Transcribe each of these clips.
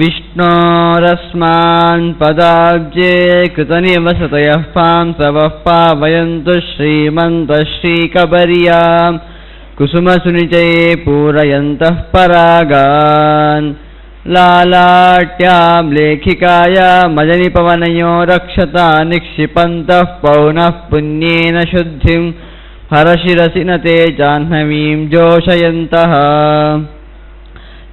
ವಿಷ್ಣೋರಸ್ಮಾನ್ ಪದಾಬ್ಜೆ ಕೃತನಿವಸತಯಃ ಪಾಂಸವಃ ಪಾವಯಂತು ಶ್ರೀಮಂತ ಶ್ರೀಕಬರ್ಯಾಂ ಕುಸುಮಸುನಿಚಯೇ ಪೂರಯಂತಃ ಪರಾಗಾನ್ ಲಾಲಾಟ್ಯಾಂ ಲೇಖಿಕಾಯ ಮದನಿಪವನಯೋ ರಕ್ಷತಾ ನಿಕ್ಷಿಪಂತಃ ಪೌನಃ ಪುಣ್ಯೇನ ಶುದ್ಧಿಂ ಹರಶಿರಸಿ ನತೆ ಜಾಹ್ನವೀಂ ಜೋಷಯಂತಃ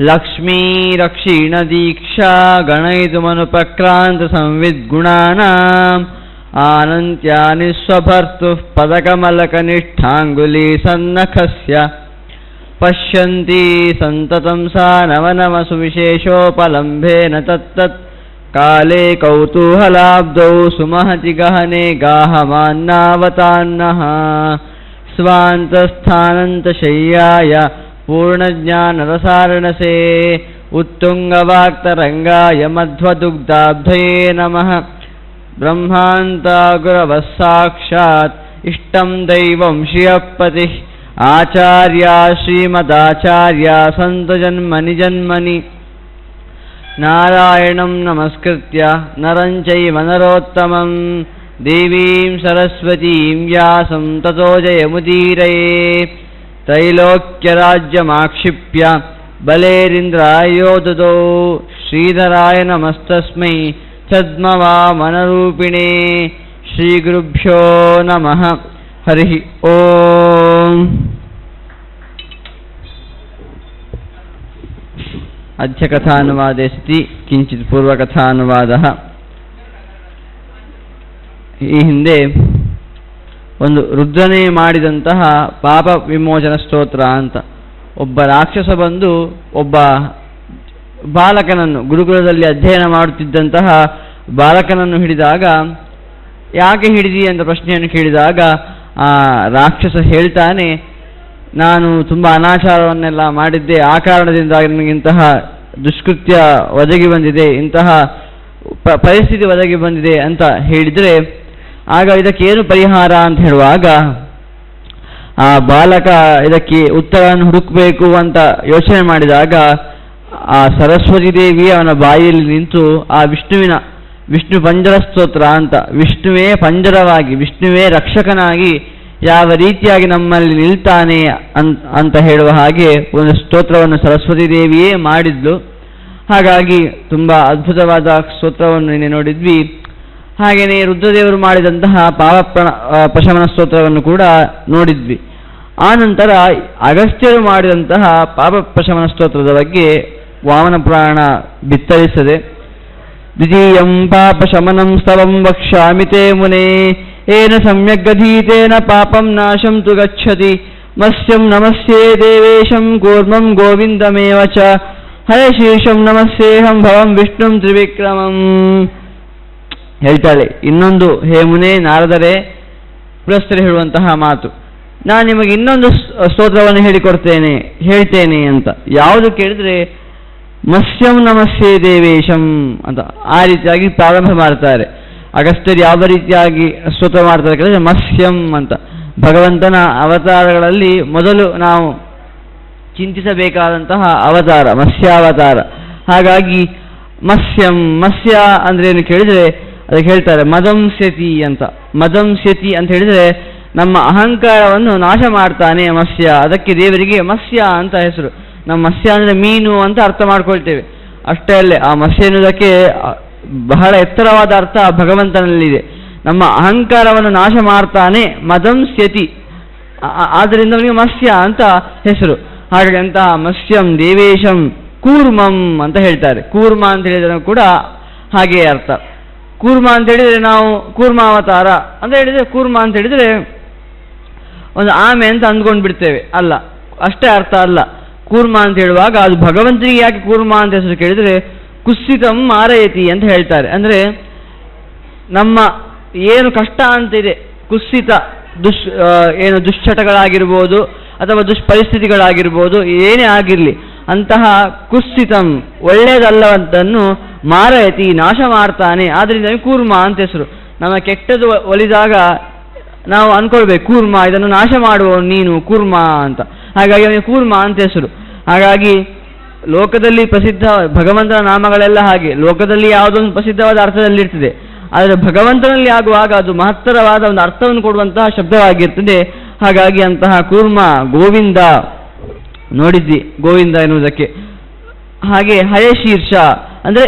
ಲಕ್ಷ್ಮೀ ರಕ್ಷೀಣ ದೀಕ್ಷಾ ಗಣಯಿತುಮನುಪಕ್ರಾಂತ ಸಂವಿದ್ಗುಣಾನಾಂ ಆನಂತ್ಯಾನಿ ಸ್ವಭರ್ತುಃ ಪದಕಮಲಕನಿಷ್ಠಾಂಗುಲಿ ಸನ್ನಖಸ್ಯ ಪಶ್ಯಂತಿ ಸಂತತಂ ಸಾ ನವನವಸು ವಿಶೇಷೋಪಲಂಭೇನ ತತ್ತತ್ ಕಾಲೇ ಕೌತೂಹಲಾಬ್ಧೌ ಸುಮಹತಿ ಗಹನೆ ಗಾಹಮಾನ್ನಾವತಾನ್ನಃ ಸ್ವಾಂತಸ್ಥಾನಂತಶಯ್ಯಾಯ ಪೂರ್ಣಜ್ಞಾನರಸಾರಣಸೇ ಉತ್ತುಂಗವಾಕ್ತರಂಗಾಯ ಮಧ್ವದುಗ್ಧಾಬ್ಧಯೇ ನಮಃ ಬ್ರಹ್ಮಾಂತಾಗುರವಃ ಸಾಕ್ಷಾತ್ ಇಷ್ಟಂ ದೈವಂ ಶ್ರಿಯಃಪತಿಃ ಆಚಾರ್ಯ ಶ್ರೀಮದಾಚಾರ್ಯ ಸಂತು ಜನ್ಮನಿ ಜನ್ಮನಿ ನಾರಾಯಣಂ ನಮಸ್ಕೃತ್ಯ ನರಂ ಚೈವ ನರೋತ್ತಮಂ ದೇವೀಂ ಸರಸ್ವತೀಂ ವ್ಯಾಸಂ ತತೋ ಜಯಮುದೀರಯೇ ತ್ರೈಲೋಕ್ಯರಾಜ್ಯಮಾಕ್ಷಿಪ್ಯ ಬಲೇರಿಂದ್ರಾಯೋದದೋ ಶ್ರೀಧರಾಯ ನಮಸ್ತಸ್ಮೈ ಛದ್ಮವಾಮನರೂಪಿಣೇ ಶ್ರೀಗುರುಭ್ಯೋ ನಮಃ ಹರಿ ಓಂ. ಅದ್ಯ ಕಥಾನುವಾದೇ ಸತಿ ಕಿಂಚಿತ್ ಪೂರ್ವಕಥಾನುವಾದಃ. ಈ ಹಿಂದೆ ಒಂದು ರುದ್ರನೇ ಮಾಡಿದಂತಹ ಪಾಪ ವಿಮೋಚನ ಸ್ತೋತ್ರ ಅಂತ ಒಬ್ಬ ರಾಕ್ಷಸ ಬಂದು ಒಬ್ಬ ಬಾಲಕನನ್ನು ಗುರುಕುಲದಲ್ಲಿ ಅಧ್ಯಯನ ಮಾಡುತ್ತಿದ್ದಂತಹ ಬಾಲಕನನ್ನು ಹಿಡಿದಾಗ, ಯಾಕೆ ಹಿಡಿದಿ ಅಂತ ಪ್ರಶ್ನೆಯನ್ನು ಕೇಳಿದಾಗ ಆ ರಾಕ್ಷಸ ಹೇಳ್ತಾನೆ, ನಾನು ತುಂಬ ಅನಾಚಾರವನ್ನೆಲ್ಲ ಮಾಡಿದ್ದೆ, ಆ ಕಾರಣದಿಂದಾಗಿ ನನಗಿಂತಹ ದುಷ್ಕೃತ್ಯ ಒದಗಿ ಬಂದಿದೆ, ಇಂತಹ ಪರಿಸ್ಥಿತಿ ಒದಗಿ ಬಂದಿದೆ ಅಂತ ಹೇಳಿದರೆ, ಆಗ ಇದಕ್ಕೇನು ಪರಿಹಾರ ಅಂತ ಹೇಳುವಾಗ ಆ ಬಾಲಕ ಇದಕ್ಕೆ ಉತ್ತರವನ್ನು ಹುಡುಕಬೇಕು ಅಂತ ಯೋಚನೆ ಮಾಡಿದಾಗ ಆ ಸರಸ್ವತಿ ದೇವಿ ಅವನ ಬಾಯಿಯಲ್ಲಿ ನಿಂತು ಆ ವಿಷ್ಣು ಪಂಜರ ಸ್ತೋತ್ರ ಅಂತ, ವಿಷ್ಣುವೇ ಪಂಜರವಾಗಿ, ವಿಷ್ಣುವೇ ರಕ್ಷಕನಾಗಿ ಯಾವ ರೀತಿಯಾಗಿ ನಮ್ಮಲ್ಲಿ ನಿಲ್ತಾನೆ ಅಂತ ಹೇಳುವ ಹಾಗೆ ಒಂದು ಸ್ತೋತ್ರವನ್ನು ಸರಸ್ವತಿ ದೇವಿಯೇ ಮಾಡಿದ್ಲು. ಹಾಗಾಗಿ ತುಂಬ ಅದ್ಭುತವಾದ ಸ್ತೋತ್ರವನ್ನು ನಿನ್ನೆ ನೋಡಿದ್ವಿ. ಹಾಗೆಯೇ ರುದ್ರದೇವರು ಮಾಡಿದಂತಹ ಪಾಪ ಪ್ರಶಮನ ಸ್ತೋತ್ರವನ್ನು ಕೂಡ ನೋಡಿದ್ವಿ. ಆ ನಂತರ ಅಗಸ್ತ್ಯರು ಮಾಡಿದಂತಹ ಪಾಪ ಪ್ರಶಮನ ಸ್ತೋತ್ರದ ಬಗ್ಗೆ ವಾಮನ ಪುರಾಣ ಬಿತ್ತರಿಸದೆ, ದ್ವಿತೀಯಂ ಪಾಪ ಶಮನಂ ಸ್ತವಂ ವಕ್ಷ್ಯಾಮಿ ತೇ ಮುನೇ ಏನ ಸಮ್ಯಗಧೀತೇನ ಪಾಪಂ ನಾಶಂ ತು ಗಚ್ಚತಿ ಮತ್ಸ್ಯಂ ನಮಸ್ಯೇ ದೇವೇಶಂ ಕೂರ್ಮಂ ಗೋವಿಂದಮೇವ ಚ ಹಯಶೀರ್ಷಂ ನಮಸ್ಯೇಹಂ ಭವಂ ವಿಷ್ಣುಂ ತ್ರಿವಿಕ್ರಮಂ. ಹೇಳ್ತಾಳೆ ಇನ್ನೊಂದು, ಹೇ ಮುನೇ ನಾರದರೆ ಪುರಸ್ತ್ಯರು ಹೇಳುವಂತಹ ಮಾತು, ನಾನು ನಿಮಗೆ ಇನ್ನೊಂದು ಸ್ತೋತ್ರವನ್ನು ಹೇಳ್ತೇನೆ ಅಂತ. ಯಾವುದು ಕೇಳಿದ್ರೆ ಮತ್ಸ್ಯಂ ನಮಸ್ಯೇ ದೇವೇಶಂ ಅಂತ ಆ ರೀತಿಯಾಗಿ ಪ್ರಾರಂಭ ಮಾಡ್ತಾರೆ. ಅಗಸ್ತ್ಯರು ಯಾವ ರೀತಿಯಾಗಿ ಸ್ತೋತ್ರ ಮಾಡ್ತಾರೆ ಕೇಳಿದ್ರೆ ಮತ್ಸ್ಯಂ ಅಂತ. ಭಗವಂತನ ಅವತಾರಗಳಲ್ಲಿ ಮೊದಲು ನಾವು ಚಿಂತಿಸಬೇಕಾದಂತಹ ಅವತಾರ ಮತ್ಸ್ಯಾವತಾರ. ಹಾಗಾಗಿ ಮತ್ಸ್ಯ ಅಂದ್ರೆ ಏನು ಕೇಳಿದ್ರೆ ಅದಕ್ಕೆ ಹೇಳ್ತಾರೆ ಮದಂಸ್ಯತಿ ಅಂತ. ಮದಂಸ್ಯತಿ ಅಂತ ಹೇಳಿದ್ರೆ ನಮ್ಮ ಅಹಂಕಾರವನ್ನು ನಾಶ ಮಾಡ್ತಾನೆ ಮತ್ಸ್ಯ. ಅದಕ್ಕೆ ದೇವರಿಗೆ ಮತ್ಸ್ಯ ಅಂತ ಹೆಸರು. ನಮ್ಮ ಮತ್ಸ್ಯ ಅಂದರೆ ಮೀನು ಅಂತ ಅರ್ಥ ಮಾಡ್ಕೊಳ್ತೇವೆ. ಅಷ್ಟೇ ಅಲ್ಲೇ ಆ ಮತ್ಸ್ಯ ಎನ್ನುವುದಕ್ಕೆ ಬಹಳ ಎತ್ತರವಾದ ಅರ್ಥ ಭಗವಂತನಲ್ಲಿದೆ. ನಮ್ಮ ಅಹಂಕಾರವನ್ನು ನಾಶ ಮಾಡ್ತಾನೆ ಮದಂಸ್ಯತಿ, ಆದ್ದರಿಂದ ಅವನಿಗೆ ಮತ್ಸ್ಯ ಅಂತ ಹೆಸರು. ಹಾಗಾಗಿ ಅಂತಹ ಮತ್ಸ್ಯಂ ದೇವೇಶಂ ಕೂರ್ಮಂ ಅಂತ ಹೇಳ್ತಾರೆ. ಕೂರ್ಮ ಅಂತ ಹೇಳಿದ್ರೆ ಕೂಡ ಹಾಗೆಯೇ ಅರ್ಥ. ಕೂರ್ಮ ಅಂತ ಹೇಳಿದರೆ ನಾವು ಕೂರ್ಮಾವತಾರ ಅಂತ ಹೇಳಿದರೆ, ಕೂರ್ಮ ಅಂತ ಹೇಳಿದರೆ ಒಂದು ಆಮೆ ಅಂತ ಅಂದ್ಕೊಂಡು ಬಿಡ್ತೇವೆ, ಅಲ್ಲ, ಅಷ್ಟೇ ಅರ್ಥ ಅಲ್ಲ. ಕೂರ್ಮ ಅಂತ ಹೇಳುವಾಗ ಅದು ಭಗವಂತನಿಗೆ ಯಾಕೆ ಕೂರ್ಮ ಅಂತ ಹೆಸರು ಕೇಳಿದರೆ ಕುಸ್ಸಿತಂ ಮಾರಯತಿ ಅಂತ ಹೇಳ್ತಾರೆ. ಅಂದರೆ ನಮ್ಮ ಏನು ಕಷ್ಟ ಅಂತಿದೆ, ಕುಸ್ಸಿತ ಏನು ದುಶ್ಚಟಗಳಾಗಿರ್ಬೋದು ಅಥವಾ ದುಷ್ಪರಿಸ್ಥಿತಿಗಳಾಗಿರ್ಬೋದು, ಏನೇ ಆಗಿರಲಿ, ಅಂತಹ ಕುಸ್ಸಿತಂ ಒಳ್ಳೆಯದಲ್ಲವಂತನ್ನು ಮಾರಯತಿ ನಾಶ ಮಾಡ್ತಾನೆ. ಆದ್ದರಿಂದ ಕೂರ್ಮ ಅಂತ ಹೆಸರು. ನಮ್ಮ ಕೆಟ್ಟದ್ದು ಒಲಿದಾಗ ನಾವು ಅನ್ಕೊಳ್ಬೇಕು, ಕೂರ್ಮ ಇದನ್ನು ನಾಶ ಮಾಡುವ ನೀನು ಕೂರ್ಮ ಅಂತ. ಹಾಗಾಗಿ ಅವನಿಗೆ ಕೂರ್ಮ ಅಂತ ಹೆಸರು. ಹಾಗಾಗಿ ಲೋಕದಲ್ಲಿ ಪ್ರಸಿದ್ಧ ಭಗವಂತನ ನಾಮಗಳೆಲ್ಲ ಹಾಗೆ ಲೋಕದಲ್ಲಿ ಯಾವುದೊಂದು ಪ್ರಸಿದ್ಧವಾದ ಅರ್ಥದಲ್ಲಿರ್ತದೆ, ಆದರೆ ಭಗವಂತನಲ್ಲಿ ಆಗುವಾಗ ಅದು ಮಹತ್ತರವಾದ ಒಂದು ಅರ್ಥವನ್ನು ಕೊಡುವಂತಹ ಶಬ್ದವಾಗಿರ್ತದೆ. ಹಾಗಾಗಿ ಅಂತಹ ಕೂರ್ಮ ಗೋವಿಂದ ನೋಡಿದ್ವಿ, ಗೋವಿಂದ ಎನ್ನುವುದಕ್ಕೆ. ಹಾಗೆ ಹಯಶೀರ್ಷ ಅಂದರೆ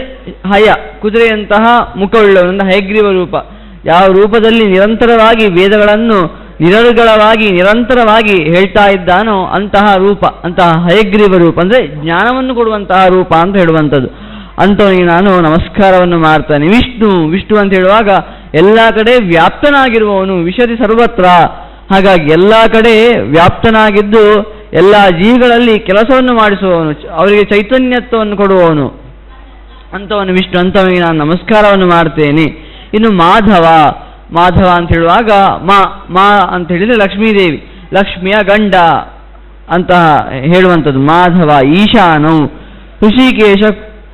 ಹಯ ಕುದುರೆಯಂತಹ ಮುಖವುಳ್ಳವನಂದ ಹಯಗ್ರೀವ ರೂಪ, ಯಾವ ರೂಪದಲ್ಲಿ ನಿರಂತರವಾಗಿ ವೇದಗಳನ್ನು ನಿರರ್ಗಳವಾಗಿ ನಿರಂತರವಾಗಿ ಹೇಳ್ತಾ ಇದ್ದಾನೋ ಅಂತಹ ರೂಪ, ಅಂತಹ ಹಯಗ್ರೀವ ರೂಪ ಅಂದರೆ ಜ್ಞಾನವನ್ನು ಕೊಡುವಂತಹ ರೂಪ ಅಂತ ಹೇಳುವಂಥದ್ದು. ಅಂಥವನಿಗೆ ನಾನು ನಮಸ್ಕಾರವನ್ನು ಮಾಡ್ತಾನೆ. ವಿಷ್ಣು ವಿಷ್ಣು ಅಂತ ಹೇಳುವಾಗ ಎಲ್ಲ ಕಡೆ ವ್ಯಾಪ್ತನಾಗಿರುವವನು, ವಿಶದಿ ಸರ್ವತ್ರ. ಹಾಗಾಗಿ ಎಲ್ಲ ಕಡೆ ವ್ಯಾಪ್ತನಾಗಿದ್ದು ಎಲ್ಲ ಜೀವಿಗಳಲ್ಲಿ ಕೆಲಸವನ್ನು ಮಾಡಿಸುವವನು, ಅವರಿಗೆ ಚೈತನ್ಯತ್ವವನ್ನು ಕೊಡುವವನು ಅಂಥವನು ವಿಷ್ಣು. ಅಂಥವನಿಗೆ ನಾನು ನಮಸ್ಕಾರವನ್ನು ಮಾಡ್ತೇನೆ. ಇನ್ನು ಮಾಧವ, ಮಾಧವ ಅಂತ ಹೇಳುವಾಗ ಮಾ ಅಂತ ಹೇಳಿದರೆ ಲಕ್ಷ್ಮೀದೇವಿ, ಲಕ್ಷ್ಮಿಯ ಗಂಡ ಅಂತ ಹೇಳುವಂಥದ್ದು ಮಾಧವ. ಈಶಾನೌ ಋಷಿಕೇಶ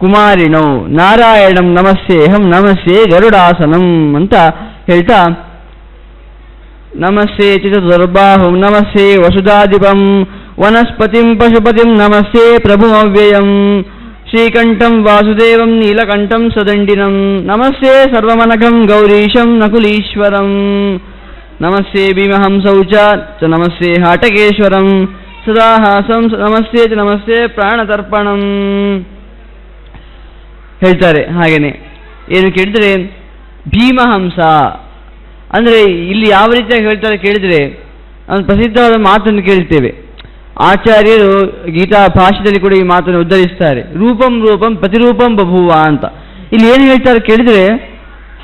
ಕುಮಾರಿಣೌ ನಾರಾಯಣಂ ನಮಸ್ಸೇಹಂ ನಮಸ್ಸೇ ಗರುಡಾಸನಂ ಅಂತ ಹೇಳ್ತಾ, ನಮಸ್ಸೇ ಚಿತದುರ್ಬಾಹುಂ ನಮಸ್ಸೇ ವಸುಧಾಧಿಪಂ ವನಸ್ಪತಿಂ ಪಶುಪತಿಂ ನಮಸ್ಸೇ ಪ್ರಭುಮವ್ಯಯಂ ಶ್ರೀಕಂಠಂ ವಾಸುದೇವಂ ನೀಲಕಂಠಂ ಸದಂಡಿನಂ ನಮಸ್ಸೇ ಸರ್ವಮನಘಂ ಗೌರೀಶಂ ನಕುಲೀಶ್ವರಂ ನಮಸ್ಸೇ ಭೀಮಹಂಸೌ ಚ ನಮಸ್ಸೇ ಹಾಟಕೇಶ್ವರಂ ಸದಾಹಾಸಂ ನಮಸ್ಸೇ ಚ ನಮಸ್ಸೇ ಪ್ರಾಣತರ್ಪಣಂ ಹೇಳ್ತಾರೆ. ಹಾಗೇನೆ ಏನು ಕೇಳಿದರೆ ಭೀಮಹಂಸ ಅಂದರೆ ಇಲ್ಲಿ ಯಾವ ರೀತಿಯಾಗಿ ಹೇಳ್ತಾರೆ ಕೇಳಿದರೆ, ಒಂದು ಪ್ರಸಿದ್ಧವಾದ ಮಾತನ್ನು ಕೇಳ್ತೇವೆ. ಆಚಾರ್ಯರು ಗೀತಾ ಭಾಷ್ಯದಲ್ಲಿ ಕೂಡ ಈ ಮಾತನ್ನು ಉದ್ಧರಿಸ್ತಾರೆ. ರೂಪಂ ರೂಪಂ ಪ್ರತಿರೂಪಂ ಬಭೂವ ಅಂತ. ಇಲ್ಲಿ ಏನು ಹೇಳ್ತಾರೆ ಕೇಳಿದರೆ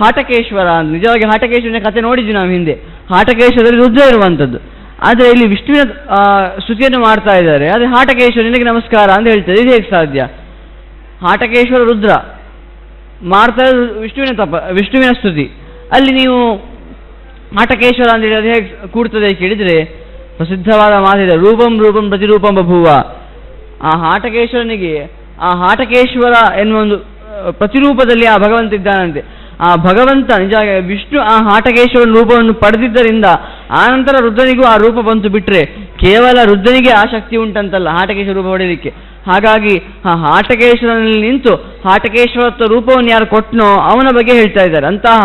ಹಾಟಕೇಶ್ವರ ಅಂತ. ನಿಜವಾಗಿ ಹಾಟಕೇಶ್ವರನ ಕಥೆ ನೋಡಿದ್ವಿ ನಾವು ಹಿಂದೆ. ಹಾಟಕೇಶ್ವರದಲ್ಲಿ ರುದ್ರ ಇರುವಂಥದ್ದು, ಆದರೆ ಇಲ್ಲಿ ವಿಷ್ಣುವಿನ ಸ್ತುತಿಯನ್ನು ಮಾಡ್ತಾ ಇದ್ದಾರೆ. ಆದರೆ ಹಾಟಕೇಶ್ವರನಿಗೆ ನಮಸ್ಕಾರ ಅಂತ ಹೇಳ್ತಾರೆ. ಇದು ಹೇಗೆ ಸಾಧ್ಯ? ಹಾಟಕೇಶ್ವರ ರುದ್ರ ಮಾಡ್ತಾ ವಿಷ್ಣುವಿನ ಸ್ತುತಿ, ಅಲ್ಲಿ ನೀವು ಹಾಟಕೇಶ್ವರ ಅಂತ ಹೇಳಿ ಅದು ಹೇಗೆ ಕೂಡ್ತದೆ ಕೇಳಿದರೆ ಪ್ರಸಿದ್ಧವಾದ ಮಾತಿದೆ, ರೂಪಂ ರೂಪಂ ಪ್ರತಿರೂಪಂ ಬಭೂವ. ಆ ಹಾಟಕೇಶ್ವರನಿಗೆ ಆ ಹಾಟಕೇಶ್ವರ ಎನ್ನುವ ಒಂದು ಪ್ರತಿರೂಪದಲ್ಲಿ ಆ ಭಗವಂತ ಇದ್ದಾನಂತೆ. ಆ ಭಗವಂತ ನಿಜ ವಿಷ್ಣು ಆ ಹಾಟಕೇಶ್ವರನ ರೂಪವನ್ನು ಪಡೆದಿದ್ದರಿಂದ ಆನಂತರ ರುದ್ರನಿಗೂ ಆ ರೂಪ ಬಂತು. ಬಿಟ್ಟರೆ ಕೇವಲ ರುದ್ರನಿಗೆ ಆ ಶಕ್ತಿ ಉಂಟಂತಲ್ಲ ಹಾಟಕೇಶ್ವರ ರೂಪ ಪಡೆಯಲಿಕ್ಕೆ. ಹಾಗಾಗಿ ಆ ಹಾಟಕೇಶ್ವರನಲ್ಲಿ ನಿಂತು ಹಾಟಕೇಶ್ವರತ್ವ ರೂಪವನ್ನು ಯಾರು ಕೊಟ್ಟನೋ ಅವನ ಬಗ್ಗೆ ಹೇಳ್ತಾ ಇದ್ದಾರೆ. ಅಂತಹ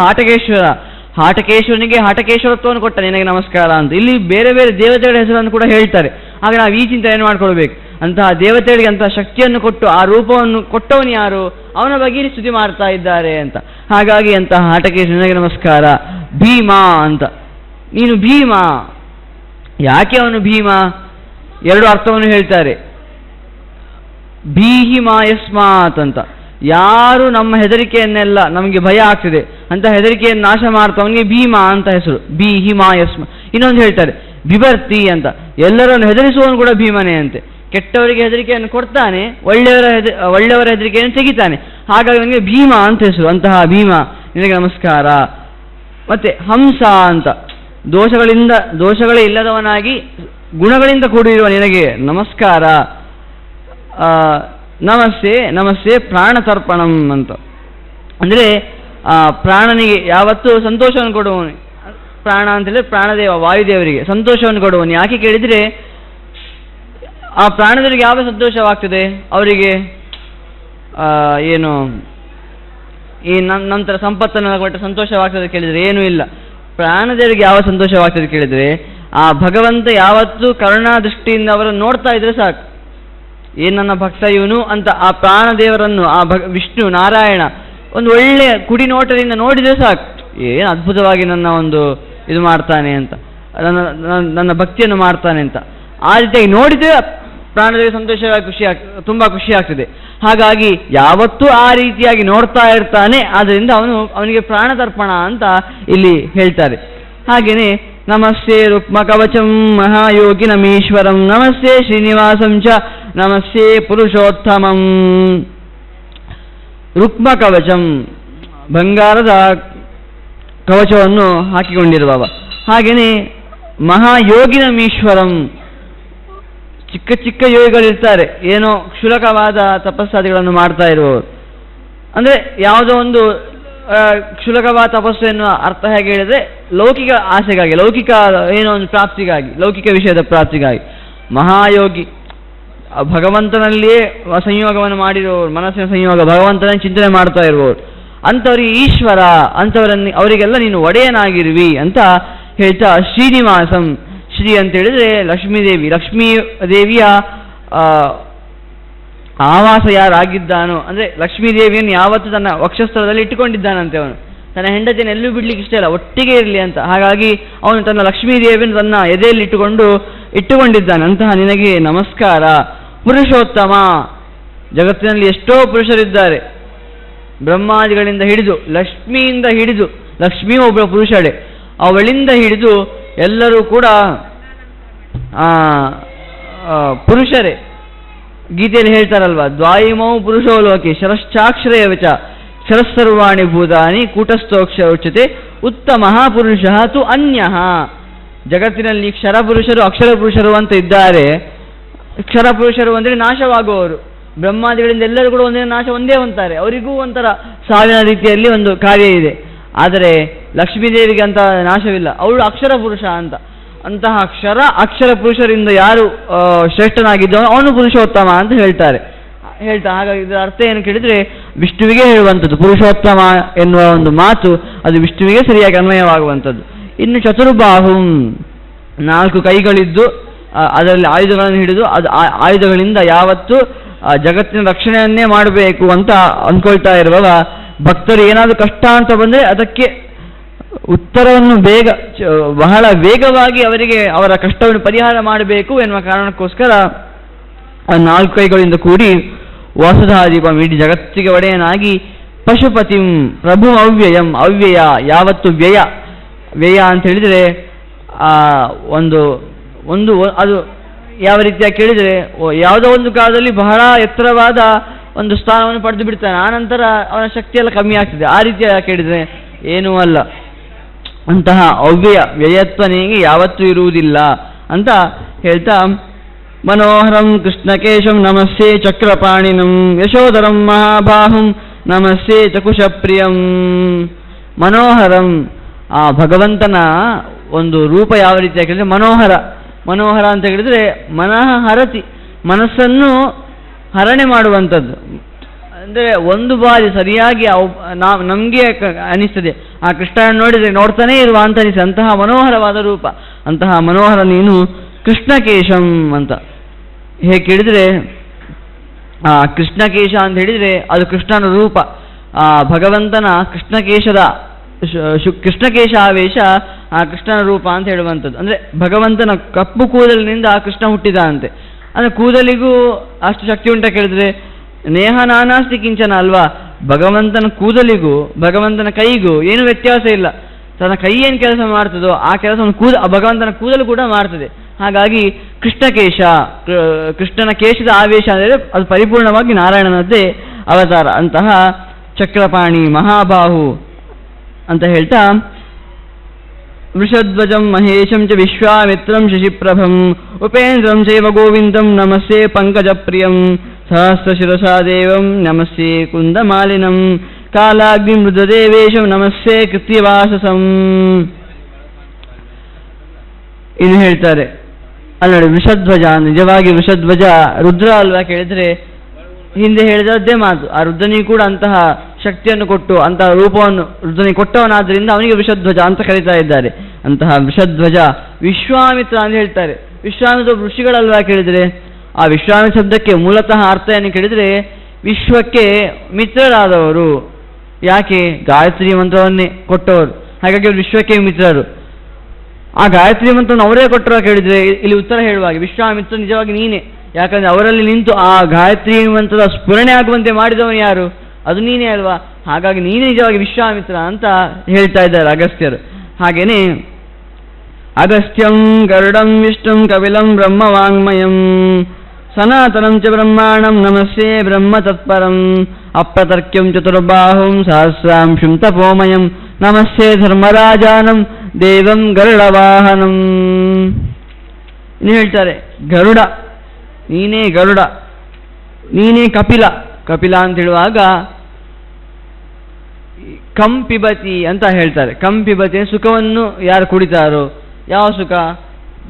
ಹಾಟಕೇಶ್ವರನಿಗೆ ಹಾಟಕೇಶ್ವರತ್ವವನ್ನು ಕೊಟ್ಟ ನಿನಗೆ ನಮಸ್ಕಾರ ಅಂತ. ಇಲ್ಲಿ ಬೇರೆ ಬೇರೆ ದೇವತೆಗಳ ಹೆಸರನ್ನು ಕೂಡ ಹೇಳ್ತಾರೆ. ಆಗ ನಾವು ಈ ಚಿಂತನೆ ಮಾಡ್ಕೊಳ್ಬೇಕು. ಅಂತಹ ದೇವತೆಗಳಿಗೆ ಅಂತಹ ಶಕ್ತಿಯನ್ನು ಕೊಟ್ಟು ಆ ರೂಪವನ್ನು ಕೊಟ್ಟವನು ಯಾರು, ಅವನ ಬಗ್ಗೆ ಇಲ್ಲಿ ಸ್ತುತಿ ಮಾಡ್ತಾ ಇದ್ದಾರೆ ಅಂತ. ಹಾಗಾಗಿ ಅಂತಹ ಹಾಟಕೇಶ್ವರನಿಗೆ ನಮಸ್ಕಾರ. ಭೀಮ ಅಂತ, ನೀನು ಭೀಮ. ಯಾಕೆ ಅವನು ಭೀಮ? ಎರಡು ಅರ್ಥವನ್ನು ಹೇಳ್ತಾರೆ. ಭೀಹಿಮಾಯಸ್ಮಾತ್ ಅಂತ, ಯಾರು ನಮ್ಮ ಹೆದರಿಕೆಯನ್ನೆಲ್ಲ, ನಮಗೆ ಭಯ ಆಗ್ತಿದೆ ಅಂತ ಹೆದರಿಕೆಯನ್ನು ನಾಶ ಮಾಡ್ತವನಿಗೆ ಭೀಮ ಅಂತ ಹೆಸರು. ಭೀಹಿಮಾಯಸ್ಮ. ಇನ್ನೊಂದು ಹೇಳ್ತಾರೆ ಬಿಭರ್ತಿ ಅಂತ, ಎಲ್ಲರನ್ನು ಹೆದರಿಸುವವನು ಕೂಡ ಭೀಮನೇ ಅಂತೆ. ಕೆಟ್ಟವರಿಗೆ ಹೆದರಿಕೆಯನ್ನು ಕೊಡ್ತಾನೆ, ಒಳ್ಳೆಯವರ ಹೆದರಿಕೆಯನ್ನು ತೆಗಿತಾನೆ. ಹಾಗಾಗಿ ಅವನಿಗೆ ಭೀಮ ಅಂತ ಹೆಸರು. ಅಂತಹ ಭೀಮ ನಿನಗೆ ನಮಸ್ಕಾರ. ಮತ್ತೆ ಹಂಸ ಅಂತ, ದೋಷಗಳೇ ಇಲ್ಲದವನಾಗಿ ಗುಣಗಳಿಂದ ಕೂಡಿರುವ ನಿನಗೆ ನಮಸ್ಕಾರ. ನಮಸ್ತೆ ನಮಸ್ತೆ ಪ್ರಾಣತರ್ಪಣಂ ಅಂತ, ಅಂದರೆ ಪ್ರಾಣನಿಗೆ ಯಾವತ್ತೂ ಸಂತೋಷವನ್ನು ಕೊಡುವವನು. ಪ್ರಾಣ ಅಂತೇಳಿದ್ರೆ ಪ್ರಾಣದೇವ ವಾಯುದೇವರಿಗೆ ಸಂತೋಷವನ್ನು ಕೊಡುವವನು. ಯಾಕೆ ಕೇಳಿದರೆ ಆ ಪ್ರಾಣದೇವರಿಗೆ ಯಾವ ಸಂತೋಷವಾಗ್ತದೆ? ಅವರಿಗೆ ಏನು ಈ ನಂತರ ಸಂಪತ್ತನ್ನು ಕೊಟ್ಟ ಸಂತೋಷವಾಗ್ತದೆ ಕೇಳಿದರೆ ಏನೂ ಇಲ್ಲ. ಪ್ರಾಣದೇವರಿಗೆ ಯಾವ ಸಂತೋಷವಾಗ್ತದೆ ಕೇಳಿದರೆ ಆ ಭಗವಂತ ಯಾವತ್ತೂ ಕರುಣಾ ದೃಷ್ಟಿಯಿಂದ ಅವರನ್ನು ನೋಡ್ತಾ ಇದ್ರೆ ಸಾಕು. ನನ್ನ ಭಕ್ತ ಇವನು ಅಂತ ಆ ಪ್ರಾಣದೇವರನ್ನು ಆ ವಿಷ್ಣು ನಾರಾಯಣ ಒಂದು ಒಳ್ಳೆಯ ಕುಡಿ ನೋಟದಿಂದ ನೋಡಿದರೆ ಸಾಕು, ಏನು ಅದ್ಭುತವಾಗಿ ನನ್ನ ಒಂದು ಇದು ಮಾಡ್ತಾನೆ ಅಂತ, ನನ್ನ ಭಕ್ತಿಯನ್ನು ಮಾಡ್ತಾನೆ ಅಂತ. ಆ ರೀತಿಯಾಗಿ ನೋಡಿದರೆ ಪ್ರಾಣದೇವ ಸಂತೋಷವಾಗಿ ತುಂಬ ಖುಷಿ ಆಗ್ತದೆ. ಹಾಗಾಗಿ ಯಾವತ್ತೂ ಆ ರೀತಿಯಾಗಿ ನೋಡ್ತಾ ಇರ್ತಾನೆ. ಆದ್ದರಿಂದ ಅವನಿಗೆ ಪ್ರಾಣತರ್ಪಣ ಅಂತ ಇಲ್ಲಿ ಹೇಳ್ತಾರೆ. ಹಾಗೆಯೇ ನಮಸ್ತೆ ರುಕ್ಮ ಕವಚಂ ಮಹಾಯೋಗಿನಮೀಶ್ವರಂ ನಮಸ್ತೆ ಶ್ರೀನಿವಾಸಂ ಚ ನಮಸ್ತೆ ಪುರುಷೋತ್ತಮಂ. ರುಕ್ಮ ಕವಚಂ, ಬಂಗಾರದ ಕವಚವನ್ನು ಹಾಕಿಕೊಂಡಿರುವವ. ಹಾಗೆಯೇ ಮಹಾಯೋಗಿನಮೀಶ್ವರಂ, ಚಿಕ್ಕ ಚಿಕ್ಕ ಯೋಗಿಗಳಿರ್ತಾರೆ, ಏನೋ ಕ್ಷುಲಕವಾದ ತಪಸ್ಸಾದಿಗಳನ್ನು ಮಾಡ್ತಾ ಇರುವವರು. ಅಂದರೆ ಯಾವುದೋ ಒಂದು ಕ್ಷುಲಕವಾದ ತಪಸ್ಸು ಎನ್ನುವ ಅರ್ಥ ಹೇಗೆ ಹೇಳಿದರೆ ಲೌಕಿಕ ಆಸೆಗಾಗಿ, ಲೌಕಿಕ ಏನೋ ಒಂದು ಪ್ರಾಪ್ತಿಗಾಗಿ, ಲೌಕಿಕ ವಿಷಯದ ಪ್ರಾಪ್ತಿಗಾಗಿ. ಮಹಾಯೋಗಿ ಭಗವಂತನಲ್ಲಿಯೇ ಸಂಯೋಗವನ್ನು ಮಾಡಿರುವವರು, ಮನಸ್ಸಿನ ಸಂಯೋಗ, ಭಗವಂತನ ಚಿಂತನೆ ಮಾಡ್ತಾ ಇರುವವರು, ಅಂಥವರಿಗೆ ಈಶ್ವರ, ಅಂಥವರನ್ನು ಅವರಿಗೆಲ್ಲ ನೀನು ಒಡೆಯನಾಗಿರುವಿ ಅಂತ ಹೇಳ್ತಾ ಶ್ರೀನಿವಾಸಂ. ಶ್ರೀ ಅಂತ ಹೇಳಿದ್ರೆ ಲಕ್ಷ್ಮೀದೇವಿ, ಲಕ್ಷ್ಮೀ ದೇವಿಯ ಆವಾಸ ಯಾರಾಗಿದ್ದಾನೋ, ಅಂದರೆ ಲಕ್ಷ್ಮೀದೇವಿಯನ್ನು ಯಾವತ್ತೂ ತನ್ನ ವಕ್ಷಸ್ಥಳದಲ್ಲಿ ಇಟ್ಟುಕೊಂಡಿದ್ದಾನಂತೆ ಅವನು. ತನ್ನ ಹೆಂಡತಿಯನ್ನು ಎಲ್ಲೂ ಬಿಡ್ಲಿಕ್ಕೆ ಇಷ್ಟ ಇಲ್ಲ, ಒಟ್ಟಿಗೆ ಇರಲಿ ಅಂತ. ಹಾಗಾಗಿ ಅವನು ತನ್ನ ಲಕ್ಷ್ಮೀದೇವಿಯನ್ನು ತನ್ನ ಎದೆಯಲ್ಲಿ ಇಟ್ಟುಕೊಂಡಿದ್ದಾನೆ. ಅಂತಹ ನಿನಗೆ ನಮಸ್ಕಾರ. ಪುರುಷೋತ್ತಮ, ಜಗತ್ತಿನಲ್ಲಿ ಎಷ್ಟೋ ಪುರುಷರಿದ್ದಾರೆ, ಬ್ರಹ್ಮಾದಿಗಳಿಂದ ಹಿಡಿದು ಲಕ್ಷ್ಮಿಯಿಂದ ಹಿಡಿದು, ಲಕ್ಷ್ಮಿ ಒಬ್ಬ ಪುರುಷಳೆ, ಅವಳಿಂದ ಹಿಡಿದು ಎಲ್ಲರೂ ಕೂಡ ಪುರುಷರೇ. ಗೀತೆಯಲ್ಲಿ ಹೇಳ್ತಾರಲ್ವ, ದ್ವಾಯಿಮೌ ಪುರುಷೋ ಲೋಕೆ ಶರಶ್ಚಾಕ್ಷರಯವಚ ಶರಸ್ಸರ್ವಾಣಿ ಭೂತಾನಿ ಕೂಟಸ್ಥೋಕ್ಷ ಉಚ್ಯತೆ ಉತ್ತಮ ಪುರುಷ ತು ಅನ್ಯ. ಜಗತ್ತಿನಲ್ಲಿ ಕ್ಷರ ಪುರುಷರು ಅಕ್ಷರ ಪುರುಷರು ಅಂತ ಇದ್ದಾರೆ. ಕ್ಷರ ಪುರುಷರು ಅಂದರೆ ನಾಶವಾಗುವವರು, ಬ್ರಹ್ಮಾದಿಗಳಿಂದ ಎಲ್ಲರೂ ಕೂಡ ಒಂದಿನ ನಾಶ ಒಂದೇ ಅಂತಾರೆ. ಅವರಿಗೂ ಒಂಥರ ಸಾವಿನ ರೀತಿಯಲ್ಲಿ ಒಂದು ಕಾರ್ಯ ಇದೆ. ಆದರೆ ಲಕ್ಷ್ಮೀದೇವಿಗೆ ಅಂತ ನಾಶವಿಲ್ಲ, ಅವಳು ಅಕ್ಷರ ಪುರುಷ ಅಂತ. ಅಂತಹ ಅಕ್ಷರ ಪುರುಷರಿಂದ ಯಾರು ಶ್ರೇಷ್ಠನಾಗಿದ್ದವನು ಅವನು ಪುರುಷೋತ್ತಮ ಅಂತ ಹೇಳ್ತಾರೆ. ಹಾಗಾಗಿ ಇದರ ಅರ್ಥ ಏನು ಕೇಳಿದರೆ ವಿಷ್ಣುವಿಗೆ ಹೇಳುವಂಥದ್ದು. ಪುರುಷೋತ್ತಮ ಎನ್ನುವ ಒಂದು ಮಾತು ಅದು ವಿಷ್ಣುವಿಗೆ ಸರಿಯಾಗಿ ಅನ್ವಯವಾಗುವಂಥದ್ದು. ಇನ್ನು ಚತುರ್ಬಾಹುಂ, 4 ಕೈಗಳಿದ್ದು ಅದರಲ್ಲಿ ಆಯುಧಗಳನ್ನು ಹಿಡಿದು ಅದು ಆಯುಧಗಳಿಂದ ಯಾವತ್ತೂ ಜಗತ್ತಿನ ರಕ್ಷಣೆಯನ್ನೇ ಮಾಡಬೇಕು ಅಂತ ಅಂದ್ಕೊಳ್ತಾ ಇರುವಾಗ, ಭಕ್ತರು ಏನಾದರೂ ಕಷ್ಟ ಅಂತ ಬಂದರೆ ಅದಕ್ಕೆ ಉತ್ತರವನ್ನು ಬಹಳ ವೇಗವಾಗಿ ಅವರಿಗೆ ಅವರ ಕಷ್ಟವನ್ನು ಪರಿಹಾರ ಮಾಡಬೇಕು ಎನ್ನುವ ಕಾರಣಕ್ಕೋಸ್ಕರ 4 ಕೈಗಳಿಂದ ಕೂಡಿ ವಾಸುಧಾದೀಪಂ, ಇಡೀ ಜಗತ್ತಿಗೆ ಒಡೆಯನಾಗಿ, ಪಶುಪತಿಂ ಪ್ರಭು ಅವ್ಯಯಂ, ಅವ್ಯಯ ಯಾವತ್ತು ವ್ಯಯ ಅಂತ ಹೇಳಿದರೆ ಒಂದು ಅದು ಯಾವ ರೀತಿಯಾಗಿ ಕೇಳಿದರೆ, ಯಾವುದೋ ಒಂದು ಕಾಲದಲ್ಲಿ ಬಹಳ ಎತ್ತರವಾದ ಒಂದು ಸ್ಥಾನವನ್ನು ಪಡೆದು ಬಿಡ್ತಾನೆ, ಆನಂತರ ಅವನ ಶಕ್ತಿಯೆಲ್ಲ ಕಮ್ಮಿ ಆಗ್ತದೆ. ಆ ರೀತಿಯ ಕೇಳಿದರೆ ಏನೂ ಅಲ್ಲ. ಅಂತಹ ವ್ಯಯತ್ವನಿಗೆ ಯಾವತ್ತೂ ಇರುವುದಿಲ್ಲ ಅಂತ ಹೇಳ್ತಾ, ಮನೋಹರಂ ಕೃಷ್ಣಕೇಶಂ ನಮಸ್ಸೇ ಚಕ್ರಪಾಣಿನಂ ಯಶೋಧರಂ ಮಹಾಬಾಹುಂ ನಮಸ್ಸೇ ಚಕುಶಪ್ರಿಯಂ. ಮನೋಹರಂ, ಆ ಭಗವಂತನ ಒಂದು ರೂಪ ಯಾವ ರೀತಿಯಾಗಿ ಹೇಳಿದ್ರೆ ಮನೋಹರ ಅಂತ ಹೇಳಿದ್ರೆ ಮನಃ ಹರತಿ, ಮನಸ್ಸನ್ನು ಹರಣೆ ಮಾಡುವಂಥದ್ದು. ಅಂದರೆ ಒಂದು ಬಾರಿ ಸರಿಯಾಗಿ ನಮಗೆ ಅನಿಸ್ತದೆ, ಆ ಕೃಷ್ಣನ ನೋಡಿದರೆ ನೋಡ್ತಾನೇ ಇರುವ ಅಂತ ಅನಿಸ್ತದೆ. ಅಂತಹ ಮನೋಹರವಾದ ರೂಪ, ಅಂತಹ ಮನೋಹರ ನೀನು ಕೃಷ್ಣಕೇಶಂ ಅಂತ. ಹೇಗೆ ಕೇಳಿದರೆ ಕೃಷ್ಣಕೇಶ ಅಂತ ಹೇಳಿದರೆ ಅದು ಕೃಷ್ಣನ ರೂಪ. ಭಗವಂತನ ಕೃಷ್ಣಕೇಶ ಆವೇಶ ಆ ಕೃಷ್ಣನ ರೂಪ ಅಂತ ಹೇಳುವಂಥದ್ದು. ಅಂದರೆ ಭಗವಂತನ ಕಪ್ಪು ಕೂದಲಿನಿಂದ ಆ ಕೃಷ್ಣ ಹುಟ್ಟಿದ ಅಂತೆ. ಅಂದರೆ ಕೂದಲಿಗೂ ಅಷ್ಟು ಶಕ್ತಿ ಉಂಟ ಕೇಳಿದ್ರೆ, ನೇಹ ನಾನಾಸ್ತಿ ಕಿಂಚನ ಅಲ್ವಾ. ಭಗವಂತನ ಕೂದಲಿಗೂ ಭಗವಂತನ ಕೈಗೂ ಏನು ವ್ಯತ್ಯಾಸ ಇಲ್ಲ. ತನ್ನ ಕೈ ಏನು ಕೆಲಸ ಮಾಡ್ತದೋ ಆ ಕೆಲಸವನ್ನು ಭಗವಂತನ ಕೂದಲು ಕೂಡ ಮಾಡ್ತದೆ. ಹಾಗಾಗಿ ಕೃಷ್ಣಕೇಶ, ಕೃಷ್ಣನ ಕೇಶದ ಆವೇಶ ಅಂದರೆ ಅದು ಪರಿಪೂರ್ಣವಾಗಿ ನಾರಾಯಣನದ್ದೇ ಅವತಾರ. ಅಂತಹ ಚಕ್ರಪಾಣಿ ಮಹಾಬಾಹು ಅಂತ ಹೇಳ್ತಾ, ವೃಷಧ್ವಜಂ ಮಹೇಶಂ ಚ ವಿಶ್ವಾಮಿತ್ರಂ ಶಶಿಪ್ರಭಂ ಉಪೇಂದ್ರಂ ಚೈವ ಗೋವಿಂದಂ ನಮಸ್ಸೇ ಪಂಕಜಪ್ರಿಯಂ ಸಹಸ್ರಶಿರಸಾ ದೇವಂ ನಮಸ್ಸೇ ಕುಂದಮಾಲಿನಂ ಕಾಲಾಗ್ನಿ ಮೃದದೇವೇಶಂ ನಮಸ್ಸೇ ಕೃತ್ಯವಾಸಸಂ. ಇನ್ನು ಹೇಳ್ತಾರೆ ಅಲ್ಲನೋಡಿ, ವೃಷಧ್ವಜ, ನಿಜವಾಗಿ ವೃಷಧ್ವಜ ರುದ್ರ ಅಲ್ವಾ ಕೇಳಿದರೆ, ಹಿಂದೆ ಹೇಳಿದದ್ದೇ ಮಾತು. ಆ ರುದ್ರನಿಗೂ ಕೂಡ ಅಂತಹ ಶಕ್ತಿಯನ್ನು ಕೊಟ್ಟು ಅಂತಹ ರೂಪವನ್ನು ರುದ್ರನಿಗೆ ಕೊಟ್ಟವನಾದ್ದರಿಂದ ಅವನಿಗೆ ವೃಷಧ್ವಜ ಅಂತ ಕರೀತಾ ಇದ್ದಾರೆ. ಅಂತಹ ವೃಷಧ್ವಜ ವಿಶ್ವಾಮಿತ್ರ ಅಂತ ಹೇಳ್ತಾರೆ. ವಿಶ್ವಾಮಿತ್ರ ಋಷಿಗಳಲ್ವಾ ಕೇಳಿದರೆ, ಆ ವಿಶ್ವಾಮಿತ್ರ ಶಬ್ದಕ್ಕೆ ಮೂಲತಃ ಅರ್ಥ ಏನು ಕೇಳಿದರೆ ವಿಶ್ವಕ್ಕೆ ಮಿತ್ರರಾದವರು. ಯಾಕೆ? ಗಾಯತ್ರಿ ಮಂತ್ರವನ್ನೇ ಕೊಟ್ಟವರು, ಹಾಗಾಗಿ ಅವರು ವಿಶ್ವಕ್ಕೆ ಮಿತ್ರರು. ಆ ಗಾಯತ್ರಿ ಮಂತ್ರವನ್ನು ಅವರೇ ಕೊಟ್ಟರು ಕೇಳಿದರೆ ಇಲ್ಲಿ ಉತ್ತರ ಹೇಳುವಾಗ ವಿಶ್ವಾಮಿತ್ರ ನಿಜವಾಗಿ ನೀನೇ. ಯಾಕಂದರೆ ಅವರಲ್ಲಿ ನಿಂತು ಆ ಗಾಯತ್ರಿ ಮಂತ್ರದ ಸ್ಫುರಣೆ ಆಗುವಂತೆ ಮಾಡಿದವನು ಯಾರು? ಅದು ನೀನೇ ಅಲ್ವಾ. ಹಾಗಾಗಿ ನೀನೇ ನಿಜವಾಗಿ ವಿಶ್ವಾಮಿತ್ರ ಅಂತ ಹೇಳ್ತಾ ಇದ್ದಾರೆ ಅಗಸ್ತ್ಯರು. ಹಾಗೇನೆ ಅಗಸ್ತ್ಯಂ ಗರುಡಂ ವಿಷ್ಣುಂ ಕಪಿಲಂ ಬ್ರಹ್ಮವಾಂಗ್ಮಯಂ ಸನಾತನಂ ಚ ಬ್ರಹ್ಮಾಣಂ ನಮಸ್ಸೇ ಬ್ರಹ್ಮ ತತ್ಪರಂ ಅಪ್ರತರ್ಕ್ಯಂ ಚತುರ್ಬಾಹುಂ ಸಹಸ್ರಾಂಶುಂ ತಪೋಮಯಂ ನಮಸ್ಸೇ ಧರ್ಮರಾಜಾನಂ ದೇವಂ ಗರುಡವಾಹನಂ. ಇನ್ನು ಹೇಳ್ತಾರೆ ಗರುಡ, ನೀನೇ ಗರುಡ, ನೀನೇ ಕಪಿಲ. ಕಪಿಲ ಅಂತ ಹೇಳುವಾಗ ಕಂಪಿಬತಿ ಅಂತ ಹೇಳ್ತಾರೆ. ಕಂಪಿಬತಿ ಸುಖವನ್ನು ಯಾರು ಕುಡಿತಾರೋ, ಯಾವ ಸುಖ?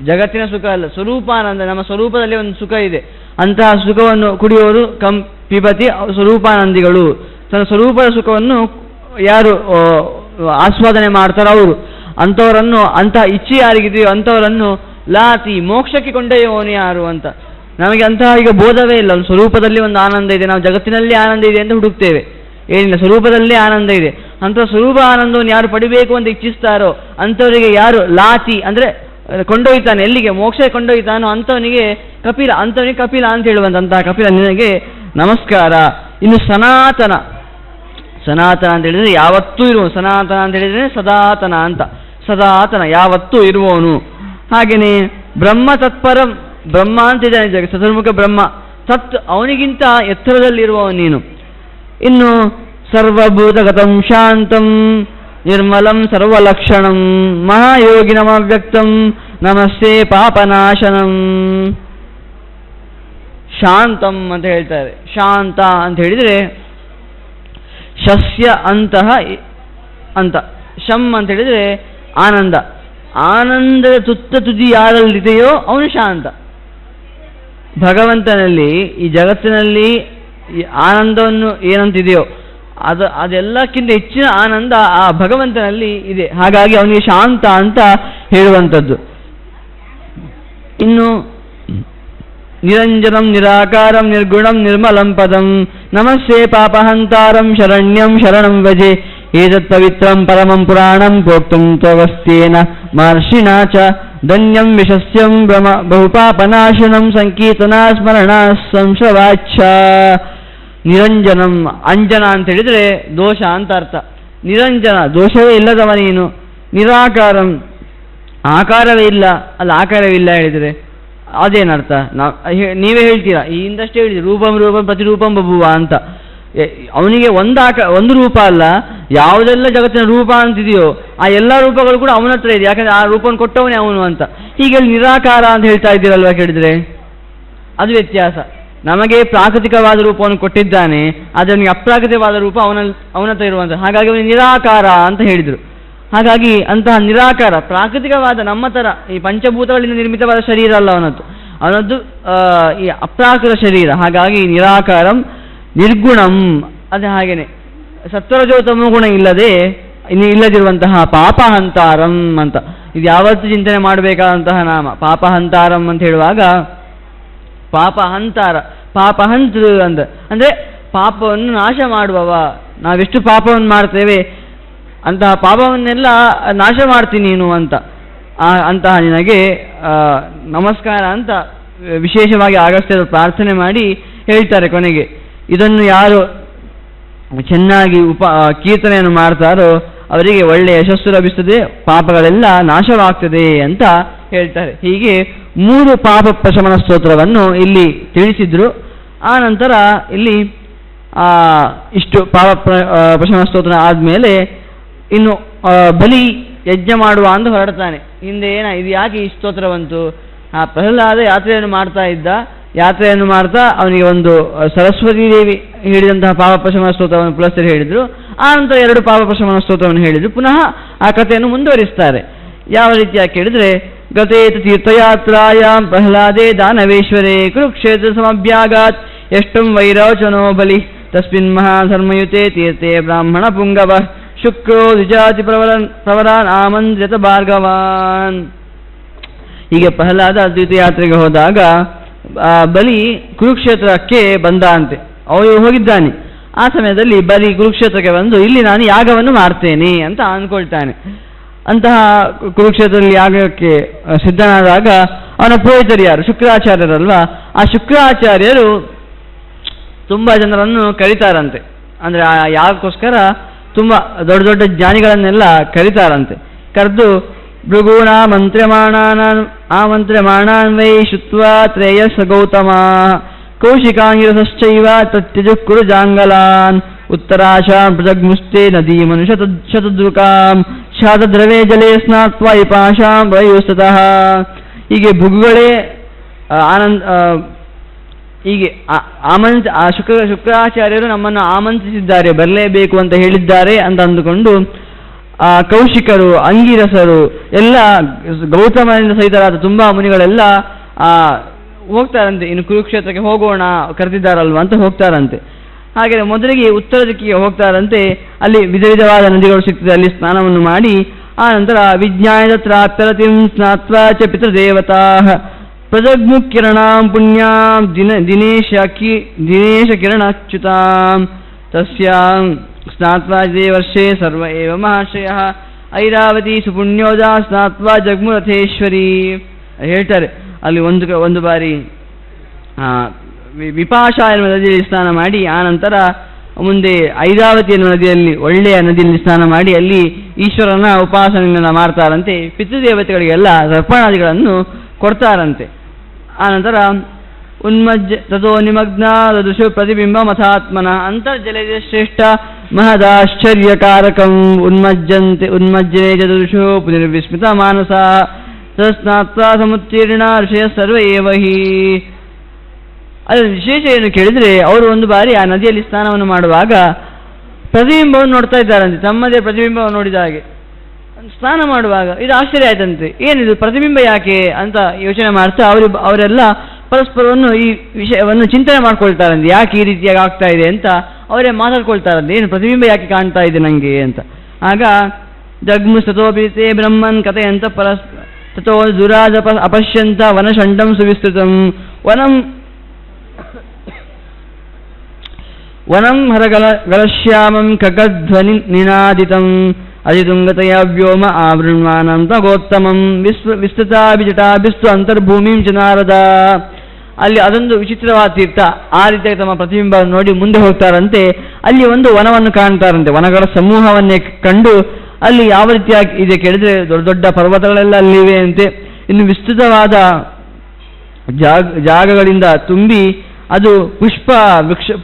ಜಗತ್ತಿನ ಸುಖ ಅಲ್ಲ, ಸ್ವರೂಪಾನಂದ. ನಮ್ಮ ಸ್ವರೂಪದಲ್ಲಿ ಒಂದು ಸುಖ ಇದೆ, ಅಂತಹ ಸುಖವನ್ನು ಕುಡಿಯೋರು ಪಿಬತಿ ಸ್ವರೂಪಾನಂದಿಗಳು. ತನ್ನ ಸ್ವರೂಪದ ಸುಖವನ್ನು ಯಾರು ಆಸ್ವಾದನೆ ಮಾಡ್ತಾರೋ ಅವರು, ಅಂಥವರನ್ನು, ಅಂತಹ ಇಚ್ಛೆ ಯಾರಿಗಿದೆಯೋ ಅಂಥವರನ್ನು ಲಾತಿ ಮೋಕ್ಷಕ್ಕೆ ಕೊಂಡೊಯ್ಯುವವನು ಯಾರು ಅಂತ. ನಮಗೆ ಅಂತಹ ಈಗ ಬೋಧವೇ ಇಲ್ಲ. ಸ್ವರೂಪದಲ್ಲಿ ಒಂದು ಆನಂದ ಇದೆ, ನಾವು ಜಗತ್ತಿನಲ್ಲಿ ಆನಂದ ಇದೆ ಅಂತ ಹುಡುಕ್ತೇವೆ. ಏನಿಲ್ಲ, ಸ್ವರೂಪದಲ್ಲೇ ಆನಂದ ಇದೆ. ಅಂಥ ಸ್ವರೂಪ ಆನಂದವನ್ನು ಯಾರು ಪಡಿಬೇಕು ಅಂತ ಇಚ್ಛಿಸ್ತಾರೋ ಅಂಥವರಿಗೆ ಯಾರು ಲಾತಿ ಅಂದರೆ ಕೊಂಡೊಯ್ತಾನೆ, ಎಲ್ಲಿಗೆ ಮೋಕ್ಷ ಕೊಂಡೊಯ್ತಾನೋ ಅಂಥವನಿಗೆ ಕಪಿಲ, ಅಂಥವನಿಗೆ ಕಪಿಲ ಅಂತ ಹೇಳುವಂಥ ಅಂತಹ ಕಪಿಲ ನಿನಗೆ ನಮಸ್ಕಾರ. ಇನ್ನು ಸನಾತನ, ಸನಾತನ ಅಂತ ಹೇಳಿದರೆ ಯಾವತ್ತೂ ಇರುವನು, ಸನಾತನ ಅಂತ ಹೇಳಿದರೆ ಸದಾತನ ಅಂತ, ಸದಾತನ ಯಾವತ್ತೂ ಇರುವವನು. ಹಾಗೆಯೇ ಬ್ರಹ್ಮ ತತ್ಪರಂ, ಬ್ರಹ್ಮ ಅಂತಿದ್ದಾನೆ ಚತುರ್ಮುಖ ಬ್ರಹ್ಮ, ತತ್ ಅವನಿಗಿಂತ ಎತ್ತರದಲ್ಲಿರುವವನು ನೀನು. ಇನ್ನು ಸರ್ವಭೂತಗತಂ ಶಾಂತಂ ನಿರ್ಮಲಂ ಸರ್ವಲಕ್ಷಣಂ ಮಹಾಯೋಗಿನಮವ್ಯಕ್ತಂ ನಮಸ್ತೆ ಪಾಪನಾಶನಂ. ಶಾಂತಂ ಅಂತ ಹೇಳ್ತಾರೆ. ಶಾಂತ ಅಂತ ಹೇಳಿದರೆ ಶಸ್ಯ ಅಂತಹ ಅಂತ, ಶಂ ಅಂತ ಹೇಳಿದರೆ ಆನಂದ, ಆನಂದದ ತುತ್ತ ತುದಿ ಯಾರಲ್ಲಿದೆಯೋ ಅವನು ಶಾಂತ. ಭಗವಂತನಲ್ಲಿ, ಈ ಜಗತ್ತಿನಲ್ಲಿ ಆನಂದವನ್ನು ಏನಂತಿದೆಯೋ ಅದೆಲ್ಲಕ್ಕಿಂತ ಹೆಚ್ಚಿನ ಆನಂದ ಆ ಭಗವಂತನಲ್ಲಿ ಇದೆ. ಹಾಗಾಗಿ ಅವನಿಗೆ ಶಾಂತ ಅಂತ ಹೇಳುವಂಥದ್ದು. ಇನ್ನು ನಿರಂಜನಂ ನಿರಾಕಾರಂ ನಿರ್ಗುಣಂ ನಿರ್ಮಲಂ ಪದಂ ನಮಸ್ತೆ ಪಾಪಹಂತಾರಂ ಶರಣ್ಯಂ ಶರಣಂ ವಜೆ ಏತತ್ ಪವಿತ್ರಂ ಪರಮಂ ಪುರಾಣಂ ಪ್ರೋಕ್ತಂ ತ್ವಗಸ್ತ್ಯೇನ ಮಹರ್ಷಿಣಾ ಚ ಧನ್ಯಂ ವಿಶಸ್ಯಂ ಬಹುಪಾಪನಾಶನಂ ಸಂಕೀರ್ತನಾ ಸ್ಮರಣಾ ಸಂಶವಾಚ್ಛ. ನಿರಂಜನಂ, ಅಂಜನ ಅಂತ ಹೇಳಿದರೆ ದೋಷ ಅಂತ ಅರ್ಥ. ನಿರಂಜನ, ದೋಷವೇ ಇಲ್ಲದವ ನೀನು. ನಿರಾಕಾರಂ, ಆಕಾರವೇ ಇಲ್ಲ, ಅಲ್ಲ ಆಕಾರವಿಲ್ಲ ಹೇಳಿದರೆ ಅದೇನರ್ಥ? ನೀವೇ ಹೇಳ್ತೀರಾ, ಈ ಹಿಂದಷ್ಟೇ ಹೇಳಿದ್ರಿ ರೂಪಂ ರೂಪಂ ಪ್ರತಿರೂಪಂ ಬಭುವ ಅಂತ. ಅವನಿಗೆ ಒಂದು ರೂಪ ಅಲ್ಲ, ಯಾವುದೆಲ್ಲ ಜಗತ್ತಿನ ರೂಪ ಅಂತಿದೆಯೋ ಆ ಎಲ್ಲ ರೂಪಗಳು ಕೂಡ ಅವನ ಹತ್ರ ಇದೆ, ಯಾಕಂದರೆ ಆ ರೂಪವನ್ನು ಕೊಟ್ಟವನೇ ಅವನು ಅಂತ. ಹೀಗೆ ನಿರಾಕಾರ ಅಂತ ಹೇಳ್ತಾ ಇದ್ದೀರಲ್ವ ಕೇಳಿದರೆ ಅದು ವ್ಯತ್ಯಾಸ. ನಮಗೆ ಪ್ರಾಕೃತಿಕವಾದ ರೂಪವನ್ನು ಕೊಟ್ಟಿದ್ದಾನೆ, ಅದನ್ನು ಅಪ್ರಾಕೃತಿಕವಾದ ರೂಪ ಅವನ ಹತ್ರ ಇರುವಂಥ, ಹಾಗಾಗಿ ಅವನಿಗೆ ನಿರಾಕಾರ ಅಂತ ಹೇಳಿದರು. ಹಾಗಾಗಿ ಅಂತಹ ನಿರಾಕಾರ ಪ್ರಾಕೃತಿಕವಾದ ನಮ್ಮ ಥರ ಈ ಪಂಚಭೂತಗಳಿಂದ ನಿರ್ಮಿತವಾದ ಶರೀರ ಅಲ್ಲ ಅವನದ್ದು ಈ ಅಪ್ರಾಕೃತ ಶರೀರ. ಹಾಗಾಗಿ ನಿರಾಕಾರಂ ನಿರ್ಗುಣಂ, ಅದೇ ಹಾಗೇನೆ ಸತ್ವರಜೋತಮ ಗುಣ ಇಲ್ಲದಿರುವಂತಹ ಪಾಪಹಂತಾರಂ ಅಂತ. ಇದು ಯಾವತ್ತೂ ಚಿಂತನೆ ಮಾಡಬೇಕಾದಂತಹ ನಾಮ ಪಾಪಹಂತಾರಂ ಅಂತ ಹೇಳುವಾಗ, ಪಾಪಹಂತಾರ, ಪಾಪಹಂತರು ಅಂದರೆ ಪಾಪವನ್ನು ನಾಶ ಮಾಡುವವ. ನಾವೆಷ್ಟು ಪಾಪವನ್ನು ಮಾಡ್ತೇವೆ ಅಂತಹ ಪಾಪವನ್ನೆಲ್ಲ ನಾಶ ಮಾಡ್ತೀನಿ ನೀನು ಅಂತ. ಅಂತಹ ನಿನಗೆ ನಮಸ್ಕಾರ ಅಂತ ವಿಶೇಷವಾಗಿ ಅಗಸ್ತ್ಯರು ಪ್ರಾರ್ಥನೆ ಮಾಡಿ ಹೇಳ್ತಾರೆ ಕೊನೆಗೆ. ಇದನ್ನು ಯಾರು ಚೆನ್ನಾಗಿ ಕೀರ್ತನೆಯನ್ನು ಮಾಡ್ತಾರೋ ಅವರಿಗೆ ಒಳ್ಳೆಯ ಯಶಸ್ಸು ಲಭಿಸ್ತದೆ, ಪಾಪಗಳೆಲ್ಲ ನಾಶವಾಗ್ತದೆ ಅಂತ ಹೇಳ್ತಾರೆ. ಹೀಗೆ 3 ಪಾಪ ಪ್ರಶಮನ ಸ್ತೋತ್ರವನ್ನು ಇಲ್ಲಿ ತಿಳಿಸಿದ್ರು. ಆ ನಂತರ ಇಲ್ಲಿ ಇಷ್ಟು ಪಾಪ ಪ್ರಶಮನ ಸ್ತೋತ್ರ ಆದಮೇಲೆ ಇನ್ನು ಬಲಿ ಯಜ್ಞ ಮಾಡುವ ಅಂತ ಹೊರಡ್ತಾನೆ. ಹಿಂದೆ ಇದು ಯಾಕೆ ಈ ಸ್ತೋತ್ರ ಬಂತು? ಪ್ರಹ್ಲಾದ ಯಾತ್ರೆಯನ್ನು ಮಾಡ್ತಾ ಇದ್ದ, ಯಾತ್ರೆಯನ್ನು ಮಾಡ್ತಾ ಅವನಿಗೆ ಒಂದು ಸರಸ್ವತೀ ದೇವಿ ಹೇಳಿದಂತಹ ಪಾಪ ಪ್ರಶಮನ ಸ್ತೋತ್ರವನ್ನು ಪುಲಸ್ತ್ಯರು ಹೇಳಿದರು. ಆ ನಂತರ 2 ಪಾಪ ಪ್ರಶಮನ ಸ್ತೋತ್ರವನ್ನು ಹೇಳಿದರು. ಪುನಃ ಆ ಕಥೆಯನ್ನು ಮುಂದುವರಿಸ್ತಾರೆ. ಯಾವ ರೀತಿಯಾಗಿ ಕೇಳಿದರೆ, ಗತೇತ ತೀರ್ಥಯಾತ್ರಾಯಾಂ ಪ್ರಹ್ಲಾದೇ ದಾನವೇಶ್ವರೇ ಕುರುಕ್ಷೇತ್ರ ಸಮಭ್ಯಾಗಾತ್ ಎಷ್ಟಂ ವೈರವಚನೋ ಬಲಿ ತಸ್ಮಿನ್ ಮಹಾಧರ್ಮಯುತೆ ತೀರ್ಥೆ ಬ್ರಾಹ್ಮಣ ಪುಂಗವ ಶುಕ್ರೋ ದ್ವಿಜಾತಿ ಪ್ರವರಾನ್ ಆಮಂತ್ರಿತ ಭಾರ್ಗವಾನ್. ಹೀಗೆ ಪ್ರಹ್ಲಾದ ತೀರ್ಥಯಾತ್ರೆಗೆ ಹೋದಾಗ ಬಲಿ ಕುರುಕ್ಷೇತ್ರಕ್ಕೆ ಬಂದ ಅಂತೆ. ಅವನು ಹೋಗಿದ್ದಾನೆ. ಆ ಸಮಯದಲ್ಲಿ ಬಲಿ ಕುರುಕ್ಷೇತ್ರಕ್ಕೆ ಬಂದು ಇಲ್ಲಿ ನಾನು ಯಾಗವನ್ನು ಮಾಡ್ತೇನೆ ಅಂತ ಅಂದ್ಕೊಳ್ತಾನೆ. ಅಂತಹ ಕುರುಕ್ಷೇತ್ರದಲ್ಲಿ ಯಾಗಕ್ಕೆ ಸಿದ್ಧನಾದಾಗ ಅವನ ಪುರೋಹಿತರು ಯಾರು? ಶುಕ್ರಾಚಾರ್ಯರಲ್ವಾ. ಆ ಶುಕ್ರಾಚಾರ್ಯರು ತುಂಬ ಜನರನ್ನು ಕರೀತಾರಂತೆ. ಅಂದರೆ ಆ ಯಾಗಕ್ಕೋಸ್ಕರ ತುಂಬ ದೊಡ್ಡ ದೊಡ್ಡ ಜ್ಞಾನಿಗಳನ್ನೆಲ್ಲ ಕರೀತಾರಂತೆ. ಕರೆದು ಭೃಗೂಣ ಆಮಂತ್ರ್ಯಮಾಣಾನ್ ವೈ ಶುತ್ವಾ ತ್ರೇಯಸ್ ಗೌತಮ ಕೌಶಿಕಾಂಗಿರಸಶ್ಚೈವ ತತ್ಯಜುಃ ಜಾಂಗಲಾನ್ ಉತ್ತರಾಶಾಂ ಪ್ರಜಗ್ಮುಸ್ತೆ ನದಿ ಮನುಷ್ಯ ಶತದ್ರುಕಾಂ ಶಾತದ್ರವೇ ಜಲೇ ಸ್ನಾತ್ವಾ ವಿಪಾಶಾಂ ವಯುಸ್ತತಃ. ಹೀಗೆ ಭೃಗುಗಳೇ ಹೀಗೆ ಶುಕ್ರಾಚಾರ್ಯರು ನಮ್ಮನ್ನು ಆಮಂತ್ರಿಸಿದ್ದಾರೆ, ಬರಲೇಬೇಕು ಅಂತ ಹೇಳಿದ್ದಾರೆ ಅಂತ ಅಂದುಕೊಂಡು ಕೌಶಿಕರು, ಅಂಗಿರಸರು ಎಲ್ಲ, ಗೌತಮನಿಂದ ಸಹಿತರಾದ ತುಂಬ ಮುನಿಗಳೆಲ್ಲ ಹೋಗ್ತಾರಂತೆ, ಇನ್ನು ಕುರುಕ್ಷೇತ್ರಕ್ಕೆ ಹೋಗೋಣ ಕರೆದಿದ್ದಾರಲ್ವ ಅಂತ ಹೋಗ್ತಾರಂತೆ. ಹಾಗೆ ಮೊದಲಿಗೆ ಉತ್ತರ ದಿಕ್ಕಿಗೆ ಹೋಗ್ತಾರಂತೆ. ಅಲ್ಲಿ ವಿಧ ವಿಧವಾದ ನದಿಗಳು ಸಿಗ್ತದೆ, ಅಲ್ಲಿ ಸ್ನಾನವನ್ನು ಮಾಡಿ ಆ ನಂತರ ವಿಜ್ಞಾನದ ತ್ರಾಪ್ತರತಿಂ ಸ್ನಾತ್ವಾ ಚ ಪಿತೃದೇವತಾ ಪ್ರಜಗ್ಮು ಕಿರಣಾಂ ಪುಣ್ಯಾಂ ದಿನೇಶ ಕಿರಣಾಚ್ಯುತಾಂ ತಸ್ಯಾಂ ಸ್ನಾತ್ವಾ ವರ್ಷೆ ಸರ್ವ ಏವ ಮಹಾಶಯಃ ಐರಾವತಿ ಸುಪುಣ್ಯೋಜಾ ಸ್ನಾತ್ವಾ ಜಗ್ಮುರಥೇಶ್ವರಿ ಹೇಳ್ತಾರೆ. ಅಲ್ಲಿ ಒಂದು ಬಾರಿ ವಿಪಾಶ ಎನ್ನುವ ನದಿಯಲ್ಲಿ ಸ್ನಾನ ಮಾಡಿ ಆ ನಂತರ ಮುಂದೆ ಐರಾವತಿ ಎನ್ನುವ ನದಿಯಲ್ಲಿ, ಒಳ್ಳೆಯ ನದಿಯಲ್ಲಿ ಸ್ನಾನ ಮಾಡಿ ಅಲ್ಲಿ ಈಶ್ವರನ ಉಪಾಸನೆಯನ್ನು ಮಾಡ್ತಾರಂತೆ. ಪಿತೃದೇವತೆಗಳಿಗೆಲ್ಲ ತರ್ಪಣಾದಿಗಳನ್ನು ಕೊಡ್ತಾರಂತೆ. ಆನಂತರ ತಥೋ ನಿಮಗ್ನ ದೃಶು ಪ್ರತಿಬಿಂಬ ಮಥಾತ್ಮನ ಅಂತರ್ಜಲದ ಶ್ರೇಷ್ಠ ಮಹದಾಶ್ಚರ್ಯಕಾರಕಂ ಉನ್ಮಜ್ಜನೆ ಚದುರ್ಷು ಪುನರ್ವಿಸ್ಮಿತ ಮಾನಸ ತಸ್ನಾತ್ವಾ ಸಮುತ್ತೀರ್ಣ ಋಷಯ ಸರ್ವ ಏವ ಹಿ. ಅದರ ವಿಶೇಷ ಏನು ಕೇಳಿದರೆ, ಅವರು ಒಂದು ಬಾರಿ ಆ ನದಿಯಲ್ಲಿ ಸ್ನಾನವನ್ನು ಮಾಡುವಾಗ ಪ್ರತಿಬಿಂಬವನ್ನು ನೋಡ್ತಾ ಇದ್ದಾರಂತೆ. ತಮ್ಮದೇ ಪ್ರತಿಬಿಂಬವನ್ನು ನೋಡಿದ ಹಾಗೆ ಸ್ನಾನ ಮಾಡುವಾಗ ಇದು ಆಶ್ಚರ್ಯ ಆಯ್ತಂತೆ. ಏನಿದು ಪ್ರತಿಬಿಂಬ ಯಾಕೆ ಅಂತ ಯೋಚನೆ ಮಾಡ್ತಾ ಅವರೆಲ್ಲ ಪರಸ್ಪರವನ್ನು ಈ ವಿಷಯವನ್ನು ಚಿಂತನೆ ಮಾಡ್ಕೊಳ್ತಾರಂತೆ. ಯಾಕೆ ಈ ರೀತಿಯಾಗಿ ಆಗ್ತಾ ಇದೆ ಅಂತ ಅವರೇ ಮಾತಾಡ್ಕೊಳ್ತಾರಂತೆ. ಏನು ಪ್ರತಿಬಿಂಬ ಯಾಕೆ ಕಾಣ್ತಾ ಇದೆ ನನಗೆ ಅಂತ. ಆಗ ಜಗ್ಮು ಸತೋಪಿತೆ ಬ್ರಹ್ಮನ್ ಕಥೆಯಂತ ತಥೋ ದುರಾಜ ಅಪಶ್ಯಂತ ವನಷಂಡಂ ಸುವಿಸ್ತೃತಂ ವನಂ ಹರಗಲಶ್ಯಾಮಂ ಖಗಧ್ವನಿ ನಿನಾದಿತಂ ಅಜಿತುಂಗತಯ ವ್ಯೋಮ ಆವೃಣ್ವಾನಂ ತಗೋತ್ತಮಂ ವಿಸ್ತೃತಾಭಿಜಟಾಭಿಸ್ತು ಅಂತರ್ಭೂಮಿಂ ಚ ನಾರದ. ಅಲ್ಲಿ ಅದೊಂದು ವಿಚಿತ್ರವಾದ ತೀರ್ಥ. ಆ ರೀತಿಯಾಗಿ ತಮ್ಮ ಪ್ರತಿಬಿಂಬವನ್ನು ನೋಡಿ ಮುಂದೆ ಹೋಗ್ತಾರಂತೆ. ಅಲ್ಲಿ ಒಂದು ವನವನ್ನು ಕಾಣ್ತಾರಂತೆ. ವನಗಳ ಸಮೂಹವನ್ನೇ ಕಂಡು ಅಲ್ಲಿ ಯಾವ ರೀತಿಯಾಗಿ ಇದೆ ಕೇಳಿದರೆ ದೊಡ್ಡ ದೊಡ್ಡ ಪರ್ವತಗಳೆಲ್ಲ ಅಲ್ಲಿವೆ ಅಂತೆ. ಇನ್ನು ವಿಸ್ತೃತವಾದ ಜಾಗಗಳಿಂದ ತುಂಬಿ ಅದು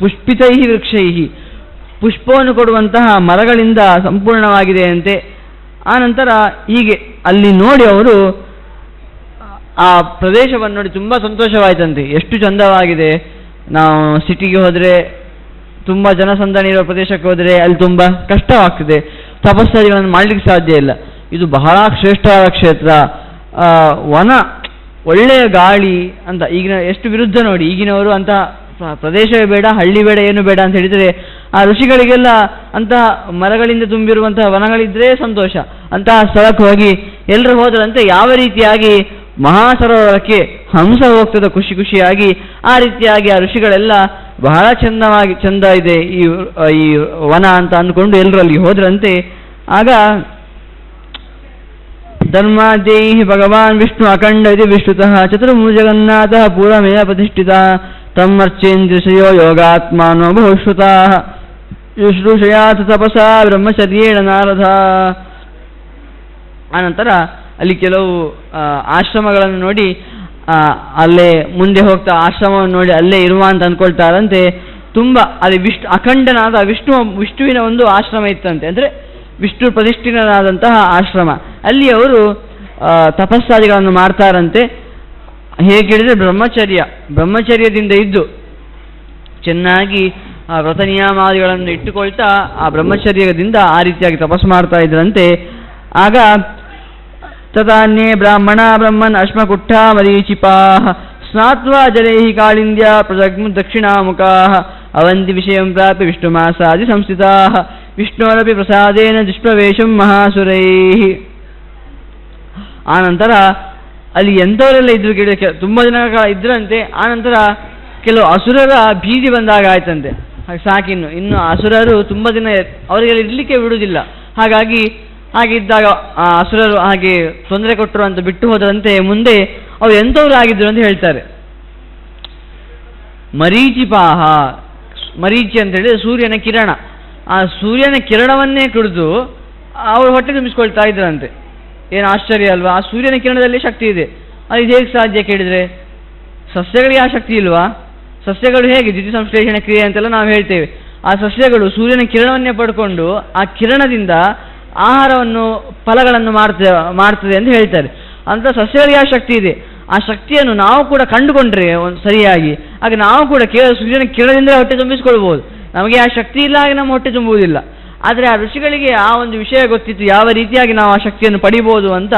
ಪುಷ್ಪಿತೈ ವೃಕ್ಷೈ ಪುಷ್ಪವನ್ನು ಕೊಡುವಂತಹ ಮರಗಳಿಂದ ಸಂಪೂರ್ಣವಾಗಿದೆ ಅಂತೆ. ಆ ನಂತರ ಹೀಗೆ ಅಲ್ಲಿ ನೋಡಿ ಅವರು ಆ ಪ್ರದೇಶವನ್ನು ನೋಡಿ ತುಂಬ ಸಂತೋಷವಾಯಿತಂತೆ. ಎಷ್ಟು ಚಂದವಾಗಿದೆ. ನಾವು ಸಿಟಿಗೆ ಹೋದರೆ, ತುಂಬ ಜನಸಂದಣಿ ಇರುವ ಪ್ರದೇಶಕ್ಕೆ ಹೋದರೆ ಅಲ್ಲಿ ತುಂಬ ಕಷ್ಟವಾಗ್ತದೆ, ತಪಸ್ಸಾದಿಗಳನ್ನು ಮಾಡಲಿಕ್ಕೆ ಸಾಧ್ಯ ಇಲ್ಲ. ಇದು ಬಹಳ ಶ್ರೇಷ್ಠವಾದ ಕ್ಷೇತ್ರ, ವನ, ಒಳ್ಳೆಯ ಗಾಳಿ ಅಂತ. ಈಗಿನ ಎಷ್ಟು ವಿರುದ್ಧ ನೋಡಿ. ಈಗಿನವರು ಅಂತಹ ಪ್ರದೇಶವೇ ಬೇಡ, ಹಳ್ಳಿ ಬೇಡ, ಏನು ಬೇಡ ಅಂತ ಹೇಳಿದರೆ, ಆ ಋಷಿಗಳಿಗೆಲ್ಲ ಅಂತಹ ಮರಗಳಿಂದ ತುಂಬಿರುವಂತಹ ವನಗಳಿದ್ರೆ ಸಂತೋಷ. ಅಂತಹ ಸ್ಥಳಕ್ಕೆ ಹೋಗಿ ಎಲ್ಲರೂ ಹೋದರಂತೆ ಯಾವ ರೀತಿಯಾಗಿ ಮಹಾಸರೋವರಕ್ಕೆ ಹಂಸ ಹೋಗ್ತದೆ ಖುಷಿ ಖುಷಿಯಾಗಿ, ಆ ರೀತಿಯಾಗಿ ಆ ಋಷಿಗಳೆಲ್ಲ ಬಹಳ ಚಂದ ಇದೆ ಈ ವನ ಅಂತ ಅಂದ್ಕೊಂಡು ಎಲ್ಲರೂ ಅಲ್ಲಿ ಹೋದ್ರಂತೆ. ಆಗ ಧರ್ಮಾದ್ಯೈ ಭಗವಾನ್ ವಿಷ್ಣು ಅಖಂಡ ಇದು ವಿಷ್ಣುತಃ ಚತುರ್ಮುಖ ಜಗನ್ನಾಥ ಪೂರ್ವಮೇವ ಪ್ರತಿಷ್ಠಿತ ತಮ್ಮರ್ಚೇಂದ್ರಿಶಯೋ ಯೋಗಾತ್ಮಾನೋ ಬಹುಶ್ರುತ ಶುಶ್ರೂಷಯಾಥ ತಪಸಾ ಬ್ರಹ್ಮಚರ್ಯೇಣ ನಾರದ. ಆನಂತರ ಅಲ್ಲಿ ಕೆಲವು ಆಶ್ರಮಗಳನ್ನು ನೋಡಿ ಅಲ್ಲೇ ಮುಂದೆ ಹೋಗ್ತಾ ಆಶ್ರಮವನ್ನು ನೋಡಿ ಅಲ್ಲೇ ಇರುವ ಅಂತ ಅಂದ್ಕೊಳ್ತಾರಂತೆ. ತುಂಬ ಅಲ್ಲಿ ಅಖಂಡನಾದ ವಿಷ್ಣುವಿನ ಒಂದು ಆಶ್ರಮ ಇತ್ತಂತೆ. ಅಂದರೆ ವಿಷ್ಣು ಪ್ರತಿಷ್ಠಿತನಾದಂತಹ ಆಶ್ರಮ. ಅಲ್ಲಿ ಅವರು ತಪಸ್ಸಾದಿಗಳನ್ನು ಮಾಡ್ತಾರಂತೆ. ಹೇಗೆ ಹೇಳಿದರೆ ಬ್ರಹ್ಮಚರ್ಯದಿಂದ ಇದ್ದು ಚೆನ್ನಾಗಿ ವ್ರತ ನಿಯಮಾದಿಗಳನ್ನು ಇಟ್ಟುಕೊಳ್ತಾ ಆ ಬ್ರಹ್ಮಚರ್ಯದಿಂದ ಆ ರೀತಿಯಾಗಿ ತಪಸ್ಸು ಮಾಡ್ತಾ ಇದ್ರಂತೆ. ಆಗ ತದಾನ್ಯೇ ಬ್ರಹ್ಮನ್ ಅಶ್ಮಕುಟ್ಟ ಮರೀಚಿಪಾ ಸ್ನಾತ್ವಾ ಜಲೈಹಿ ಕಾಳಿಂದ್ಯ ಪ್ರಜಗ್ಮು ದಕ್ಷಿಣಾಮುಖಾ ಅವಂತಿ ವಿಷಯಂ ಪ್ರಾಪ್ಯ ವಿಷ್ಣುಮಾಸಾದಿ ಸಂಸ್ಥಿತಾ ವಿಷ್ಣೋರಪಿ ಪ್ರಸಾದೇನ ದುಷ್ಪ್ರವೇಶಂ ಮಹಾಸುರೈಹಿ. ಆನಂತರ ಅಲ್ಲಿ ಎಂಥವರೆಲ್ಲ ಇದ್ರು ಕೇಳಿ ತುಂಬ ಜನ ಇದ್ರಂತೆ. ಆನಂತರ ಕೆಲವು ಅಸುರರ ಭೀತಿ ಬಂದಾಗ ಆಯ್ತಂತೆ. ಹಾಗೆ ಸಾಕಿನ್ನು ಇನ್ನು ಅಸುರರು ತುಂಬ ದಿನ ಅವರಿಗೆ ಇರಲಿಕ್ಕೆ ಬಿಡುವುದಿಲ್ಲ. ಹಾಗಾಗಿ ಹಾಗೆ ಇದ್ದಾಗ ಆ ಅಸುರರು ಹಾಗೆ ತೊಂದರೆ ಕೊಟ್ಟರು ಅಂತ ಬಿಟ್ಟು ಹೋದರಂತೆ. ಮುಂದೆ ಅವ್ರು ಎಂಥವ್ರು ಆಗಿದ್ರು ಅಂತ ಹೇಳ್ತಾರೆ. ಮರೀಚಿಪಾಹ, ಮರೀಚಿ ಅಂತ ಹೇಳಿದ್ರೆ ಸೂರ್ಯನ ಕಿರಣ. ಆ ಸೂರ್ಯನ ಕಿರಣವನ್ನೇ ಕುಡಿದು ಅವರು ಹೊಟ್ಟೆ ತುಂಬಿಸ್ಕೊಳ್ತಾ ಇದ್ರಂತೆ. ಏನು ಆಶ್ಚರ್ಯ ಅಲ್ವಾ? ಆ ಸೂರ್ಯನ ಕಿರಣದಲ್ಲಿ ಶಕ್ತಿ ಇದೆ. ಅದು ಹೇಗೆ ಸಾಧ್ಯ ಕೇಳಿದರೆ, ಸಸ್ಯಗಳಿಗೆ ಆ ಶಕ್ತಿ ಇಲ್ವಾ? ಸಸ್ಯಗಳು ಹೇಗೆ ದ್ಯುತಿ ಸಂಶ್ಲೇಷಣೆ ಕ್ರಿಯೆ ಅಂತೆಲ್ಲ ನಾವು ಹೇಳ್ತೇವೆ. ಆ ಸಸ್ಯಗಳು ಸೂರ್ಯನ ಕಿರಣವನ್ನೇ ಪಡ್ಕೊಂಡು ಆ ಕಿರಣದಿಂದ ಆಹಾರವನ್ನು ಫಲಗಳನ್ನು ಮಾಡ್ತದೆ ಅಂತ ಹೇಳ್ತಾರೆ. ಅಂತ ಸಸ್ಯಗಳಿಗೆ ಆ ಶಕ್ತಿ ಇದೆ. ಆ ಶಕ್ತಿಯನ್ನು ನಾವು ಕೂಡ ಕಂಡುಕೊಂಡ್ರೆ ಸರಿಯಾಗಿ, ಆಗ ನಾವು ಕೂಡ ಕೇವಲ ಸೂರ್ಯನ ಕಿರಣದಿಂದ ಹೊಟ್ಟೆ ತುಂಬಿಸ್ಕೊಳ್ಬೋದು. ನಮಗೆ ಆ ಶಕ್ತಿ ಇಲ್ಲ, ಹಾಗೆ ನಮ್ಮ ಹೊಟ್ಟೆ ತುಂಬುವುದಿಲ್ಲ. ಆದರೆ ಆ ಋಷಿಗಳಿಗೆ ಆ ಒಂದು ವಿಷಯ ಗೊತ್ತಿತ್ತು, ಯಾವ ರೀತಿಯಾಗಿ ನಾವು ಆ ಶಕ್ತಿಯನ್ನು ಪಡಿಬೋದು ಅಂತ.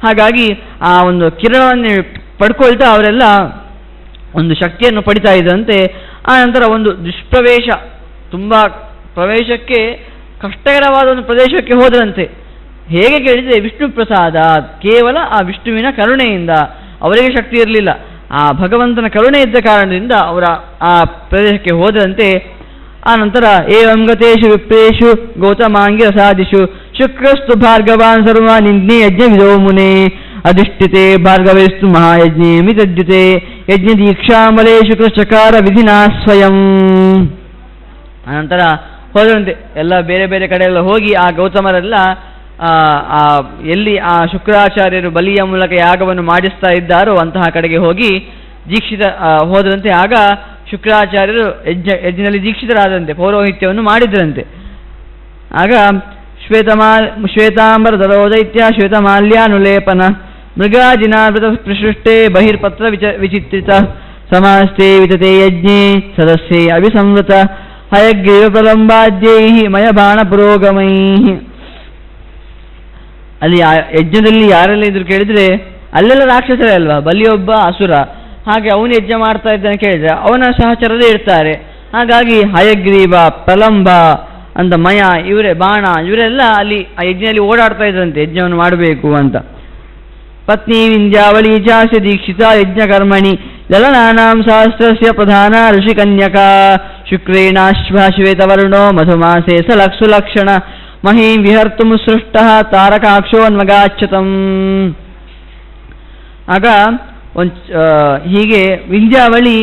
ಹಾಗಾಗಿ ಆ ಒಂದು ಕಿರಣವನ್ನು ಪಡ್ಕೊಳ್ತಾ ಅವರೆಲ್ಲ ಒಂದು ಶಕ್ತಿಯನ್ನು ಪಡಿತಾ ಇದ್ದಂತೆ ಆ ನಂತರ ಒಂದು ದುಷ್ಪ್ರವೇಶ, ತುಂಬ ಪ್ರವೇಶಕ್ಕೆ ಕಷ್ಟಕರವಾದ ಒಂದು ಪ್ರದೇಶಕ್ಕೆ ಹೋದರಂತೆ. ಹೇಗೆ ಕೇಳಿದರೆ ವಿಷ್ಣು ಪ್ರಸಾದ, ಕೇವಲ ಆ ವಿಷ್ಣುವಿನ ಕರುಣೆಯಿಂದ. ಅವರಿಗೆ ಶಕ್ತಿ ಇರಲಿಲ್ಲ, ಆ ಭಗವಂತನ ಕರುಣೆ ಇದ್ದ ಕಾರಣದಿಂದ ಅವರ ಆ ಪ್ರದೇಶಕ್ಕೆ ಹೋದರಂತೆ. ಆ ನಂತರ ಏವಂ ಗತೇಶು ವಿಪ್ರೇಶು ಗೌತಮಾಂಗಿ ರಸಾದಿಷು ಶುಕ್ರಸ್ತು ಭಾರ್ಗವಾನ್ ಸರ್ವ ನಿಂದ್ನಿ ಯಜ್ಞ ವಿದೋ ಮುನೆ ಅಧಿಷ್ಠಿತೆ ಭಾರ್ಗವೇಸ್ತು ಮಹಾಯಜ್ಞೆ ಮಿತದ್ಯುತೆ ಯಜ್ಞ ದೀಕ್ಷಾಮಲೆ ಶುಕ್ರಚಕಾರ ವಿಧಿನಾ ಸ್ವಯಂ. ಅನಂತರ ಹೋದರಂತೆ ಎಲ್ಲ ಬೇರೆ ಬೇರೆ ಕಡೆ ಎಲ್ಲ ಹೋಗಿ ಆ ಗೌತಮರೆಲ್ಲ ಎಲ್ಲಿ ಆ ಶುಕ್ರಾಚಾರ್ಯರು ಬಲಿಯ ಮೂಲಕ ಯಾಗವನ್ನು ಮಾಡಿಸ್ತಾ ಇದ್ದಾರೋ ಅಂತಹ ಕಡೆಗೆ ಹೋಗಿ ದೀಕ್ಷಿತ ಹೋದರಂತೆ. ಆಗ ಶುಕ್ರಾಚಾರ್ಯರು ಯಜ್ಞದಲ್ಲಿ ದೀಕ್ಷಿತರಾದಂತೆ, ಪೌರೋಹಿತ್ಯವನ್ನು ಮಾಡಿದ್ರಂತೆ. ಆಗ ಶ್ವೇತಾಂಬರ ದರೋದೈತ್ಯ ಶ್ವೇತಮಾಲ್ಯಾನುಲೇಪನ ಮೃಗಾಜಿನಾವೃತ ಪ್ರಸೃಷ್ಟೇ ಬಹಿರ್ಪತ್ರ ವಿಚಿತ್ರಿತ ಸಮಾಸ್ತೆ ವಿತತೆ ಯಜ್ಞೆ ಸದಸ್ಯೇ ಅಭಿಸಂವೃತ ಹಯಗ್ರೀವ ಪ್ರಲಂಬಾದ್ಯೈ ಮಯ ಬಾಣ ಪುರೋಗಮೈ. ಅಲ್ಲಿ ಯಜ್ಞದಲ್ಲಿ ಯಾರೆಲ್ಲ ಇದ್ರು ಕೇಳಿದರೆ ಅಲ್ಲೆಲ್ಲ ರಾಕ್ಷಸರೇ ಅಲ್ವಾ, ಬಲಿಯೊಬ್ಬ ಅಸುರ, ಹಾಗೆ ಅವನು ಯಜ್ಞ ಮಾಡ್ತಾ ಇದ್ದಾನೆ ಕೇಳಿದರೆ ಅವನ ಸಹಚರರೇ ಇರ್ತಾರೆ. ಹಾಗಾಗಿ ಹಯಗ್ರೀವ ಪ್ರಲಂಬ ಅಂತ ಮಯ ಇವರೇ ಬಾಣ ಇವರೆಲ್ಲ ಅಲ್ಲಿ ಆ ಯಜ್ಞದಲ್ಲಿ ಓಡಾಡ್ತಾ ಇದ್ರಂತೆ ಯಜ್ಞವನ್ನು ಮಾಡಬೇಕು ಅಂತ. ಪತ್ನಿ ವಿಂಧ್ಯಾವಳಿ ಚಾಸ್ಯ ದೀಕ್ಷಿತ ಯಜ್ಞಕರ್ಮಣಿ ಲಲನಾನಾಂ ಸಹಸ್ರಸ್ಯ ಪ್ರಧಾನ ಋಷಿಕನ್ಯಕಾ ಶುಕ್ರೇಣಾಶ್ವಶ್ವೇತವರ್ಣೋ ಮಧುಮಾಸೆ ಸಲಕ್ಷು ಲಕ್ಷಣ ಮಹೀಂ ವಿಹರ್ತು ಸೃಷ್ಟ ತಾರಕಾಕ್ಷೋನ್ಮಗಾಚ್ಯುತಂ. ಆಗ ಹೀಗೆ ವಿಂಧ್ಯಾವಳಿ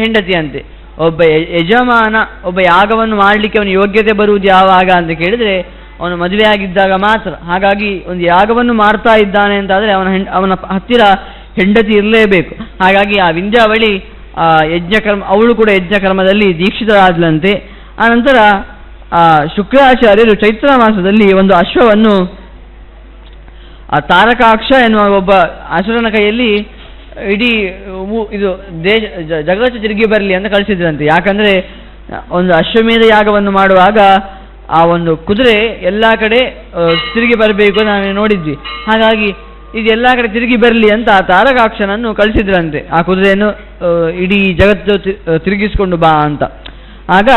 ಹೆಂಡತಿಯಂತೆ. ಒಬ್ಬ ಯಜಮಾನ ಒಬ್ಬ ಯಾಗವನ್ನು ಮಾಡಲಿಕ್ಕೆ ಅವನ ಯೋಗ್ಯತೆ ಬರುವುದು ಯಾವಾಗ ಅಂತ ಕೇಳಿದರೆ ಅವನು ಮದುವೆ ಆಗಿದ್ದಾಗ ಮಾತ್ರ. ಹಾಗಾಗಿ ಒಂದು ಯಾಗವನ್ನು ಮಾಡ್ತಾ ಇದ್ದಾನೆ ಅಂತಾದರೆ ಅವನ ಹತ್ತಿರ ಹೆಂಡತಿ ಇರಲೇಬೇಕು. ಹಾಗಾಗಿ ಆ ವಿಂಧ್ಯಾವಳಿ ಯಜ್ಞಕರ್ಮ, ಅವಳು ಕೂಡ ಯಜ್ಞಕರ್ಮದಲ್ಲಿ ದೀಕ್ಷಿತರಾದಲಂತೆ. ಆನಂತರ ಶುಕ್ರಾಚಾರ್ಯರು ಚೈತ್ರ ಮಾಸದಲ್ಲಿ ಒಂದು ಅಶ್ವವನ್ನು ಆ ತಾರಕಾಕ್ಷ ಎನ್ನುವ ಒಬ್ಬ ಅಸುರನ ಕೈಯಲ್ಲಿ ಇಡೀ ಇದು ಜಗತ್ತು ತಿರುಗಿ ಬರಲಿ ಅಂತ ಕಳಿಸಿದ್ರಂತೆ. ಯಾಕಂದರೆ ಒಂದು ಅಶ್ವಮೇಧ ಯಾಗವನ್ನು ಮಾಡುವಾಗ ಆ ಒಂದು ಕುದುರೆ ಎಲ್ಲ ಕಡೆ ತಿರುಗಿ ಬರಬೇಕು ನಾವು ನೋಡಿದ್ವಿ. ಹಾಗಾಗಿ ಇದು ಎಲ್ಲ ಕಡೆ ತಿರುಗಿ ಬರಲಿ ಅಂತ ಆ ತಾರಕಾಕ್ಷನನ್ನು ಕಳಿಸಿದ್ರಂತೆ, ಆ ಕುದುರೆಯನ್ನು ಇಡೀ ಜಗತ್ತು ತಿರುಗಿಸಿಕೊಂಡು ಬಾ ಅಂತ. ಆಗ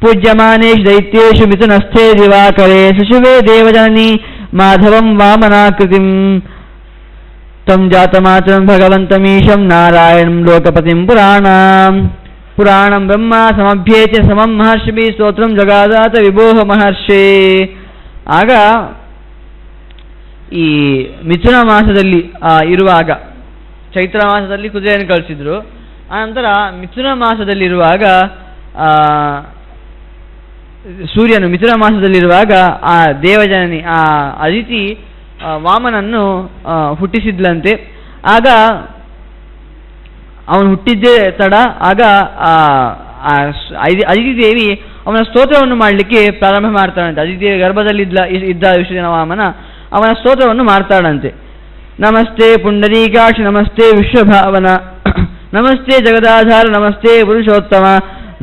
ಪೂಜ್ಯಮಾನೇಶ್ ದೈತ್ಯೇಶು ಮಿಥುನಸ್ಥೇ ದಿವಾಕರೇ ಶಶುವೇ ದೇವಜನನಿ ಮಾಧವಂ ವಾಮನಾಕೃತಿಂ ತಂ ಜಾತಮಾತರಂ ಭಗವಂತಮೀಶಂ ನಾರಾಯಣಂ ಲೋಕಪತಿಂ ಪುರಾಣಂ ಬ್ರಹ್ಮ ಸಮಭ್ಯೇತ್ಯ ಸಮಂ ಮಹರ್ಷಿಭಿ ಸ್ತೋತ್ರಂ ಜಗಾದಾತ ವಿಭೋಹ ಮಹರ್ಷೇ. ಆಗ ಈ ಮಿಥುನ ಮಾಸದಲ್ಲಿ ಇರುವಾಗ, ಚೈತ್ರ ಮಾಸದಲ್ಲಿ ಕುದುರೆಯನ್ನು ಕಳಿಸಿದ್ರು. ಆನಂತರ ಮಿಥುನ ಮಾಸದಲ್ಲಿರುವಾಗ ಸೂರ್ಯನು ಮಿಥುನ ಮಾಸದಲ್ಲಿರುವಾಗ ಆ ದೇವಜನನಿ ಆ ಅದಿತಿ ವಾಮನನ್ನು ಹುಟ್ಟಿಸಿದ್ಲಂತೆ. ಆಗ ಅವನು ಹುಟ್ಟಿದ್ದೇ ತಡ. ಆಗ ಅದಿತಿ ದೇವಿ ಅವನ ಸ್ತೋತ್ರವನ್ನು ಮಾಡಲಿಕ್ಕೆ ಪ್ರಾರಂಭ ಮಾಡ್ತಾಳಂತೆ. ಅದಿತಿ ದೇವಿ ಗರ್ಭದಲ್ಲಿ ಇದ್ದ ವಿಷ್ಣುವಿನ ವಾಮನ ಅವನ ಸ್ತೋತ್ರವನ್ನು ಮಾಡ್ತಾಳಂತೆ. ನಮಸ್ತೆ ಪುಂಡರೀಕಾಕ್ಷ ನಮಸ್ತೆ ವಿಶ್ವಭಾವನ ನಮಸ್ತೆ ಜಗದಾಧಾರ ನಮಸ್ತೆ ಪುರುಷೋತ್ತಮ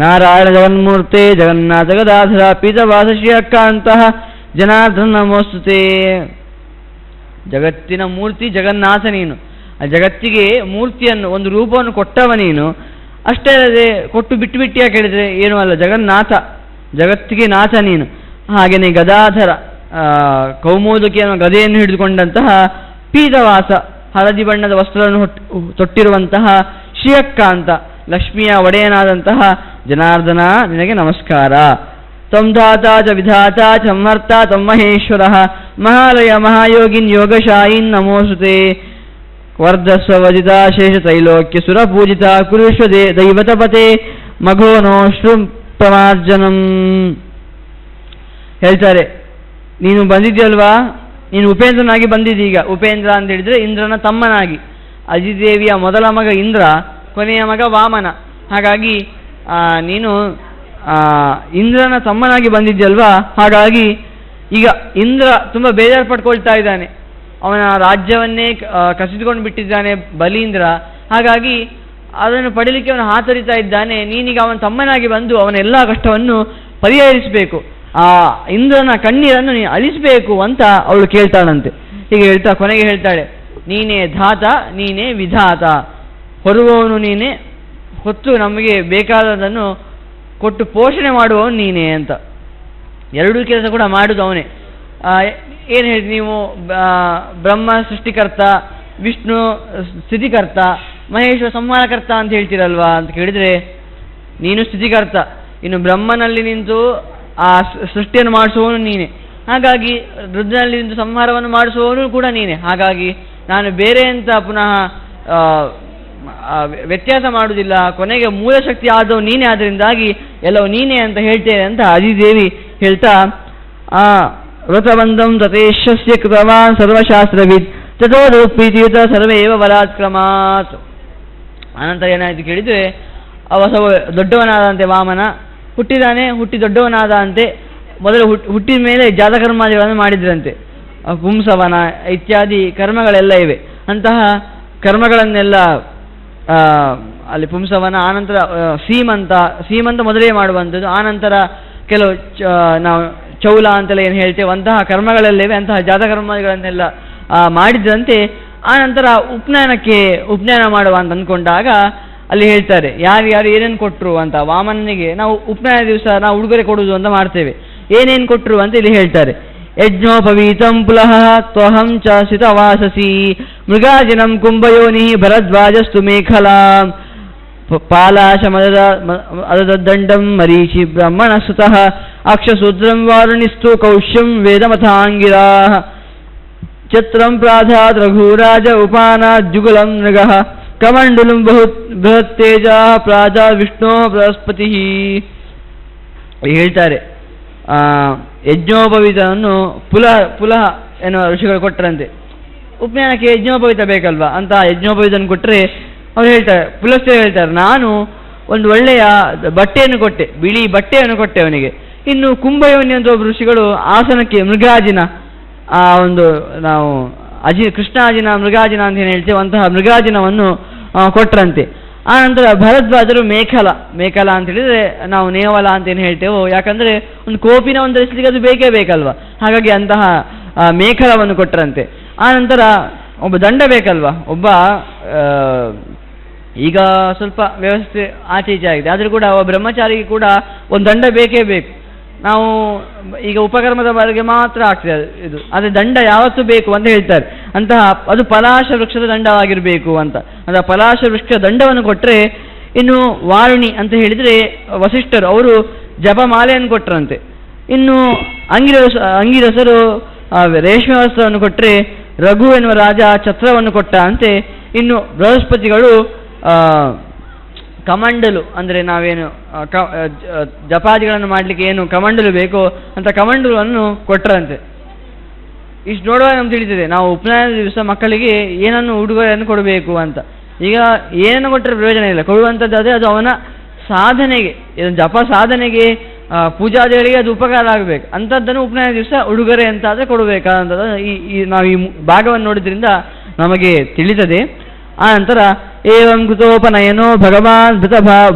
ನಾರಾಯಣ ಜಗನ್ಮೂರ್ತೆ ಜಗನ್ನಾಥ ಜಗದಾಧರ ಪೀತವಾಸ ಶ್ರೀಯಕ್ಕಂತಹ ಜನಾರ್ದನ ನಮೋಸ್ತುತೆ. ಜಗತ್ತಿನ ಮೂರ್ತಿ ಜಗನ್ನಾಥ ನೀನು, ಆ ಜಗತ್ತಿಗೆ ಮೂರ್ತಿಯನ್ನು ಒಂದು ರೂಪವನ್ನು ಕೊಟ್ಟವ ನೀನು. ಅಷ್ಟೇ ಅಲ್ಲದೆ ಕೊಟ್ಟು ಬಿಟ್ಟು ಬಿಟ್ಟಿಯಾಗಿ ಕೇಳಿದರೆ ಏನೂ ಅಲ್ಲ, ಜಗನ್ನಾಥ, ಜಗತ್ತಿಗೆ ನಾಥ ನೀನು. ಹಾಗೆಯೇ ಗದಾಧರ ಕೌಮೋದಕಿ ಅನ್ನೋ ಗದೆಯನ್ನು ಹಿಡಿದುಕೊಂಡಂತಹ ಪೀತವಾಸ ಹಳದಿ ಬಣ್ಣದ ವಸ್ತ್ರವನ್ನು ತೊಟ್ಟಿರುವಂತಹ ಶ್ರೀಯಕ್ಕಾಂತ ಲಕ್ಷ್ಮಿಯ ಒಡೆಯನಾದಂತಹ ಜನಾರ್ದನ ನಿನಗೆ ನಮಸ್ಕಾರ. ತ್ವಂ ಧಾತಾ ಚ ವಿಧಾತಾ ಚ ಸಂಹರ್ತ ತ್ವಂ ಮಹೇಶ್ವರಃ ಮಹಾಲಯ ಮಹಾಯೋಗಿನ್ ಯೋಗಶಾಯಿನ್ ನಮೋಸ್ತುತೆ. ವರ್ಧಸ್ವ ವಜಿತಾ ಶೇಷ ತೈಲೋಕ್ಯ ಸುರಪೂಜಿತ ಕುರುಷ್ವ ದೈವತಪತೆ ಮಘೋನೋಶ್ರು ಪ್ರಮಾರ್ಜನಂ. ಹೇಳ್ತಾರೆ, ನೀನು ಬಂದಿದ್ಯಲ್ವಾ, ನೀನು ಉಪೇಂದ್ರನಾಗಿ ಬಂದಿದ್ದೀಗ. ಉಪೇಂದ್ರ ಅಂತ ಹೇಳಿದರೆ ಇಂದ್ರನ ತಮ್ಮನಾಗಿ. ಅಜಿದೇವಿಯ ಮೊದಲ ಮಗ ಇಂದ್ರ, ಕೊನೆಯ ಮಗ ವಾಮನ. ಹಾಗಾಗಿ ನೀನು ಇಂದ್ರನ ತಮ್ಮನಾಗಿ ಬಂದಿದ್ಯಲ್ವಾ. ಹಾಗಾಗಿ ಈಗ ಇಂದ್ರ ತುಂಬ ಬೇಜಾರು ಪಡ್ಕೊಳ್ತಾ ಇದ್ದಾನೆ, ಅವನ ರಾಜ್ಯವನ್ನೇ ಕಸಿದುಕೊಂಡು ಬಿಟ್ಟಿದ್ದಾನೆ ಬಲೀಂದ್ರ. ಹಾಗಾಗಿ ಅದನ್ನು ಪಡೀಲಿಕ್ಕೆ ಅವನು ಹಾತೊರಿತಾ ಇದ್ದಾನೆ. ನೀನೀಗ ಅವನ ತಮ್ಮನಾಗಿ ಬಂದು ಅವನ ಎಲ್ಲ ಕಷ್ಟವನ್ನು ಪರಿಹರಿಸಬೇಕು, ಆ ಇಂದ್ರನ ಕಣ್ಣೀರನ್ನು ನೀನು ಅಳಿಸಬೇಕು ಅಂತ ಅವಳು ಕೇಳ್ತಾಳಂತೆ. ಹೀಗೆ ಹೇಳ್ತಾ ಕೊನೆಗೆ ಹೇಳ್ತಾಳೆ, ನೀನೇ ಧಾತ ನೀನೇ ವಿಧಾತ. ಹೊರುವವನು ನೀನೆ, ಹೊತ್ತು ನಮಗೆ ಬೇಕಾದದನ್ನು ಕೊಟ್ಟು ಪೋಷಣೆ ಮಾಡುವವನು ನೀನೇ ಅಂತ. ಎರಡೂ ಕೆಲಸ ಕೂಡ ಮಾಡುವುದು ಅವನೇ. ಏನು ಹೇಳಿ ನೀವು, ಬ್ರಹ್ಮ ಸೃಷ್ಟಿಕರ್ತ, ವಿಷ್ಣು ಸ್ಥಿತಿಕರ್ತ, ಮಹೇಶ್ವರ ಸಂಹಾರಕರ್ತ ಅಂತ ಹೇಳ್ತೀರಲ್ವಾ ಅಂತ ಕೇಳಿದರೆ, ನೀನು ಸ್ಥಿತಿಕರ್ತ, ಇನ್ನು ಬ್ರಹ್ಮನಲ್ಲಿ ನಿಂತು ಆ ಸೃಷ್ಟಿಯನ್ನು ಮಾಡಿಸುವವನು ನೀನೆ, ಹಾಗಾಗಿ ರುದ್ರನಲ್ಲಿ ನಿಂತು ಸಂಹಾರವನ್ನು ಮಾಡಿಸುವವನು ಕೂಡ ನೀನೆ. ಹಾಗಾಗಿ ನಾನು ಬೇರೆ ಅಂತ ಪುನಃ ವ್ಯತ್ಯಾಸ ಮಾಡುವುದಿಲ್ಲ, ಕೊನೆಗೆ ಮೂಲ ಶಕ್ತಿ ಆದವು ನೀನೇ, ಆದ್ದರಿಂದಾಗಿ ಎಲ್ಲವೂ ನೀನೇ ಅಂತ ಹೇಳ್ತೇನೆ ಅಂತ ಅದಿದೇವಿ ಹೇಳ್ತಾ, ವ್ರತಬಂಧಂ ತತೇಶಸ್ಯ ಕೃತವಾನ್ ಸರ್ವಶಾಸ್ತ್ರವಿದ್ ತಥೋ ಪ್ರೀತಿಯುತ ಸರ್ವೇವ ಬಲಾತ್ಕ್ರಮಾತ್. ಅನಂತರ ಏನಾಯಿತು ಕೇಳಿದರೆ, ದೊಡ್ಡವನಾದಂತೆ ವಾಮನ ಹುಟ್ಟಿದಾನೆ, ಹುಟ್ಟಿ ದೊಡ್ಡವನಾದ ಅಂತೆ. ಮೊದಲು ಹುಟ್ಟಿದ ಮೇಲೆ ಜಾತಕರ್ಮಾದಿಗಳನ್ನು ಮಾಡಿದ್ರಂತೆ, ಪುಂಸವನ ಇತ್ಯಾದಿ ಕರ್ಮಗಳೆಲ್ಲ ಇವೆ. ಅಂತಹ ಕರ್ಮಗಳನ್ನೆಲ್ಲ ಅಲ್ಲಿ ಪುಂಸವನ, ಆನಂತರ ಸೀಮಂತ ಮೊದಲೇ ಮಾಡುವಂಥದ್ದು, ಆನಂತರ ಕೆಲವು ನಾವು ಚೌಲ ಅಂತೆಲ್ಲ ಏನು ಹೇಳ್ತೇವೆ ಅಂತಹ ಕರ್ಮಗಳೆಲ್ಲಿವೆ, ಅಂತಹ ಜಾತಕರ್ಮಾದಿಗಳನ್ನೆಲ್ಲ ಮಾಡಿದ್ರಂತೆ. ಆನಂತರ ಉಪನಯನ ಮಾಡುವ ಅಂತ ಅಂದ್ಕೊಂಡಾಗ ಅಲ್ಲಿ ಹೇಳ್ತಾರೆ ಯಾರು ಏನೇನು ಕೊಟ್ಟರು ಅಂತ. ವಾಮನಿಗೆ ನಾವು ಉಪನಯನ ದಿವಸ ನಾವು ಉಡುಗೊರೆ ಕೊಡುವುದು ಅಂತ ಮಾಡ್ತೇವೆ, ಏನೇನು ಕೊಟ್ಟರು ಅಂತ ಇಲ್ಲಿ ಹೇಳ್ತಾರೆ. ಯಜ್ಞೋಪವೀತಂ ಪುಲಹ ತ್ವಹಂ ಚ ಸಿತವಾಸಸಿ ಮೃಗಾಜಿನಂ ಕುಂಭಯೋನಿ ಭರದ್ವಾಜಸ್ತು ಮೇಖಲಾ ಪಾಲಾಶ ಮದದಂಡಂ ಮರೀಚಿ ಬ್ರಹ್ಮಣ ಸುತಃ ಅಕ್ಷಸೂತ್ರಂ ವಾರುಣಿಸ್ತು ಕೌಶ್ಯಂ ವೇದಮಥಾಂಗಿರಾ ಛತ್ರಂ ಪ್ರಾಧಾತ್ ರಘುರಾಜ ಉಪಾನಾತ್ ಜುಗುಲಂ ಮೃಗಃ ಕಮಂಡಲಂ ಬೃಹತ್ತೇಜ ಪ್ರಾಜಾ ವಿಷ್ಣು ಬೃಹಸ್ಪತಿ. ಹೇಳ್ತಾರೆ ಯಜ್ಞೋಪವೀತವನ್ನು ಪುಲಹ ಎನ್ನುವ ಋಷಿಗಳು ಕೊಟ್ಟರಂತೆ. ಉಪನಯನಕ್ಕೆ ಯಜ್ಞೋಪವೀತ ಬೇಕಲ್ವಾ ಅಂತ ಯಜ್ಞೋಪವೀತವನ್ನು ಕೊಟ್ಟರೆ ಅವ್ರು ಹೇಳ್ತಾರೆ, ಪುಲಸ್ತ್ಯ ಹೇಳ್ತಾರೆ, ನಾನು ಒಂದು ಒಳ್ಳೆಯ ಬಟ್ಟೆಯನ್ನು ಕೊಟ್ಟೆ, ಬಿಳಿ ಬಟ್ಟೆಯನ್ನು ಕೊಟ್ಟೆ ಅವನಿಗೆ. ಇನ್ನು ಕುಂಭಯೋನಿ ಅಂತ ಒಬ್ಬ ಋಷಿಗಳು ಆಸನಕ್ಕೆ ಮೃಗಾಜಿನ, ಆ ಒಂದು ನಾವು ಕೃಷ್ಣಾಜಿನ ಮೃಗಾಜಿನ ಅಂತ ಏನು ಹೇಳ್ತೇವೆ ಅಂತಹ ಮೃಗಾಜಿನವನ್ನು ಕೊಟ್ಟರಂತೆ. ಆನಂತರ ಭರದ್ವಾಜರು ಮೇಖಲ ಅಂತ ಹೇಳಿದರೆ ನಾವು ನೇವಲ ಅಂತ ಏನು ಹೇಳ್ತೇವೋ, ಯಾಕಂದರೆ ಒಂದು ಕೋಪಿನ ಒಂದು ಧರಿಸಲಿಕ್ಕೆ ಅದು ಬೇಕೇ ಬೇಕಲ್ವ, ಹಾಗಾಗಿ ಅಂತಹ ಮೇಖಲವನ್ನು ಕೊಟ್ಟರಂತೆ. ಆನಂತರ ಒಬ್ಬ ದಂಡ ಬೇಕಲ್ವ, ಈಗ ಸ್ವಲ್ಪ ವ್ಯವಸ್ಥೆ ಆಚೆ ಈಚೆ ಆಗಿದೆ, ಆದರೂ ಕೂಡ ಬ್ರಹ್ಮಚಾರಿಗೆ ಕೂಡ ಒಂದು ದಂಡ ಬೇಕೇ ಬೇಕು. ನಾವು ಈಗ ಉಪಕರ್ಮದ ಬಗ್ಗೆ ಮಾತ್ರ ಆಗ್ತದೆ ಇದು, ಆದರೆ ದಂಡ ಯಾವತ್ತೂ ಬೇಕು ಅಂತ ಹೇಳ್ತಾರೆ. ಅಂತಹ ಅದು ಪಲಾಶ ವೃಕ್ಷದ ದಂಡವಾಗಿರಬೇಕು ಅಂತ. ಅಂದರೆ ಪಲಾಶ ವೃಕ್ಷ ದಂಡವನ್ನು ಕೊಟ್ಟರೆ, ಇನ್ನು ವಾರುಣಿ ಅಂತ ಹೇಳಿದರೆ ವಸಿಷ್ಠರು ಅವರು ಜಪಮಾಲೆಯನ್ನು ಕೊಟ್ಟರಂತೆ. ಇನ್ನು ಅಂಗಿರಸರು ರೇಷ್ಮೆ ವಸ್ತ್ರವನ್ನು ಕೊಟ್ಟರೆ, ರಘು ಎನ್ನುವ ರಾಜ ಛತ್ರವನ್ನು ಕೊಟ್ಟ ಅಂತೆ. ಇನ್ನು ಬೃಹಸ್ಪತಿಗಳು ಕಮಂಡಲು ಅಂದರೆ ನಾವೇನು ಜಪಾದಿಗಳನ್ನು ಮಾಡಲಿಕ್ಕೆ ಏನು ಕಮಂಡಲು ಬೇಕೋ ಅಂತ ಕಮಂಡಲವನ್ನು ಕೊಟ್ಟರಂತೆ. ಇಷ್ಟು ನೋಡುವಾಗ ನಮ್ಗೆ ತಿಳಿದಿದೆ ನಾವು ಉಪನಯನದ ದಿವಸ ಮಕ್ಕಳಿಗೆ ಏನನ್ನು ಉಡುಗೊರೆಯನ್ನು ಕೊಡಬೇಕು ಅಂತ. ಈಗ ಏನನ್ನು ಕೊಟ್ಟರೆ ಪ್ರಯೋಜನ ಇಲ್ಲ, ಕೊಡುವಂಥದ್ದಾದರೆ ಅದು ಅವನ ಸಾಧನೆಗೆ, ಇದೊಂದು ಜಪ ಸಾಧನೆಗೆ, ಪೂಜಾದಿಗಳಿಗೆ ಅದು ಉಪಕಾರ ಆಗಬೇಕು. ಅಂಥದ್ದನ್ನು ಉಪನಯನ ದಿವಸ ಉಡುಗೊರೆ ಅಂತಾದರೆ ಕೊಡಬೇಕಾದಂಥದ್ದು ನಾವು ಈ ಭಾಗವನ್ನು ನೋಡಿದ್ರಿಂದ ನಮಗೆ ತಿಳಿತದೆ. ಆನಂತರ ಏವಂ ಕೃತೋಪನಯನೋ ಭಗವಾನ್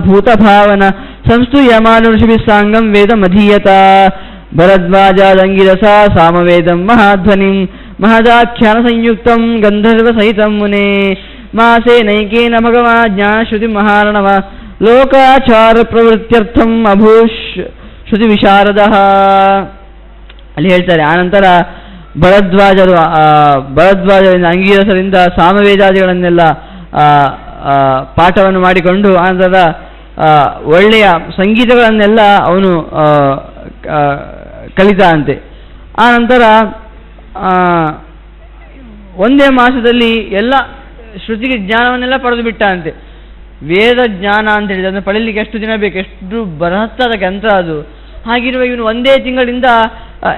ಭೂತಭಾವನ ಸಂಸ್ತೂಯಮಾನುಷಿಭಿಃ ಸಾಂಗಂ ವೇದ ಮಧೀಯತ ಭರದ್ವಾಜಾದಂಗಿರಸ ಸಾಮವೇದಂ ಮಹಾಧ್ವನಿಂ ಮಹದಾಖ್ಯಾನ ಸಂಯುಕ್ತಂ ಗಂಧರ್ವ ಸಹಿತಂ ಮುನೆ ಮಾಸೇ ನೈಕೇನ ಭಗವಾನ್ ಜ್ಞಾನಶ್ರುತಿ ಮಹಾರಣವ ಲೋಕಾಚಾರ ಪ್ರವೃತ್ಯರ್ಥಂ ಅಭೂಷ್ ಶ್ರುತಿ ವಿಶಾರದಃ. ಅಲ್ಲಿ ಹೇಳ್ತಾರೆ, ಆನಂತರ ಭರದ್ವಾಜರಿಂದ ಅಂಗೀರಸರಿಂದ ಸಾಮವೇದಾದಿಗಳನ್ನೆಲ್ಲ ಪಾಠವನ್ನು ಮಾಡಿಕೊಂಡು ಆನಂತರ ಒಳ್ಳೆಯ ಸಂಗೀತಗಳನ್ನೆಲ್ಲ ಅವನು ಕಲಿತ ಅಂತೆ. ಆನಂತರ ಒಂದೇ ಮಾಸದಲ್ಲಿ ಎಲ್ಲ ಶ್ರುತಿಗೆ ಜ್ಞಾನವನ್ನೆಲ್ಲ ಪಡೆದು ಬಿಟ್ಟ ಅಂತೆ. ವೇದ ಜ್ಞಾನ ಅಂತ ಹೇಳಿದ್ರೆ ಅದನ್ನು ಪಡೀಲಿಕ್ಕೆ ಎಷ್ಟು ದಿನ ಬೇಕು, ಎಷ್ಟು ಬೃಹತ್ತಾದ ಗ್ರಂಥ ಅದು. ಹಾಗಿರುವ ಇವನು ಒಂದೇ ತಿಂಗಳಿಂದ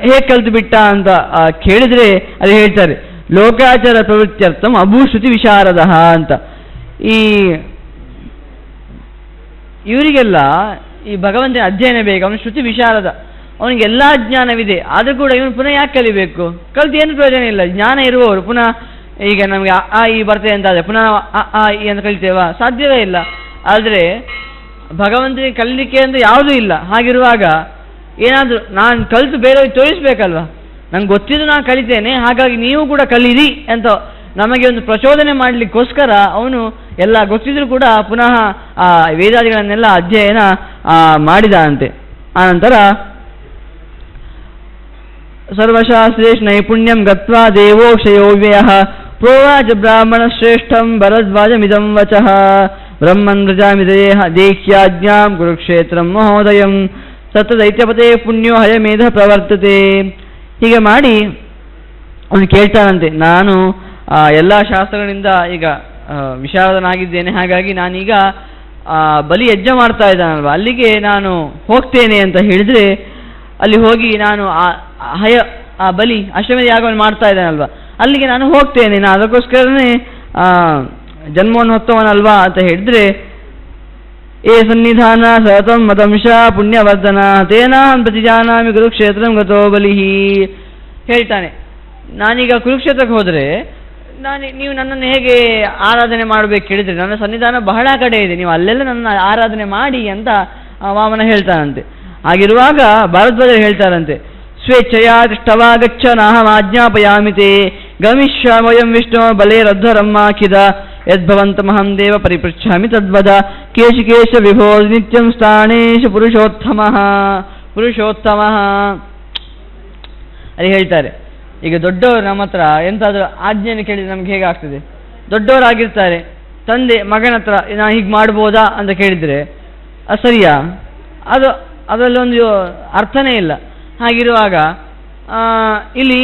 ಹೇಗೆ ಕಲಿತು ಬಿಟ್ಟ ಅಂತ ಕೇಳಿದರೆ ಅಲ್ಲಿ ಹೇಳ್ತಾರೆ, ಲೋಕಾಚಾರ ಪ್ರವೃತ್ತ್ಯರ್ಥಂ ಅಭೂಶ್ರುತಿ ವಿಶಾರದಃ ಅಂತ. ಇವರಿಗೆಲ್ಲ ಈ ಭಗವಂತನ ಅಧ್ಯಯನ ಬೇಕು, ಅವನು ಶ್ರುತಿ ವಿಶಾರದ, ಅವನಿಗೆ ಎಲ್ಲ ಜ್ಞಾನವಿದೆ, ಆದರೂ ಕೂಡ ಇವನು ಪುನಃ ಯಾಕೆ ಕಲಿಬೇಕು? ಕಲಿತು ಏನು ಪ್ರಯೋಜನ ಇಲ್ಲ. ಜ್ಞಾನ ಇರುವವರು ಪುನಃ ಈಗ ನಮಗೆ ಆ ಈ ಬರ್ತದೆ ಅಂತ ಆದರೆ ಪುನಃ ಆ ಈ ಅಂತ ಕಲಿತೇವಾ? ಸಾಧ್ಯವೇ ಇಲ್ಲ. ಆದರೆ ಭಗವಂತನಿಗೆ ಕಲಿಲಿಕ್ಕೆ ಅಂತ ಯಾವುದೂ ಇಲ್ಲ. ಹಾಗಿರುವಾಗ ಏನಾದರೂ ನಾನು ಕಲಿತು ಬೇರೆಯವ್ರಿಗೆ ತೋರಿಸ್ಬೇಕಲ್ವ, ನಂಗೆ ಗೊತ್ತಿದ್ದು ನಾನು ಕಲಿತೇನೆ, ಹಾಗಾಗಿ ನೀವು ಕೂಡ ಕಲೀರಿ ಅಂತ ನಮಗೆ ಒಂದು ಪ್ರಚೋದನೆ ಮಾಡಲಿಕ್ಕೋಸ್ಕರ ಅವನು ಎಲ್ಲ ಗೊತ್ತಿದ್ರೂ ಕೂಡ ಪುನಃ ಆ ವೇದಾದಿಗಳನ್ನೆಲ್ಲ ಅಧ್ಯಯನ ಮಾಡಿದಂತೆ. ಆನಂತರ ಸರ್ವಶಾಸ್ತ್ರೇಷು ನೈಪುಣ್ಯಂ ಗತ್ವಾ ದೇವೋಕ್ಷಯೋ ವ್ಯಯಃ ಪ್ರೋವಾಚ ಬ್ರಾಹ್ಮಣ ಶ್ರೇಷ್ಠಂ ಭರದ್ವಾಜಮಿದಂ ವಚಃ ಬ್ರಹ್ಮನ್ ವ್ರಜಾಮಿ ದೇಹ್ಯಾಜ್ಞಾಂ ಕುರುಕ್ಷೇತ್ರಂ ಮಹೋದಯಂ ತತ್ರ ದೈತ್ಯಪತೆ ಪುಣ್ಯೋ ಹಯಮೇಧ ಪ್ರವರ್ತತೆ. ಹೀಗೆ ಮಾಡಿ ಅವನು ಕೇಳ್ತಾನಂತೆ, ನಾನು ಎಲ್ಲ ಶಾಸ್ತ್ರಗಳಿಂದ ಈಗ ವಿಶಾರದನಾಗಿದ್ದೇನೆ, ಹಾಗಾಗಿ ನಾನೀಗ ಬಲಿ ಯಜ್ಞ ಮಾಡ್ತಾ ಇದ್ದಾನಲ್ವ, ಅಲ್ಲಿಗೆ ನಾನು ಹೋಗ್ತೇನೆ ಅಂತ ಹೇಳಿದರೆ, ಅಲ್ಲಿ ಹೋಗಿ ನಾನು ಆ ಬಲಿ ಅಶ್ವಮೇಧ ಯಾಗವನ್ನು ಮಾಡ್ತಾ ಇದ್ದಾನಲ್ವ, ಅಲ್ಲಿಗೆ ನಾನು ಹೋಗ್ತೇನೆ, ನಾನು ಅದಕ್ಕೋಸ್ಕರನೇ ಜನ್ಮವನ್ನು ಹೊತ್ತವನಲ್ವಾ ಅಂತ ಹೇಳಿದ್ರೆ, ಏ ಸನ್ನಿಧಾನ ಸತಂ ಮದಂಶ ಪುಣ್ಯವರ್ಧನ ತೇನಾಹಂ ಪ್ರತಿಜಾನಾಮಿ ಕುರುಕ್ಷೇತ್ರಂ ಗತೋ ಬಲಿಹಿ. ಹೇಳ್ತಾನೆ, ನಾನೀಗ ಕುರುಕ್ಷೇತ್ರಕ್ಕೆ ಹೋದರೆ ನೀವು ನನ್ನನ್ನು ಹೇಗೆ ಆರಾಧನೆ ಮಾಡಬೇಕು ಹೇಳಿದರೆ, ನನ್ನ ಸನ್ನಿಧಾನ ಬಹಳ ಕಡೆ ಇದೆ, ನೀವು ಅಲ್ಲೆಲ್ಲ ನನ್ನ ಆರಾಧನೆ ಮಾಡಿ ಅಂತ ವಾಮನ ಹೇಳ್ತಾನಂತೆ. ಹಾಗಿರುವಾಗ ಭಾರದ್ವಾಜರು ಹೇಳ್ತಾರಂತೆ, ಸ್ವೇಚ್ಛೆಯ ತಿಷ್ಟವಾಗಚ್ಚ ನಾಹಂ ಆಜ್ಞಾಪಯಾಮಿತೆ ಗಮಿಷ್ಯಾಮಯಂ ವಿಷ್ಣು ಬಲೇರದ್ಧರಮ್ಮಾಖಿದ ಯದ್ಭವಂತಮಹಂ ದೇವ ಪರಿಪೃಚ್ಛಾಮಿ ತದ್ವದ ಕೇಶಿಕೇಶ ವಿಭೋ ನಿತ್ಯಂ ಸ್ಥಾನೇಶ ಪುರುಷೋತ್ತಮಃ. ಅಲ್ಲಿ ಹೇಳ್ತಾರೆ, ಈಗ ದೊಡ್ಡವರು ನಮ್ಮ ಹತ್ರ ಎಂತಾದರೂ ಆಜ್ಞೆಯನ್ನು ಕೇಳಿದರೆ ನಮ್ಗೆ ಹೇಗಾಗ್ತದೆ? ದೊಡ್ಡವರಾಗಿರ್ತಾರೆ, ತಂದೆ ಮಗನ ಹತ್ರ ನಾನು ಹೀಗೆ ಮಾಡ್ಬೋದಾ ಅಂತ ಕೇಳಿದರೆ ಅದು ಸರಿಯಾ? ಅದರಲ್ಲೊಂದು ಅರ್ಥನೇ ಇಲ್ಲ. ಹಾಗಿರುವಾಗ ಇಲ್ಲಿ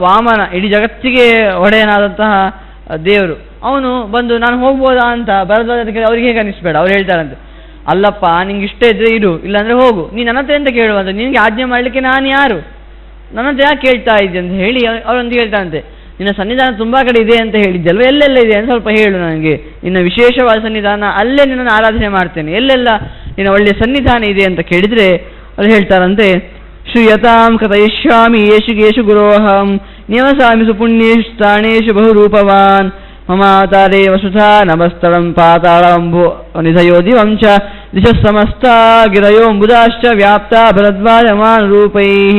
ವಾಮನ ಇಡೀ ಜಗತ್ತಿಗೆ ಒಡೆಯನಾದಂತಹ ದೇವರು, ಅವನು ಬಂದು ನಾನು ಹೋಗ್ಬೋದಾ ಅಂತ ಬರದಾದ್ರೆ ಅವ್ರಿಗೆ ಹೇಗೆ ಅನಿಸ್ಬೇಡ. ಅವ್ರು ಹೇಳ್ತಾರಂತೆ, ಅಲ್ಲಪ್ಪ ನಿಂಗೆ ಇಷ್ಟ ಇದ್ರೆ ಇರು, ಇಲ್ಲಾಂದ್ರೆ ಹೋಗು, ನೀನು ನನ್ನ ಹತ್ರ ಎಂತ ಕೇಳುವಂತ, ನಿನಗೆ ಆಜ್ಞೆ ಮಾಡಲಿಕ್ಕೆ ನಾನು ಯಾರು, ನನ್ನ ಹತ್ರ ಯಾಕೆ ಕೇಳ್ತಾ ಇದ್ದೆ ಅಂತ ಹೇಳಿ ಅವರೊಂದು ಹೇಳ್ತಾರಂತೆ, ನಿನ್ನ ಸನ್ನಿಧಾನ ತುಂಬ ಕಡೆ ಇದೆ ಅಂತ ಹೇಳಿದ್ದಲ್ವ, ಎಲ್ಲೆಲ್ಲ ಇದೆ ಅಂತ ಸ್ವಲ್ಪ ಹೇಳು ನನಗೆ, ನಿನ್ನ ವಿಶೇಷವಾದ ಸನ್ನಿಧಾನ, ಅಲ್ಲೇ ನಿನ್ನನ್ನು ಆರಾಧನೆ ಮಾಡ್ತೇನೆ, ಎಲ್ಲೆಲ್ಲ ನಿನ್ನ ಒಳ್ಳೆಯ ಸನ್ನಿಧಾನ ಇದೆ ಅಂತ ಕೇಳಿದರೆ ಅವ್ರು ಹೇಳ್ತಾರಂತೆ, ಶ್ರೂಯತಾಂ ಕಥಯಿಷ್ಯಾಮಿ ಯೇಷು ಗುರೋಹಂ ನಿವಸಾಮಿ ಸುಪುಣ್ಯೇಷು ಸ್ಥಾನೇಷು ಬಹುರೂಪವಾನ್ ಮಮಾತಾರೇ ವಸುಧಾ ನಮಸ್ತಳಂ ಪಾತಾಳಂಭು ನಿಧಯೋ ದಿವಂಚ ದಿಶಃ ಸಮಸ್ತಾ ಗಿರಯೋಂಬುದಾಶ್ಚ ವ್ಯಾಪ್ತ ಭರದ್ವಾಜಮಾನ ರೂಪೈಃ.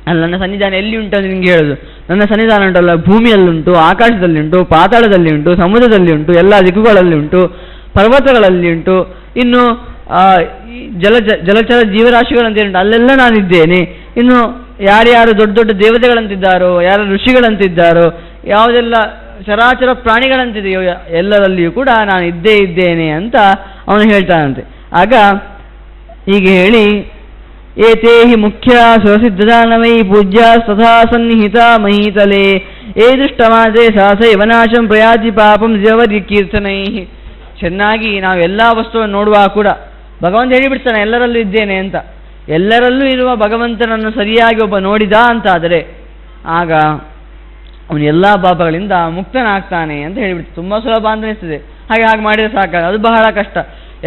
ಅಲ್ಲಿ ನನ್ನ ಸನ್ನಿಧಾನ ಎಲ್ಲಿ ಉಂಟು ಅಂತ ನಿಮ್ಗೆ ಹೇಳೋದು, ನನ್ನ ಸನ್ನಿಧಾನ ಉಂಟಲ್ಲ ಭೂಮಿಯಲ್ಲುಂಟು, ಆಕಾಶದಲ್ಲಿ ಉಂಟು, ಪಾತಾಳದಲ್ಲಿ ಉಂಟು, ಸಮುದ್ರದಲ್ಲಿ ಉಂಟು, ಎಲ್ಲ ದಿಕ್ಕುಗಳಲ್ಲಿ ಉಂಟು, ಪರ್ವತಗಳಲ್ಲಿ ಉಂಟು, ಇನ್ನು ಜಲಚರ ಜೀವರಾಶಿಗಳಂತೇನುಂಟು ಅಲ್ಲೆಲ್ಲ ನಾನಿದ್ದೇನೆ. ಇನ್ನು ಯಾರ್ಯಾರು ದೊಡ್ಡ ದೊಡ್ಡ ದೇವತೆಗಳಂತಿದ್ದಾರೋ, ಯಾರು ಋಷಿಗಳಂತಿದ್ದಾರೋ, ಯಾವುದೆಲ್ಲ ಚರಾಚರ ಪ್ರಾಣಿಗಳಂತಿದೆಯೋ ಎಲ್ಲರಲ್ಲಿಯೂ ಕೂಡ ನಾನು ಇದ್ದೇ ಇದ್ದೇನೆ ಅಂತ ಅವನು ಹೇಳ್ತಾನಂತೆ. ಆಗ ಹೀಗೆ ಹೇಳಿ, ಏತೇ ಹಿ ಮುಖ್ಯ ಸ್ವಸಿದ್ಧದಾನಮೈ ಪೂಜ್ಯ ತಥಾ ಸನ್ನಿಹಿತ ಮಹೀತಲೆ ಏ ದೃಷ್ಟಮಾದ್ರೆ ಸಾಸೈವ ನಾಶಂ ಪ್ರಯಾತಿ ಪಾಪಂ ಜವರಿ ಕೀರ್ತನೈ. ಚೆನ್ನಾಗಿ ನಾವು ಎಲ್ಲ ವಸ್ತುವನ್ನು ನೋಡುವಾಗ ಕೂಡ ಭಗವಂತ ಹೇಳಿಬಿಡ್ತಾನೆ ಎಲ್ಲರಲ್ಲೂ ಇದ್ದೇನೆ ಅಂತ. ಎಲ್ಲರಲ್ಲೂ ಇರುವ ಭಗವಂತನನ್ನು ಸರಿಯಾಗಿ ಒಬ್ಬ ನೋಡಿದ ಅಂತಾದರೆ ಆಗ ಅವನು ಎಲ್ಲ ಪಾಪಗಳಿಂದ ಮುಕ್ತನಾಗ್ತಾನೆ ಅಂತ ಹೇಳಿಬಿಡ್ತು. ತುಂಬ ಸುಲಭ ಅಂತ ಅನಿಸ್ತದೆ, ಹಾಗೆ ಮಾಡಿದರೆ ಸಾಕಾಗ, ಅದು ಬಹಳ ಕಷ್ಟ.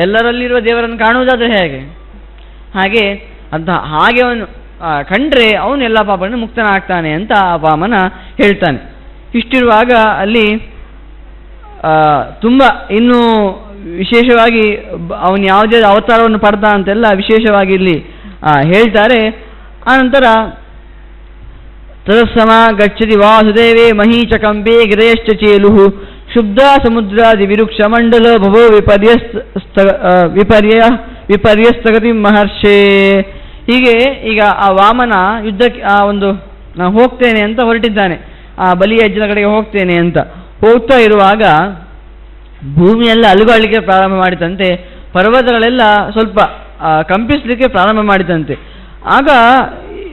ಎಲ್ಲರಲ್ಲಿರುವ ದೇವರನ್ನು ಕಾಣುವುದಾದರೆ ಹೇಗೆ? ಹಾಗೆ ಅವನು ಕಂಡ್ರೆ ಅವನು ಎಲ್ಲ ಪಾಪಗಳನ್ನು ಮುಕ್ತನಾಗ್ತಾನೆ ಅಂತ ವಾಮನ ಹೇಳ್ತಾನೆ. ಇಷ್ಟಿರುವಾಗ ಅಲ್ಲಿ ತುಂಬ ಇನ್ನೂ ವಿಶೇಷವಾಗಿ ಅವನು ಯಾವುದೇ ಅವತಾರವನ್ನು ಪಡ್ದ ಅಂತೆಲ್ಲ ವಿಶೇಷವಾಗಿ ಇಲ್ಲಿ ಹೇಳ್ತಾರೆ. ಆನಂತರ ತದಸ್ಸಮ ಗಚ್ಚತಿ ವಾಸುದೇವೇ ಮಹೀಚಕಂಬೆ ಗಿರಯಶ್ಚ ಚೇಲುಃ ಶುದ್ಧ ಸಮುದ್ರಾದಿ ವಿರುಕ್ಷ ಮಂಡಲ ಭವೋ ವಿಪರ್ಯಸ್ತಗತಿ ಮಹರ್ಷೇ. ಹೀಗೆ ಈಗ ಆ ವಾಮನ ಯುದ್ಧಕ್ಕೆ ನಾನು ಹೋಗ್ತೇನೆ ಅಂತ ಹೊರಟಿದ್ದಾನೆ, ಆ ಬಲಿಯಜ್ಜನ ಕಡೆಗೆ ಹೋಗ್ತೇನೆ ಅಂತ ಹೋಗ್ತಾ ಇರುವಾಗ ಭೂಮಿಯೆಲ್ಲ ಅಲುಗಾಡಲಿಕ್ಕೆ ಪ್ರಾರಂಭ ಮಾಡಿತಂತೆ, ಪರ್ವತಗಳೆಲ್ಲ ಸ್ವಲ್ಪ ಕಂಪಿಸಲಿಕ್ಕೆ ಪ್ರಾರಂಭ ಮಾಡಿದಂತೆ. ಆಗ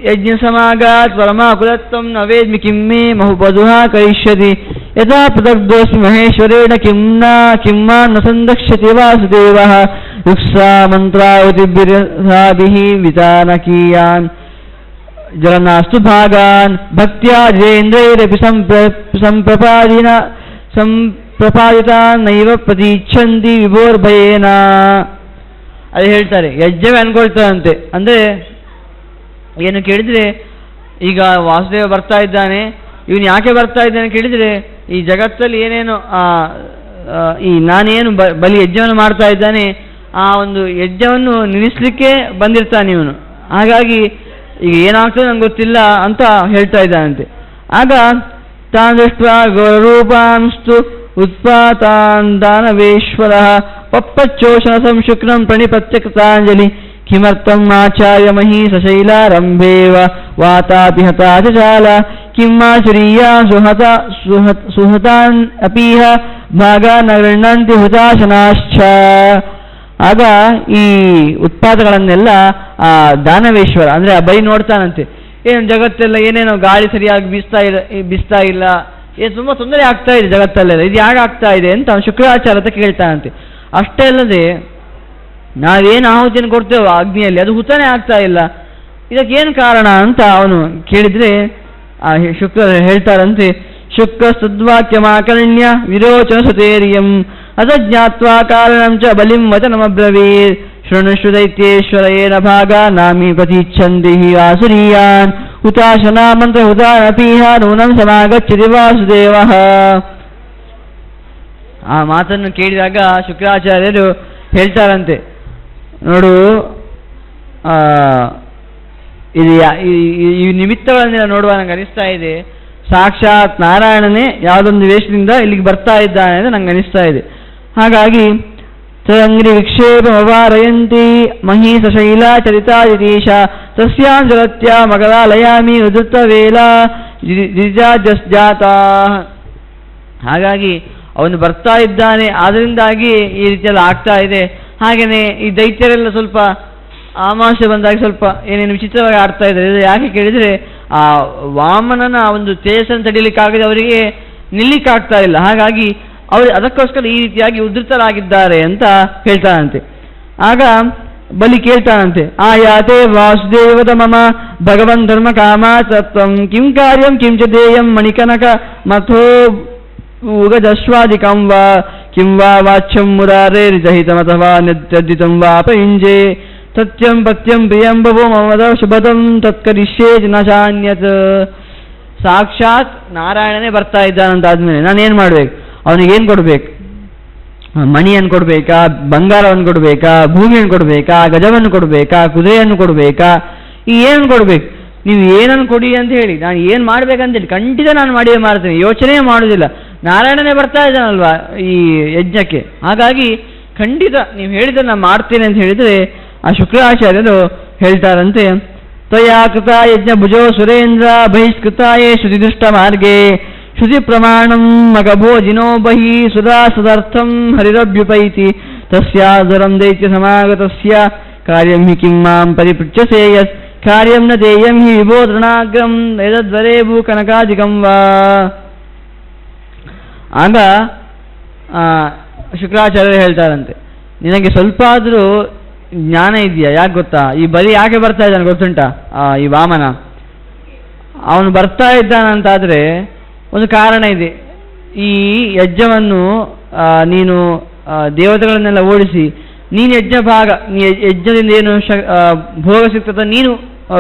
ಯಜ್ಞ ಸಮಾಗಾತ್ ಪರಮಾಕುಲತ್ವಂ ನ ವೇದ್ಮಿ ಕಿಮ್ಮೆ ಮಹುಬಧುಹಾ ಕರಿಷ್ಯತಿ ಯಥಾ ಪೃಥಗ್ದೋಸ್ಮಿ ಮಹೇಶ್ವರೇಣ ಕಿಮ್ಮಾ ನ ಸಂದಕ್ಷ್ಯತಿ ವಾಸುದೇವಃ ಯುಕ್ಸಾ ಮಂತ್ರಾವತಿಭಿರ್ಸಾಭಿಃ ವಿತಾನಕೀಯಾನ್ ಜಲನಾಸ್ತು ಭಾಗಾನ್ ಭಕ್ತ್ಯಾ ಜೇಂದ್ರೈರಪಿ ಸಂಪ್ರಪಾದಿತಾನ್ ನೈವ ಪ್ರತೀಚ್ಛಂತಿ ವಿಭೋರ್ಭಯೇನ. ಅದು ಹೇಳ್ತಾರೆ, ಯಜ್ಞವೇ ಅನ್ಕೊಳ್ತಾರಂತೆ. ಅಂದರೆ ಏನು ಕೇಳಿದರೆ, ಈಗ ವಾಸುದೇವ ಬರ್ತಾ ಇದ್ದಾನೆ, ಇವನು ಯಾಕೆ ಬರ್ತಾ ಇದ್ದಾನೆ ಕೇಳಿದರೆ, ಈ ಜಗತ್ತಲ್ಲಿ ಏನೇನು ನಾನೇನು ಬಲಿ ಯಜ್ಞವನ್ನು ಮಾಡ್ತಾ ಇದ್ದಾನೆ, ಆ ಒಂದು ಯಜ್ಞವನ್ನು ನಿಲ್ಲಿಸಲಿಕ್ಕೆ ಬಂದಿರ್ತಾನೆ ಇವನು. ಹಾಗಾಗಿ ಈಗ ಏನಾಗ್ತದೆ ನಂಗೆ ಗೊತ್ತಿಲ್ಲ ಅಂತ ಹೇಳ್ತಾ ಇದ್ದಾನಂತೆ. ಆಗ ತಾನ್ ದೃಷ್ಟ್ವಾ ಗೌರೂಪಾಂಸ್ತು ಉತ್ಪಾತಾನ್ ದಾನವೇಶ್ವರಃ ಪಪ್ಪಚ್ಚೋಷಣ ಸಂಶುಕ್ರಂ ಪ್ರಣಿಪತ್ಯ ಕೃತಾಂಜಲಿ ಕಿಮರ್ಥಂ ಆಚಾರ್ಯ ಮಹೀ ಸಶೈಲಾರಂಭೇವ ವಾತಾಪಿ ಹತಾಚಾಲ ಕಿಮ್ಮಾಚುರೀಯ ಸುಹತಾನ್ ಅಪೀಹ ಭಾಗ ನ ಗೃಹ್ಣಂತಿ ಹುತಾಶನಾಶ್ಚ. ಆಗ ಈ ಉತ್ಪಾದಗಳನ್ನೆಲ್ಲ ಆ ದಾನವೇಶ್ವರ ಅಂದರೆ ಆ ಬೈ ನೋಡ್ತಾನಂತೆ. ಏನು ಜಗತ್ತೆಲ್ಲ ಏನೇನೋ ಗಾಳಿ ಸರಿಯಾಗಿ ಬೀಸ್ತಾ ಇಲ್ಲ, ಏನು ತುಂಬ ತೊಂದರೆ ಆಗ್ತಾ ಇದೆ ಜಗತ್ತಲ್ಲೆಲ್ಲ, ಇದು ಯಾಕೆ ಆಗ್ತಾ ಇದೆ ಅಂತ ಅವನು ಶುಕ್ರಾಚಾರ್ಯ ಹತ್ರ ಕೇಳ್ತಾನಂತೆ. ಅಷ್ಟೇ ಅಲ್ಲದೆ ನಾವೇನು ಆಹುತಿಯನ್ನು ಕೊಡ್ತೇವೋ ಅಗ್ನಿಯಲ್ಲಿ ಅದು ಹುತನೇ ಆಗ್ತಾ ಇಲ್ಲ, ಇದಕ್ಕೇನು ಕಾರಣ ಅಂತ ಅವನು ಕೇಳಿದರೆ ಶುಕ್ರ ಹೇಳ್ತಾರಂತೆ, ಶುಕ್ರ ಸದ್ವಾಕ್ಯಮಾಕರ್ಣ್ಯ ವಿರೋಚನ ಸುತೇರಿಯಂ ಅತಜ್ಞಾತ್ವಾ ಕಾರಣಂ ಚ ಬಲಿಂ ವಚನಮಬ್ರವೀತ್ ಶೃಣುಷು ದೈತ್ಯೇಶ್ವರ ಏನ ಭಾಗ ನಾಮಿ ಪ್ರತೀಚ್ಛಂದಿ ಆಸುರೀಯಾನ್ ಹುತಾಶನಾ ಮಂತ್ರ ಹುತಾನಪೀಹ ನೂನಂ ಸಮಾಗಚ್ಚತಿ ವಾಸುದೇವಃ. ಆ ಮಾತನ್ನು ಕೇಳಿದಾಗ ಶುಕ್ರಾಚಾರ್ಯರು ಹೇಳ್ತಾರಂತೆ, ನೋಡು ಇದು ಈ ನಿಮಿತ್ತಗಳನ್ನೆಲ್ಲ ನೋಡುವ ನಂಗೆ ಅನಿಸ್ತಾ ಇದೆ ಸಾಕ್ಷಾತ್ ನಾರಾಯಣನೇ ಯಾವುದೊಂದು ವೇಷದಿಂದ ಇಲ್ಲಿಗೆ ಬರ್ತಾ ಇದ್ದಾನೆ ಅಂತ ನಂಗೆ ಅನಿಸ್ತಾ ಇದೆ. ಹಾಗಾಗಿ ತದಂಗ್ರಿ ವಿಕ್ಷೇಪಮವಾರಯಂತಿ ಮಹೀಸ ಶೈಲಾ ಚರಿತಾ ಯತೀಶ ತಸ್ಯಾಂ ಜಲತ್ಯ ಮಗಲಾಲಯಾಮಿ ಉದುತ್ತ ವೇಲ ಜಿಜಾಜಸ್ಜಾತಾ. ಹಾಗಾಗಿ ಅವನು ಬರ್ತಾ ಇದ್ದಾನೆ, ಆದ್ದರಿಂದಾಗಿ ಈ ರೀತಿಯೆಲ್ಲ ಆಗ್ತಾ ಇದೆ. ಹಾಗೆಯೇ ಈ ದೈತ್ಯರೆಲ್ಲ ಸ್ವಲ್ಪ ಆಮಾಶೆ ಬಂದಾಗ ಸ್ವಲ್ಪ ಏನೇನು ವಿಚಿತ್ರವಾಗಿ ಆಡ್ತಾ ಇದ್ದಾರೆ. ಇದು ಯಾಕೆ ಕೇಳಿದರೆ ಆ ವಾಮನನ ಒಂದು ತೇಜಸ್ಸನ್ನು ತಡೀಲಿಕ್ಕಾಗದೆ ಅವರಿಗೆ ನಿಲ್ಲಿಕ್ಕಾಗ್ತಾ ಇಲ್ಲ. ಹಾಗಾಗಿ ಅವರು ಅದಕ್ಕೋಸ್ಕರ ಈ ರೀತಿಯಾಗಿ ಉದ್ಧತರಾಗಿದ್ದಾರೆ ಅಂತ ಹೇಳ್ತಾನಂತೆ. ಆಗ ಬಲಿ ಕೇಳ್ತಾನಂತೆ, ಆಯಾತೆ ವಾಸುದೇವದ ಮಮ ಭಗವನ್ ಧರ್ಮ ಕಾಮಾಚತ್ವಂ ಕಿಂ ಕಾರ್ಯಂ ಕಿಂ ಚ ದೇಯಂ ಮಣಿಕನಕ ಮಥೋ ಉಗಜಶ್ವಾದಿಕಂ ವಾ ಕಿಂ ವಾ ವಾಚ್ಯಂ ಮುರಾರೇರಿಜಹಿತಂ ಅಥವಾ ನಿರ್ದಿತಂ ವಾ ಪಯುಂಜೆ ಸತ್ಯಂ ಪತ್ಯಂ ಪ್ರಿಯಂ ಬಭೋ ಮಮದ ಶುಭದಂ ತತ್ಕರಿಷ್ಯೇ ಜನಶಾನ್ಯತ್. ಸಾಕ್ಷಾತ್ ನಾರಾಯಣನೇ ಬರ್ತಾ ಇದ್ದಾನಂತಾದ್ಮೇಲೆ ನಾನೇನು ಮಾಡಬೇಕು? ಅವನಿಗೇನು ಕೊಡಬೇಕು? ಮಣಿಯನ್ನು ಕೊಡಬೇಕಾ, ಬಂಗಾರವನ್ನು ಕೊಡಬೇಕಾ, ಭೂಮಿಯನ್ನು ಕೊಡಬೇಕಾ, ಗಜವನ್ನು ಕೊಡಬೇಕಾ, ಕುದುರೆಯನ್ನು ಕೊಡಬೇಕಾ, ಈ ಏನನ್ನು ಕೊಡಬೇಕು? ನೀವು ಏನನ್ನು ಕೊಡಿ ಅಂತ ಹೇಳಿ ನಾನು ಏನು ಮಾಡಬೇಕಂತೇಳಿ ಖಂಡಿತ ನಾನು ಮಾಡಿಯೇ ಮಾಡ್ತೇನೆ, ಯೋಚನೆ ಮಾಡೋದಿಲ್ಲ. ನಾರಾಯಣನೇ ಬರ್ತಾ ಇದ್ದಾನಲ್ವಾ ಈ ಯಜ್ಞಕ್ಕೆ, ಹಾಗಾಗಿ ಖಂಡಿತ ನೀವು ಹೇಳಿದ್ರೆ ನಾನು ಮಾಡ್ತೇನೆ ಅಂತ ಹೇಳಿದರೆ ಆ ಶುಕ್ರಾಚಾರ್ಯರು ಹೇಳ್ತಾರಂತೆ, ತ್ವಯಾ ಕೃತ ಯಜ್ಞ ಭುಜೋ ಸುರೇಂದ್ರ ಬಹಿಷ್ಕೃತಾಯೇ ಶ್ರುತಿದೃಷ್ಟ ಮಾರ್ಗೇ ಶ್ರುತಿ ಪ್ರಮಾಣಂ ಮಗಭೋಜಿನೋ ಬಹಿ ಸುಧಾ ಸದರ್ಥಂ ಹರಿರಭ್ಯುಪೈತಿ ತಸ್ಯಾದರಂ ದೈತ್ಯ ಸಮಾಗತಸ್ಯ ಕಾರ್ಯಂ ಹಿ ಕಿಂ ಮಾಂ ಪರಿಪೃಚ್ಛಸೇ ಯತ್ ಕಾರ್ಯಂ ನ ದೇಯಂ ಹಿ ವಿಭೋ ತೃಣಾಗ್ರಂ ಯದದ್ವರೇ ಭೂ ಕನಕಾಧಿಕಂ ವಾ. ಆಗ ಶುಕ್ರಾಚಾರ್ಯರು ಹೇಳ್ತಾರಂತೆ, ನಿನಗೆ ಸ್ವಲ್ಪ ಆದರೂ ಜ್ಞಾನ ಇದೆಯಾ? ಯಾಕೆ ಗೊತ್ತಾ? ಈ ಬಲಿ ಯಾಕೆ ಬರ್ತಾ ಇದ್ದಾನೆ ಗೊತ್ತುಂಟಾ? ಈ ವಾಮನ ಅವನು ಬರ್ತಾ ಇದ್ದಾನಂತಾದರೆ ಒಂದು ಕಾರಣ ಇದೆ. ಈ ಯಜ್ಞವನ್ನು ನೀನು ದೇವತೆಗಳನ್ನೆಲ್ಲ ಓಡಿಸಿ ನೀನು ಯಜ್ಞ ಭಾಗ, ಯಜ್ಞದಿಂದ ಏನು ಭೋಗ ಸಿಗ್ತದ ನೀನು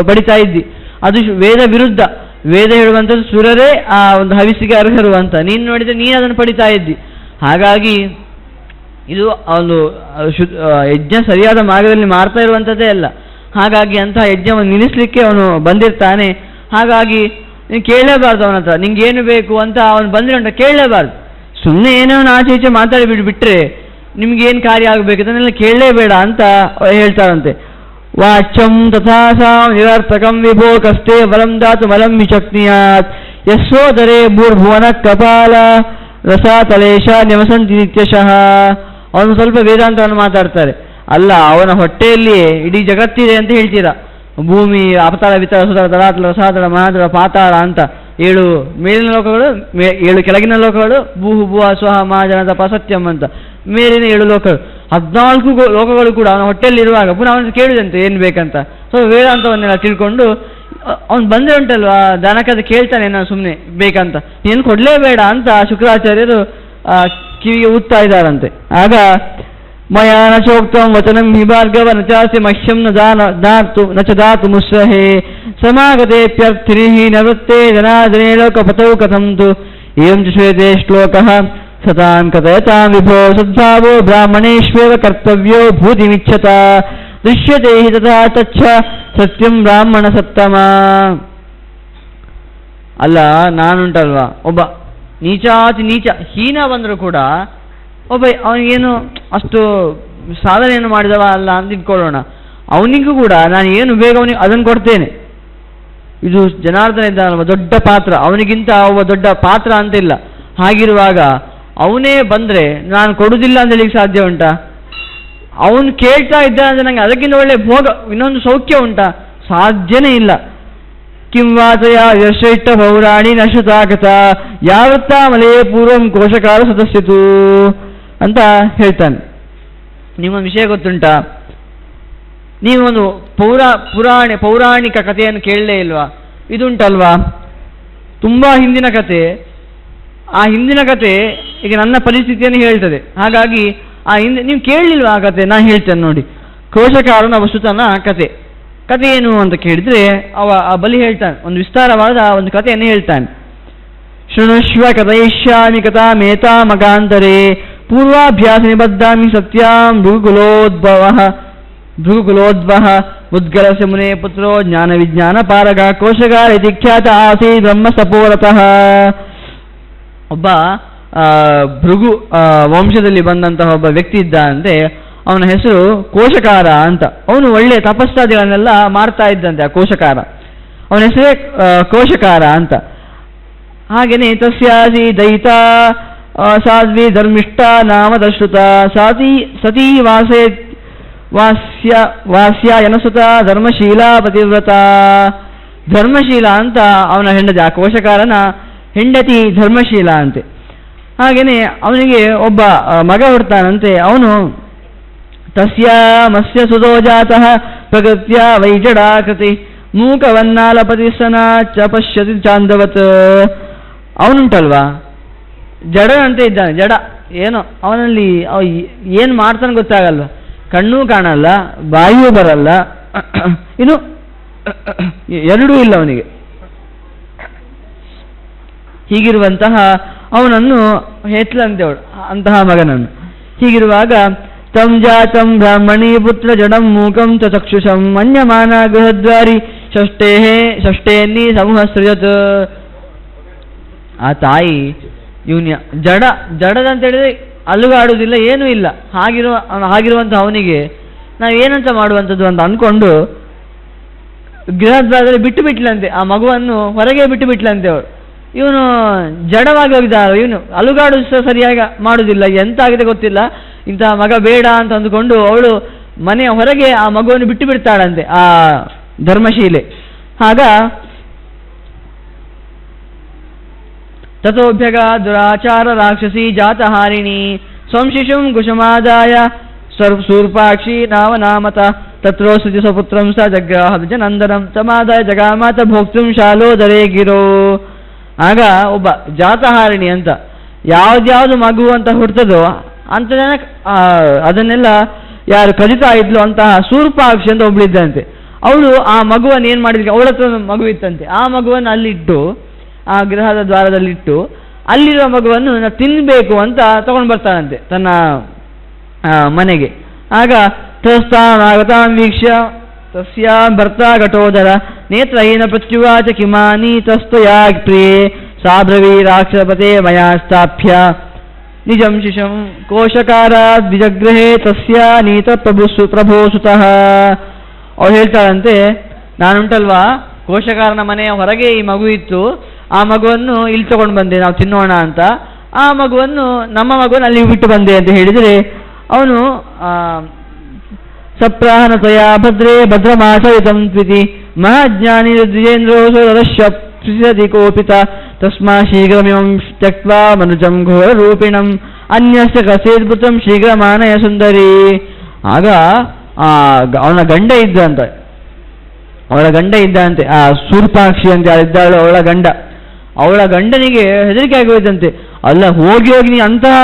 ಬಡಿತಾ ಇದ್ದಿ, ಅದು ವೇದ ವಿರುದ್ಧ. ವೇದ ಹೇಳುವಂಥದ್ದು ಸುರರೇ ಆ ಒಂದು ಹವಿಸಿಗೆ ಅರ್ಹರು ಅಂತ. ನೀನು ನೋಡಿದರೆ ನೀನು ಅದನ್ನು ಪಡಿತಾ ಇದ್ದಿ. ಹಾಗಾಗಿ ಇದು ಒಂದು ಯಜ್ಞ ಸರಿಯಾದ ಮಾರ್ಗದಲ್ಲಿ ಮಾಡ್ತಾ ಇರುವಂಥದ್ದೇ ಅಲ್ಲ. ಹಾಗಾಗಿ ಅಂತಹ ಯಜ್ಞವನ್ನು ನಿಲ್ಲಿಸಲಿಕ್ಕೆ ಅವನು ಬಂದಿರ್ತಾನೆ. ಹಾಗಾಗಿ ನೀನು ಕೇಳಲೇಬಾರ್ದು ಅವನ ಹತ್ರ, ನಿಂಗೆ ಏನು ಬೇಕು ಅಂತ ಅವನು ಬಂದರೆ ಉಂಟ ಕೇಳಲೇಬಾರ್ದು. ಸುಮ್ಮನೆ ಏನೋ ಆಚೆ ಈಚೆ ಮಾತಾಡಿ ಬಿಟ್ಟರೆ ನಿಮ್ಗೇನು ಕಾರ್ಯ ಆಗಬೇಕು ಅದನ್ನೆಲ್ಲ ಕೇಳಲೇಬೇಡ ಅಂತ ಹೇಳ್ತಾರಂತೆ. ವಾಚ್ಯಂ ತಥಾ ಸಾಂ ನಿರರ್ಥಕಂ ವಿಭೋ ಕಷ್ಟೇ ವರಂ ದಾತು ಮಲಂ ವಿಶಕ್ನಿಯಾತ್ ಯಸ್ಸೋದರೇ ಭೂರ್ಭುವನ ಕಪಾಲ ರಸಾತಲೇಶ ನಿವಸಂತಿ ನಿತ್ಯಶಃ. ಅವನು ಸ್ವಲ್ಪ ವೇದಾಂತವನ್ನು ಮಾತಾಡ್ತಾರೆ. ಅಲ್ಲ, ಅವನ ಹೊಟ್ಟೆಯಲ್ಲಿಯೇ ಇಡೀ ಜಗತ್ತಿದೆ ಅಂತ ಹೇಳ್ತೀರಾ. ಭೂಮಿ, ಅಪತಾಳ, ವಿತರ, ಸುತರ, ತಲಾತಲ, ರಸಾತಳ, ಮಹಾತಳ, ಪಾತಾಳ ಅಂತ 7 ಮೇಲಿನ ಲೋಕಗಳು, 7 ಕೆಳಗಿನ ಲೋಕಗಳು, ಭೂಹು ಭುವ ಸ್ವಹ ಮಹಾಜನದ ಪಸತ್ಯಂ ಅಂತ ಮೇಲಿನ 7 ಲೋಕಗಳು, 14 ಲೋಕಗಳು ಕೂಡ ಅವನ ಹೊಟ್ಟೆಯಲ್ಲಿರುವಾಗ ಪುನಃ ಅವನು ಕೇಳಿದಂತೆ ಏನು ಬೇಕಂತ. ಸೊ ವೇದಾಂತವನ್ನೆಲ್ಲ ತಿಳ್ಕೊಂಡು ಅವನು ಬಂದರೆ ಉಂಟಲ್ವಾ ದನಕದ ಕೇಳ್ತಾನೆ, ನಾನು ಸುಮ್ಮನೆ ಬೇಕಂತ, ಏನು ಕೊಡಲೇಬೇಡ ಅಂತ ಶುಕ್ರಾಚಾರ್ಯರು ಕಿವಿಗೆ ಊದ್ತಾ ಇದ್ದಾರಂತೆ. ಆಗ ಮಯಾ ನ ಚೋಕ್ತಂ ವಚನಂ ಹಿ ಭಾರ್ಗವ ನ ಚಾಸ್ತಿ ಮಹ್ಯಂ ನ ಚ ದಾತು ಮುಸ್ರಹೇ ಸಮಾಗತೇಪ್ಯರ್ಥಿನಿ ನವೃತ್ತೇ ಜನಾರ್ದನೇ ಲೋಕಪತೌ ಕಥಂ ತು ಏವಂ ಚ ಶ್ವೇತೆ ಶ್ಲೋಕಃ ಸತಾಂ ಕಥಯತಾಂ ವಿಭೋ ಸದ್ಭಾವೋ ಬ್ರಾಹ್ಮಣೇಶ್ವೇವ ಕರ್ತವ್ಯೋ ಭೂತಿಮಿಚ್ಛತ ದೃಶ್ಯತೆ ಹಿ ತಥಾ ತಚ್ಛ ಸತ್ಯಂ ಬ್ರಾಹ್ಮಣ ಸತ್ತಮ. ಆಗ ಶುಕ್ರಾಚಾರ್ಯರು ಹೇಳ್ತಾರಂತೆ, ನಿನಗೆ ಸ್ವಲ್ಪ ಆದರೂ ಜ್ಞಾನ ಇದೆಯಾ? ಯಾಕೆ ಗೊತ್ತಾ? ಈ ಬಲಿ ಯಾಕೆ ಬರ್ತಾ ಇದ್ದಾನೆ ಗೊತ್ತುಂಟಾ? ಈ ವಾಮನ ಅವನು ಬರ್ತಾ ಇದ್ದಾನಂತಾದರೆ ಒಂದು ಕಾರಣ ಇದೆ. ಈ ಯಜ್ಞವನ್ನು ನೀನು ಅಲ್ಲ ನಾನುಂಟಲ್ವಾ ಒಬ್ಬ ನೀಚಾತಿ ನೀಚ ಹೀನ ಬಂದರೂ ಕೂಡ ಒಬ್ಬ ಅವನಿಗೇನು ಅಷ್ಟು ಸಾಧನೆಯನ್ನು ಮಾಡಿದವ ಅಲ್ಲ ಅಂತ ಇಟ್ಕೊಳ್ಳೋಣ, ಅವನಿಗೂ ಕೂಡ ನಾನು ಏನು ಬೇಗ ಅವನಿಗೆ ಅದನ್ನು ಕೊಡ್ತೇನೆ. ಇದು ಜನಾರ್ದನ ಇದ್ದಾನಲ್ವ ದೊಡ್ಡ ಪಾತ್ರ, ಅವನಿಗಿಂತ ಒಬ್ಬ ದೊಡ್ಡ ಪಾತ್ರ ಅಂತಿಲ್ಲ. ಹಾಗಿರುವಾಗ ಅವನೇ ಬಂದರೆ ನಾನು ಕೊಡುವುದಿಲ್ಲ ಅಂತ ಹೇಳಿಕ್ಕೆ ಸಾಧ್ಯ ಉಂಟಾ? ಅವನು ಕೇಳ್ತಾ ಇದ್ದಾನೆ ಅಂದರೆ ನನಗೆ ಅದಕ್ಕಿಂತ ಒಳ್ಳೆ ಭೋಗ ಇನ್ನೊಂದು ಸೌಖ್ಯ ಉಂಟಾ? ಸಾಧ್ಯನೇ ಇಲ್ಲ. ಕಿಂವಾಚಯ ಯಶ್ರೇಷ್ಠ ಪೌರಾಣಿ ನಶ್ವತಾಕಥ ಯಾವತ್ತ ಮಲೇ ಪೂರ್ವಂ ಕೋಶಕಾರ ಸದಸ್ಯತು ಅಂತ ಹೇಳ್ತಾನೆ. ನಿಮ್ಮೊಂದು ವಿಷಯ ಗೊತ್ತುಂಟಾ? ನೀವೊಂದು ಪೌರಾಣಿಕ ಕಥೆಯನ್ನು ಕೇಳಲೇ ಇಲ್ವಾ? ಇದುಂಟಲ್ವಾ ತುಂಬ ಹಿಂದಿನ ಕತೆ. ಆ ಹಿಂದಿನ ಕತೆ ಈಗ ನನ್ನ ಪರಿಸ್ಥಿತಿಯನ್ನು ಹೇಳ್ತದೆ. ಹಾಗಾಗಿ ಆ ಹಿಂದೆ ನೀವು ಕೇಳಲಿಲ್ವ ಆ ಕತೆ? ನಾನು ಹೇಳ್ತೇನೆ ನೋಡಿ. ಕೋಶಕಾರನ ವಸುತನ ಕತೆ ಏನು ಅಂತ ಕೇಳಿದರೆ ಆ ಬಲಿ ಹೇಳ್ತಾನೆ, ಒಂದು ವಿಸ್ತಾರವಾದ ಒಂದು ಕಥೆಯನ್ನು ಹೇಳ್ತಾನೆ. ಶೃಣುಷ್ವ ಕಥಯಿಷ್ಯಾಮಿ ಕಥಾ ಮೇತಾ ಮಗಾಂತರೇ ಪೂರ್ವಾಭ್ಯಾಸ ನಿಬದ್ಧಾಮಿ ಸತ್ಯಾಂ ಭೃಗುಕುಲೋದ್ಭವ ಉದ್ಗಲಸ್ಯ ಮುನೇ ಪುತ್ರೋ ಜ್ಞಾನ ವಿಜ್ಞಾನ ಪಾರಗ ಕೋಶಕಾರ ಇತಿ ಖ್ಯಾತ ಆಸೀ ಬ್ರಹ್ಮ ಸಪೋರತಃ. ಒಬ್ಬ ಭೃಗು ವಂಶದಲ್ಲಿ ಬಂದಂತಹ ಒಬ್ಬ ವ್ಯಕ್ತಿ ಇದ್ದಂತೆ. ಅವನ ಹೆಸರು ಕೋಶಕಾರ ಅಂತ. ಅವನು ಒಳ್ಳೆಯ ತಪಸ್ಸಾದಿಗಳನ್ನೆಲ್ಲ ಮಾಡ್ತಾ ಇದ್ದಂತೆ. ಆ ಕೋಶಕಾರ ಅವನ ಹೆಸರೇ ಕೋಶಕಾರ ಅಂತ. ಹಾಗೆಯೇ ತಸ್ಯಾಸಿ ದಯಿತ ಸಾಧ್ವಿ ಧರ್ಮಿಷ್ಠ ನಾಮ ದಶ್ರುತ ಸತೀ ವಾಸ್ಯ ಯನಸುತ ಧರ್ಮಶೀಲ ಪತಿವ್ರತ. ಧರ್ಮಶೀಲ ಅಂತ ಅವನ ಹೆಂಡತಿ, ಆ ಕೋಶಕಾರನ ಹೆಂಡತಿ ಧರ್ಮಶೀಲ ಅಂತೆ. ಹಾಗೆಯೇ ಅವನಿಗೆ ಒಬ್ಬ ಮಗ ಹುಡ್ತಾನಂತೆ. ಅವನು ತಸ್ಯ ಮತ್ಸ್ಯ ಸುತೋ ಜಾತಃ ಪ್ರಕೃತ್ಯ ವೈಜಡಾಕೃತಿ ಮೂಕವನ್ನಾಲಪತಿ ಸನ ಚ ಪಶ್ಯತಿ ಚಾಂದವತ್. ಅವನುಂಟಲ್ವಾ ಜಡನಂತೆ ಇದ್ದಾನೆ. ಜಡ ಏನೋ ಅವನಲ್ಲಿ ಏನು ಮಾಡ್ತಾನೆ ಗೊತ್ತಾಗಲ್ವ. ಕಣ್ಣೂ ಕಾಣಲ್ಲ, ಬಾಯಿಯೂ ಬರಲ್ಲ, ಇನ್ನು ಎರಡೂ ಇಲ್ಲ ಅವನಿಗೆ. ಹೀಗಿರುವಂತಹ ಅವನನ್ನು ಹೇತ್ಲಂತೆ ಅವಳು, ಅಂತಹ ಮಗನನ್ನು. ಹೀಗಿರುವಾಗ ತಂ ಜಾತಂ ಬ್ರಾಹ್ಮಣೀ ಪುತ್ರ ಜಡಂ ಮೂಕಂ ಚ ಚಕ್ಷುಷಂ ಮನ್ಯಮಾನ ಗೃಹದ್ವಾರಿ ಷಷ್ಟೇನ್ನಿ ಸಮೂಹ ಸೃಜತ್. ಆ ತಾಯಿ ಇವನ ಜಡದಂತ ಹೇಳಿದ್ರೆ ಅಲುಗಾಡುವುದಿಲ್ಲ, ಏನೂ ಇಲ್ಲ. ಹಾಗಿರುವಂಥ ಅವನಿಗೆ ನಾವೇನಂತ ಮಾಡುವಂಥದ್ದು ಅಂತ ಅಂದ್ಕೊಂಡು ಗೃಹದ್ವಾರದಲ್ಲಿ ಬಿಟ್ಟುಬಿಟ್ಲಂತೆ. ಆ ಮಗುವನ್ನು ಹೊರಗೆ ಬಿಟ್ಟುಬಿಟ್ಲಂತೆ ಅವಳು. ಇವನು ಜಡವಾಗಿ ಹೋಗಿದ್ದಾಳೆ. ಇವನು ಅಲುಗಾಡು ಸರಿಯಾಗಿ ಮಾಡುವುದಿಲ್ಲ, ಎಂತ ಆಗಿದೆ ಗೊತ್ತಿಲ್ಲ. ಇಂತಹ ಮಗ ಬೇಡ ಅಂತ ಅಂದುಕೊಂಡು ಅವಳು ಮನೆಯ ಹೊರಗೆ ಆ ಮಗುವನ್ನು ಬಿಟ್ಟು ಬಿಡ್ತಾಳಂತೆ ಆ ಧರ್ಮಶೀಲೆ. ಆಗ ತಥೋಭ್ಯಗ ದುರಾಚಾರ ರಾಕ್ಷಸಿ ಜಾತಹಾರಿಣಿ ಸ್ವಂ ಶಿಶುಂ ಕುಶಮಾದಾಯ ಶೂರ್ಪಾಕ್ಷಿ ನಾಮತ ತತ್ರೋಸ್ತಿ ಸ್ವಪುತ್ರಂ ಸ ಜಗ್ರಾಹ ವಿಜನಂದನಂ ಸಮಾದಾಯ ಜಗಾಮಾತ ಭೋಕ್ತುಂ ಶಾಲೋದರೇ ಗಿರೋ. ಆಗ ಒಬ್ಬ ಜಾತಹಾರಿಣಿ ಅಂತ ಯಾವ್ದ್ಯಾವುದು ಮಗು ಅಂತ ಹುಡ್ತದೋ ಅಂತ ಜನ ಅದನ್ನೆಲ್ಲ ಯಾರು ಕದಿತಾ ಇದ್ಲು ಅಂತಹ ಶೂರ್ಪಾಕ್ಷಿ ಅಂತ ಒಬ್ಳಿದ್ದಂತೆ. ಅವಳು ಆ ಮಗುವನ್ನು ಏನು ಮಾಡಿದ್ಲು, ಅವಳ ಹತ್ರ ಮಗು ಇತ್ತಂತೆ. ಆ ಮಗುವನ್ನು ಅಲ್ಲಿಟ್ಟು, ಆ ಗೃಹದ ದ್ವಾರದಲ್ಲಿಟ್ಟು ಅಲ್ಲಿರುವ ಮಗುವನ್ನು ತಿನ್ನಬೇಕು ಅಂತ ತಗೊಂಡು ಬರ್ತಾನಂತೆ ತನ್ನ ಮನೆಗೆ. ಆಗ ತಸ್ತಾನಾಗತಾಂ ವೀಕ್ಷ್ಯ ತಸ್ಯಾ ಭರ್ತಾ ಘಟೋದರ ನೇತ್ರಹೀನ ಪ್ರತ್ಯುವಾಚ ಕಿಮಾನಿ ತಸ್ತಯಾ ಪ್ರಿಯೇ ಸಾಬ್ರವೀ ರಾಕ್ಷಸಪತೆ ಮಯಾ ಸ್ಥಾಪ್ಯ ನಿಜಂ ಶಿಶಂ ಕೋಶಕಾರಾದ್ ವಿಜಗ್ರಹೇ ತಸ್ಯ ನೀತ ಪ್ರಭೋಸುತಃ. ಅವ್ರು ಹೇಳ್ತಾರಂತೆ, ನಾನುಂಟಲ್ವಾ ಕೋಶಕಾರನ ಮನೆಯ ಹೊರಗೆ ಈ ಮಗು ಇತ್ತು, ಆ ಮಗುವನ್ನು ಇಲ್ಲಿ ತಗೊಂಡು ಬಂದೆ ನಾವು ತಿನ್ನೋಣ ಅಂತ. ಆ ಮಗುವನ್ನು ನಮ್ಮ ಮಗುವನ್ನು ಅಲ್ಲಿ ಬಿಟ್ಟು ಬಂದೆ ಅಂತ ಹೇಳಿದರೆ ಅವನು ಸಪ್ರಾಹನತಯಾ ಭದ್ರೇ ಭದ್ರಮಾಸವಿತಂ ತ್ವಿತಿ ಮಹಾಜ್ಞಾನಿ ದ್ವಿಜೇಂದ್ರೋಸದಿ ಕೋಪಿತ ತಸ್ಮಾ ಶೀಘ್ರಮಿಮಂ ತ್ಯಕ್ತ್ವಾ ಮನುಜಂ ಘೋರ ರೂಪಿಣಂ ಅನ್ಯಸ್ಯ ಕಸೇದ್ಭುತಂ ಶೀಘ್ರಮಾನಯ ಸುಂದರಿ. ಆಗ ಅವನ ಗಂಡ ಇದ್ದಂತೆ, ಅವಳ ಗಂಡ ಇದ್ದಂತೆ, ಆ ಶೂರ್ಪಾಕ್ಷಿ ಅಂತ ಇದ್ದಾಳು ಅವಳ ಗಂಡನಿಗೆ ಹೆದರಿಕೆ ಆಗೋಯ್ತಂತೆ. ಅಲ್ಲ ಹೋಗಿ ನೀ ಅಂತಹ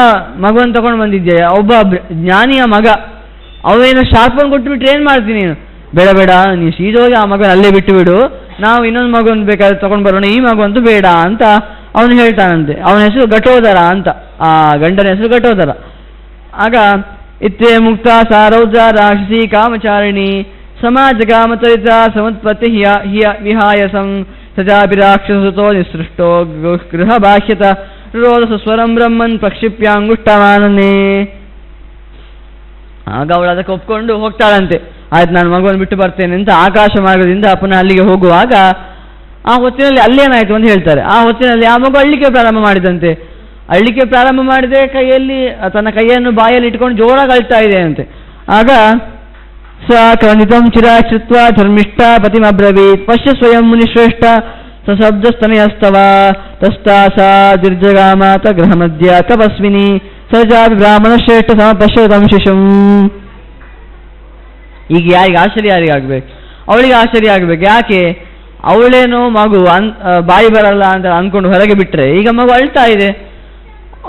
ಮಗುವನ್ನು ತಗೊಂಡು ಬಂದಿದ್ದೆ, ಒಬ್ಬ ಜ್ಞಾನಿಯ ಮಗ, ಅವೇನೋ ಶಾಪವನ್ನು ಕೊಟ್ಟುಬಿಟ್ರೆ ಏನು ಮಾಡ್ತೀನಿ ನೀನು? ಬೇಡ ನೀನು ಸೀದೋಗಿ ಆ ಮಗನ ಅಲ್ಲೇ ಬಿಟ್ಟು ಬಿಡು, ನಾವು ಇನ್ನೊಂದು ಮಗುವನ್ನು ಬೇಕಾದ್ರೆ ತಗೊಂಡು ಬರೋಣ, ಈ ಮಗು ಅಂತೂ ಬೇಡ ಅಂತ ಅವನು ಹೇಳ್ತಾನಂತೆ. ಅವನ ಹೆಸರು ಘಟೋದರ ಅಂತ, ಆ ಗಂಡನ ಹೆಸರು ಘಟೋದರ. ಆಗ ಇತ್ತೇ ಮುಕ್ತ ಸಾರೌಜ ರಾಕ್ಷಸಿ ಕಾಮಚಾರಿಣಿ ಸಮಾಜ ಕಾಮಚರಿತ ಸಮತ್ಪತ್ತಿ ವಿಹಾಯಸಂ ಸಜಾಭಿರಾಕ್ಷಸೋ ನಿಸೃಷ್ಟೋ ಗೃಹ ಬಾಹ್ಯತ ರೋದಸ ಸ್ವರಂ ಬ್ರಹ್ಮನ್ ಪ್ರಕ್ಷಿಪ್ಯಾಂಗುಷ್ಟಮಾನನೇ. ಆಗ ಅವಳು ಅದಕ್ಕೆ ಒಪ್ಕೊಂಡು ಹೋಗ್ತಾಳಂತೆ. ಆಯ್ತು, ನಾನು ಮಗುವನ್ನು ಬಿಟ್ಟು ಬರ್ತೇನೆ ಅಂತ ಆಕಾಶ ಮಾರ್ಗದಿಂದ ಪುನಃ ಅಲ್ಲಿಗೆ ಹೋಗುವಾಗ ಆ ಹೊತ್ತಿನಲ್ಲಿ ಅಲ್ಲೇನಾಯ್ತು ಅಂತ ಹೇಳ್ತಾರೆ. ಆ ಹೊತ್ತಿನಲ್ಲಿ ಆ ಮಗು ಅಳ್ಳಿಕೆ ಪ್ರಾರಂಭ ಮಾಡಿದಂತೆ. ಅಳ್ಳಿಕೆ ಪ್ರಾರಂಭ ಮಾಡಿದೆ, ಕೈಯಲ್ಲಿ ತನ್ನ ಕೈಯನ್ನು ಬಾಯಲ್ಲಿ ಇಟ್ಕೊಂಡು ಜೋರಾಗಿ ಅಳ್ತಾ ಇದೆ ಅಂತೆ. ಆಗ ಸ ಕವನಿತಂ ಚಿರಾಶ್ರಿತ್ವ ಧರ್ಮಿಷ್ಠ ಪತಿಮಬ್ರವೀತ್ ಪಶ್ಯ ಸ್ವಯಂ ಮುನಿಶ್ರೇಷ್ಠ ಸಶಬ್ದಸ್ತನಯಸ್ತವ ತಸ್ತಾ ಸಾ ದಿರ್ಜಗಾಮಾತ ಗೃಹ ಮಧ್ಯ ತಪಸ್ವಿನಿ ಸಜಾಭಿ ಬ್ರಾಹ್ಮಣ ಶ್ರೇಷ್ಠ ಸಮಪಶ್ಯತಂ ಶಿಶುಂ. ಈಗ ಯಾರಿಗೆ ಆಶ್ಚರ್ಯ, ಯಾರಿಗಾಗ್ಬೇಕು? ಅವಳಿಗೆ ಆಶ್ಚರ್ಯ ಆಗ್ಬೇಕು. ಯಾಕೆ? ಅವಳೇನೋ ಮಗು ಬಾಯಿ ಬರಲ್ಲ ಅಂತ ಅಂದ್ಕೊಂಡು ಹೊರಗೆ ಬಿಟ್ರೆ ಈಗ ಮಗು ಅಳ್ತಾ ಇದೆ.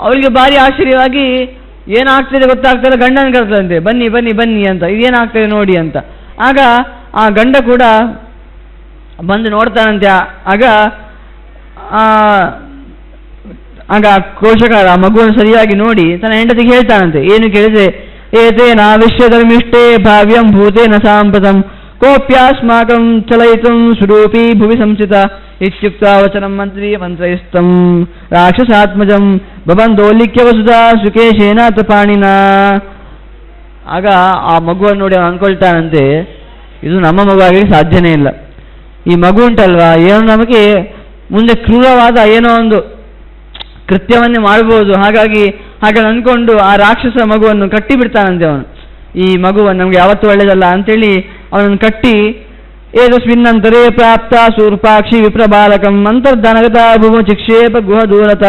ಅವಳಿಗೆ ಭಾರಿ ಆಶ್ಚರ್ಯವಾಗಿ ಏನಾಗ್ತಿದೆ ಗೊತ್ತಾಗ್ತದೆ, ಗಂಡನ ಕರ್ತದಂತೆ, ಬನ್ನಿ ಬನ್ನಿ ಬನ್ನಿ ಅಂತ, ಇದೇನಾಗ್ತದೆ ನೋಡಿ ಅಂತ. ಆಗ ಆ ಗಂಡ ಕೂಡ ಬಂದು ನೋಡ್ತಾನಂತೆ. ಆಗ ಕೋಶಕಾರ ಆ ಮಗುವನ್ನು ಸರಿಯಾಗಿ ನೋಡಿ ತನ್ನ ಹೆಂಡತಿಗೆ ಹೇಳ್ತಾನಂತೆ. ಏನು ಕೇಳಿದ್ರೆ, ಏತೇನ ವಿಶ್ವಧರ್ಮಿಷ್ಠೆ ಭಾವ್ಯಂ ಭೂತೇನ ಸಾಂಪ್ರತಂ ಕೋಪ್ಯಾಸ್ಮಾಕಂ ಚಲಯಿತಂ ಸ್ವರೂಪಿ ಭುವಿ ಸಂಸ್ಥಿತ ಇತ್ಯುಕ್ತ ವಚನಂ ಮಂತ್ರಿ ಮಂತ್ರಯಿಸ್ತಂ ರಾಕ್ಷಸಾತ್ಮಜಂ ಬಬಂದೋಲಿಕ್ಯ ವಸುಧಾ ಸುಕೇಶೇನ ಪಾಣಿನ. ಆಗ ಆ ಮಗುವನ್ನು ನೋಡಿ ಅಂದ್ಕೊಳ್ತಾನಂತೆ, ಇದು ನಮ್ಮ ಮಗು ಆಗಲಿಕ್ಕೆ ಸಾಧ್ಯನೇ ಇಲ್ಲ. ಈ ಮಗು ಉಂಟಲ್ವಾ, ಏನೋ ನಮಗೆ ಮುಂದೆ ಕ್ರೂರವಾದ ಏನೋ ಒಂದು ಕೃತ್ಯವನ್ನೇ ಮಾಡ್ಬೋದು, ಹಾಗಾಗಿ ಹಾಗೆ ಅಂದ್ಕೊಂಡು ಆ ರಾಕ್ಷಸ ಮಗುವನ್ನು ಕಟ್ಟಿ ಬಿಡ್ತಾನಂತೆ ಅವನು. ಈ ಮಗುವನ್ನು ನಮ್ಗೆ ಯಾವತ್ತೂ ಒಳ್ಳೇದಲ್ಲ ಅಂತೇಳಿ ಅವನನ್ನು ಕಟ್ಟಿ ಏತಸ್ಮಿನ್ನಂತರೇ ಪ್ರಾಪ್ತ ಸೂರ್ಪಾಕ್ಷಿ ವಿಪ್ರಬಾಲಕಂ ಅಂತರ್ಧನಗತ ಭೂಮ ಚಿಕ್ಷೇಪ ಗುಹ ದೂರತ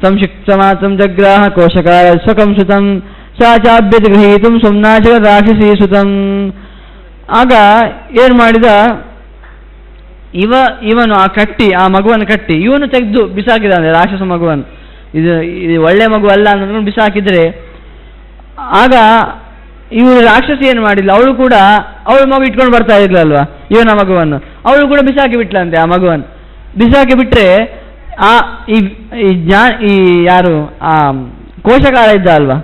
ಸಂಶಿಕ್ಷಮಾತಂ ಜಗ್ರಾಹ ಕೋಶಕಾರ ಸ್ವಕಂ ಸುತಂ ಸಾ ಚಾಭ್ಯತಿ ಗೃಹೀತಂ ಸೋಮ್ನಾಚಕ ರಾಕ್ಷಸೀ ಸುತಂ. ಆಗ ಏನು ಮಾಡಿದ, ಇವನು ಆ ಮಗುವನ್ನು ಕಟ್ಟಿ ಇವನು ತೆಗೆದು ಬಿಸಾಕಿದಾನೆ ರಾಕ್ಷಸ ಮಗುವನ್ನು. ಇದು ಒಳ್ಳೆ ಮಗು ಅಲ್ಲ ಅಂತ ಬಿಸಾಕಿದ್ರೆ, ಆಗ ಇವಳು ರಾಕ್ಷಸಿ ಏನು ಮಾಡಿಲ್ಲ, ಅವಳು ಕೂಡ ಅವಳು ಮಗು ಇಟ್ಕೊಂಡು ಬರ್ತಾ ಇರ್ಲಲ್ವಾ ಇವನ ಮಗುವನ್ನು, ಅವಳು ಕೂಡ ಬಿಸಾಕಿ ಬಿಟ್ಲಂತೆ. ಆ ಮಗುವನ್ನು ಬಿಸಾಕಿ ಬಿಟ್ರೆ ಈ ಯಾರು ಆ ಕೋಶಕಾರ ಇದ್ದ ಅಲ್ವಾ